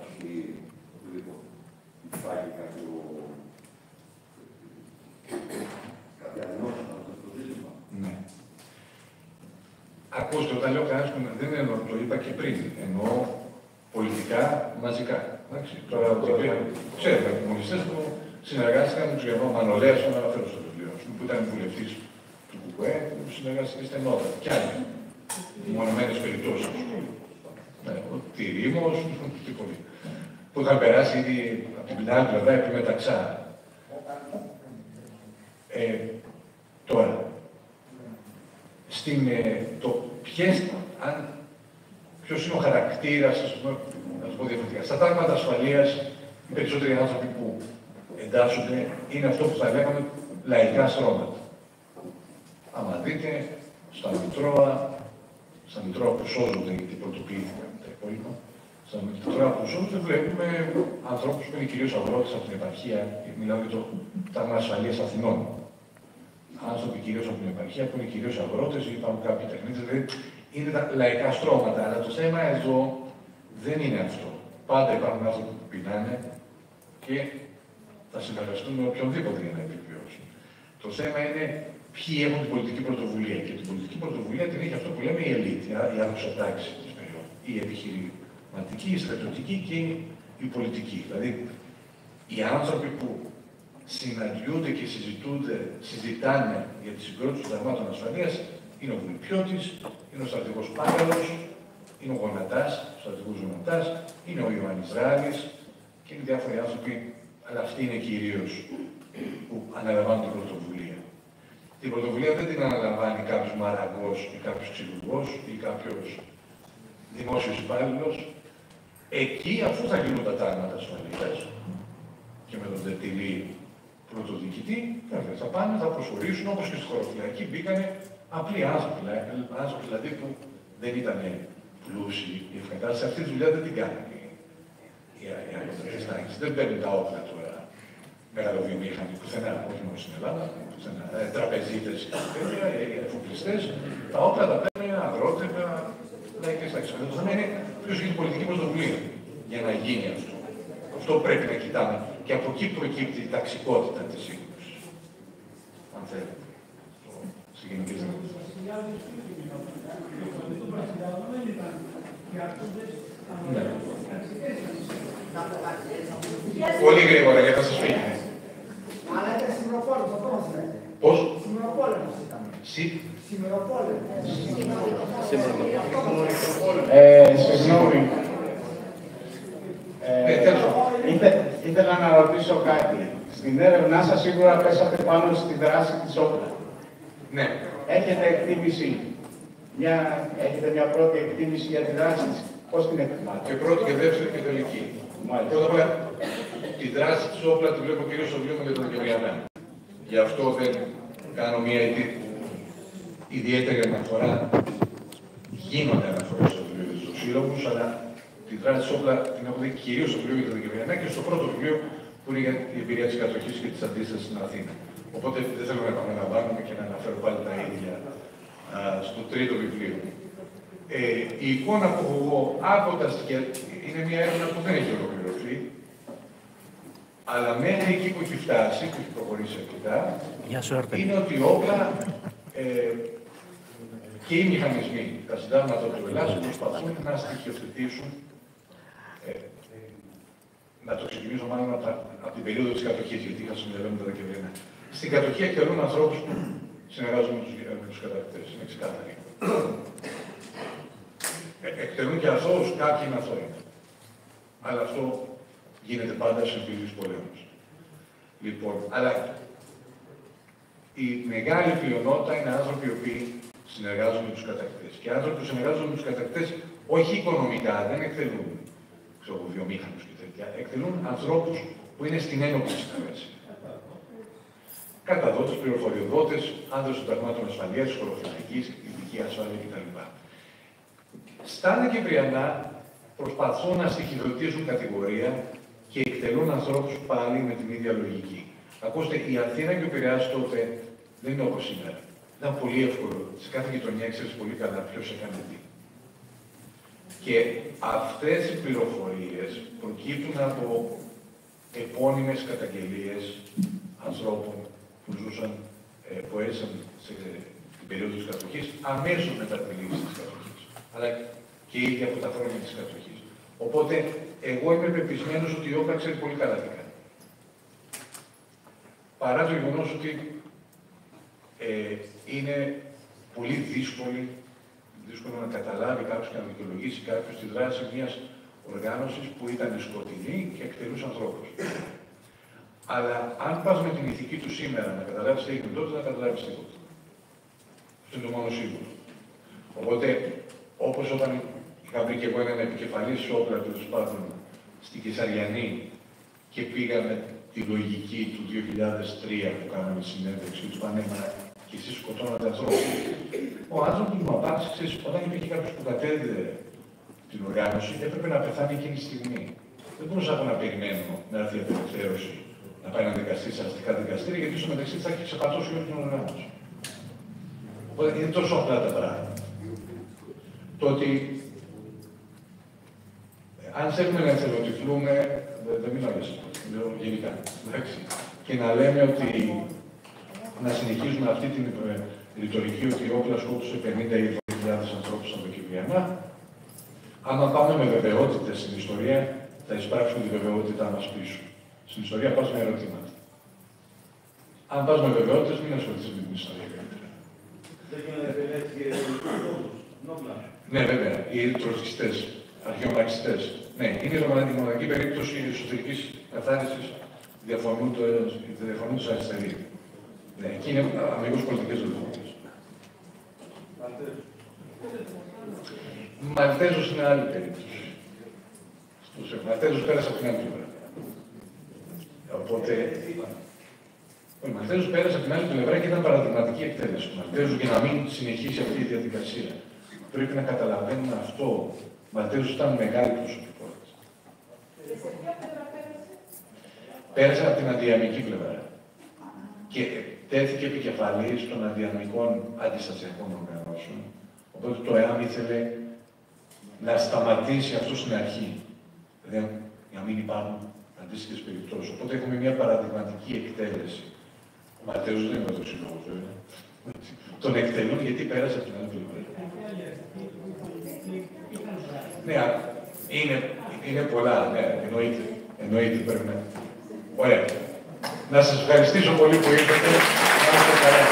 Speaker 15: αυτοί, οτιδήποτε. Υπάρχει κάποια γνώση από αυτό το ζήτημα.
Speaker 13: Ναι. Ακούστε, όταν λέω κανένας που δεν εννοώ, το είπα και πριν, εννοώ πολιτικά μαζικά. Τώρα, ξέρετε, οι κομμουνιστές που συνεργάστηκαν με τους Γερμανούς, Μανολέας, τον αναφέρω στο βιβλίο, που ήταν βουλευτής του ΚΚΕ, που συνεργάστηκε στενότερα. Κι άλλοι. Μονομένες περιπτώσεις. Ο Τυρίμος, τι πολύ. Που είχαν περάσει ήδη από την άλλη πλευρά επί μεταξά. Τώρα, ποιος είναι ο χαρακτήρας, να το πω διαφορετικά. Στα τάγματα ασφαλείας, οι περισσότεροι άνθρωποι που εντάσσονται είναι αυτό που θα λέγαμε λαϊκά στρώματα. Άμα δείτε, στα Μητρώα που σώζονται, γιατί πρωτοποιήθηκαν τα υπόλοιπα, στα Μητρώα που σώζονται βλέπουμε ανθρώπους που είναι κυρίως αγρότες από την επαρχία, μιλάω για το Τάγμα Ασφαλείας Αθηνών. Άνθρωποι κυρίως από την επαρχία που είναι κυρίως αγρότες ή υπάρχουν κάποιοι τεχνίτες, δηλαδή είναι τα λαϊκά στρώματα. Αλλά το θέμα εδώ δεν είναι αυτό. Πάντα υπάρχουν άνθρωποι που πεινάνε και θα συνεργαστούν με οποιονδήποτε για να επιβιώσουν. Το θέμα είναι ποιοι έχουν την πολιτική πρωτοβουλία. Και την πολιτική πρωτοβουλία την έχει αυτό που λέμε η ελίτ, η άρχουσα τάξη της περίοδου. Η επιχειρηματική, η στρατιωτική και η πολιτική. Δηλαδή, οι άνθρωποι που συναντιούνται και συζητάνε για τη συγκρότηση των δραγμάτων ασφαλείας είναι ο Βουλπιώτης, είναι ο στρατηγός Πάγκαλος, είναι ο Γονατάς, ο στρατηγός Γονατάς, είναι ο Ιωάννης Ράλης και είναι διάφοροι άνθρωποι, αλλά αυτοί είναι κυρίως που αναλαμβάνουν την πρωτοβουλία. Την πρωτοβουλία δεν την αναλαμβάνει κάποιος μαραγκός ή κάποιος ξυλουργός ή κάποιος δημόσιος υπάλληλος. Εκεί, αφού θα γίνουν τα τάγματα ασφαλείας και με τον Τετιλή πρωτοδιοικητή, θα πάνε, θα προσχωρήσουν όπως και στη χωροφυλακή μπήκανε απλοί άνθρωποι, δηλαδή που δεν ήταν πλούσιοι. Η ευκατάσταση αυτή τη δουλειά δεν την κάνουν οι αγροτικές τάξεις. Δεν παίρνουν τα όπλα τώρα μεγαλοβιομήχανοι πουθενά, όχι μόνο στην Ελλάδα, τραπεζίτες και τέτοια, εφοπλιστές. Τα όπλα τα παίρνουν αγρότες, λαϊκές τάξεις. Το θέμα είναι ποιος έχει την πολιτική πρωτοβουλία για να γίνει αυτό. Αυτό πρέπει να κοιτάμε. Και από εκεί προκύπτει η ταξικότητα της σύγκρουσης. Αν θέλετε. Στη γενική ζήτηση. Ναι. Πολύ γρήγορα για να σας φύγει.
Speaker 3: Αλλά ήταν σημεροπόλεμος, αυτό μας λέτε.
Speaker 13: Πώς?
Speaker 3: Σημεροπόλεμος ήταν.
Speaker 6: Συγγνώμη. Ήθελα να ρωτήσω κάτι. Στην έρευνά σας σίγουρα πέσατε πάνω στη δράση της όπλα.
Speaker 13: Ναι.
Speaker 6: Έχετε εκτίμηση, έχετε μια πρώτη εκτίμηση για τη δράση της. Πώς την εκτιμάτε?
Speaker 13: Και πρώτη και δεύτερη και τελική. Πρώτα απ' όλα, τη δράση της όπλα τη βλέπω κυρίως στο βιβλίο μου για τον Δικαιωριανά. Γι' αυτό δεν κάνω μια ιδιαίτερη αναφορά. Γίνονται αναφορές στο βιβλίο του Σύλλογους, αλλά τη δράση της όπλα την έχω δει κυρίως στο βιβλίο για τον Δικαιωριανά και στο πρώτο βιβλίο που είναι για την εμπειρία της κατοχής και της αντίστασης στην Αθήνα. Οπότε δεν θέλω να επαναλαμβάνομαι και να αναφέρω πάλι τα ίδια στο τρίτο βιβλίο. Η εικόνα που έχω εγώ από τα στοιχεία είναι μια έρευνα που δεν έχει ολοκληρωθεί, αλλά μέχρι εκεί που έχει φτάσει, που έχει προχωρήσει αρκετά, είναι ότι όπλα και οι μηχανισμοί, τα συντάγματα του Ελλάδος προσπαθούν να στοιχειοθετήσουν, να το ξεκινήσω μάλλον από την περίοδο της κατοχής, γιατί είχα συνδεδεμένο τα Δεκεμβρινά. Στην κατοχή εκτελούν ανθρώπους που συνεργάζονται με τους κατακτητές. Είναι ξεκάθαρη. Εκτελούν και αθώους, κάποιοι είναι αθώοι. Αλλά αυτό γίνεται πάντα σε εμφυλίους πολέμους. Λοιπόν, αλλά η μεγάλη πλειονότητα είναι άνθρωποι οι οποίοι συνεργάζονται με τους κατακτητές. Και άνθρωποι που συνεργάζονται με τους κατακτητές όχι οικονομικά, δεν εκτελούν βιομήχανους και τέτοια. Εκτελούν ανθρώπους που είναι στην ένοπλη συνεργασία. Καταδότες, πληροφοριοδότες, άνδρες των ταγμάτων ασφαλείας, χωροφυλακής, ειδική ασφάλεια κτλ. Στα Δεκεμβριανά προσπαθούν να στοιχειοδοτήσουν κατηγορία και εκτελούν ανθρώπους πάλι με την ίδια λογική. Ακούστε, η Αθήνα και ο Πειραιάς τότε δεν είναι όπως σήμερα. Ήταν πολύ εύκολο. Σε κάθε γειτονιά ξέρεις πολύ καλά ποιος έκανε τι. Και αυτές οι πληροφορίες προκύπτουν από επώνυμες καταγγελίες ανθρώπων που ζούσαν, που έζησαν στην περίοδο της κατοχής, αμέσως μετά τη λήξη της κατοχής, αλλά και ήδη από τα χρόνια της κατοχής. Οπότε, εγώ είμαι πεπισμένος ότι η όπλα ξέρει πολύ καλά τι κάνει. Παρά το γεγονός ότι είναι πολύ δύσκολο να καταλάβει κάποιος και να δικαιολογήσει κάποιος τη δράση μιας οργάνωσης που ήταν σκοτεινή και εκτελούσε ανθρώπους. Αλλά αν πας με την ηθική του σήμερα να καταλάβεις τι έγινε τότε, δεν θα καταλάβεις τίποτα. Αυτό είναι το μόνο σίγουρο. Οπότε, όπως όταν είχα βρει και εγώ έναν επικεφαλής όπλα του πάντων στην Κεσαριανή και πήγαμε τη λογική του 2003 που κάναμε τη συνέντευξη και του είπαμε, και εσείς σκοτώνατε ανθρώπους. Ο άνθρωπος μου απάντησε, ξέρεις, όταν υπήρχε κάποιος που κατέδιδε την οργάνωση, έπρεπε να πεθάνει εκείνη τη στιγμή. Δεν μπορούσα να περιμένω να έρθει η απελευθέρωση, να πάει να δικαστεί σε αστικά δικαστήρια, γιατί στο μεταξύ θα έχει ξεπατώσει όλη την οργάνωση. Οπότε είναι τόσο απλά τα πράγματα. Το ότι αν θέλουμε να εθελοτυφλούμε, δεν μιλάω για σας, μιλάω γενικά, εντάξει, και να λέμε ότι να συνεχίζουμε αυτή την ρητορική ότι η όπλα σκότωσε 50 ή 20.000 ανθρώπους Σαββατοκυριακά, άμα πάμε με βεβαιότητες στην ιστορία, θα εισπράξουμε τη βεβαιότητά μας πίσω. Στην ιστορία πας με ερωτήματα. Αν πας με βεβαιότητες, μην ασχοληθείς με την ιστορία καλύτερα.
Speaker 15: Δεν γίνεται έτσι και
Speaker 13: ναι, βέβαια, οι τροτσκιστές, αρχαιομαρξιστές. Ναι, είναι η μοναδική περίπτωση εσωτερικής καθάρισης διαφωνούν τους αριστεροί. Ναι, εκεί είναι αμυγός πολιτικές λογικές. Μαλτέζος είναι άλλη περίπτωση. Ο Μαλτέζος πέρασε από την άλλη πλευρά. Οπότε, ο Μαλτέζος πέρασε από την άλλη πλευρά και ήταν παραδειγματική εκτέλεση. Ο Μαλτέζος, για να μην συνεχίσει αυτή η διαδικασία, πρέπει να καταλαβαίνουμε αυτό. Ο Μαλτέζος ήταν μεγάλη προσωπικότητα. Πέρασε από την αντιαμική πλευρά. Και τέθηκε επικεφαλής των αντιαμικών αντιστασιακών οργανώσεων. Οπότε το ΕΑΜ ήθελε να σταματήσει αυτό στην αρχή. Δηλαδή, για να μην υπάρχουν αντίστοιχες περιπτώσεις. Οπότε έχουμε μια παραδειγματική εκτέλεση. Ο Μαλτέζος δεν είναι το σύλλογο, βέβαια. Τον εκτελούν γιατί πέρασε από την άλλη πλευρά. Ναι, είναι πολλά, ναι, εννοείται πρέπει να. Ωραία. Να σας ευχαριστήσω πολύ που ήρθατε. Να είστε καλά.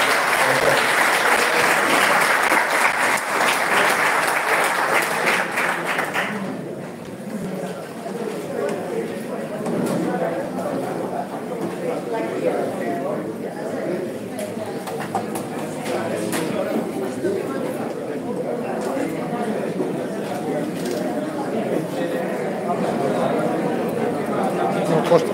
Speaker 10: Κώστα.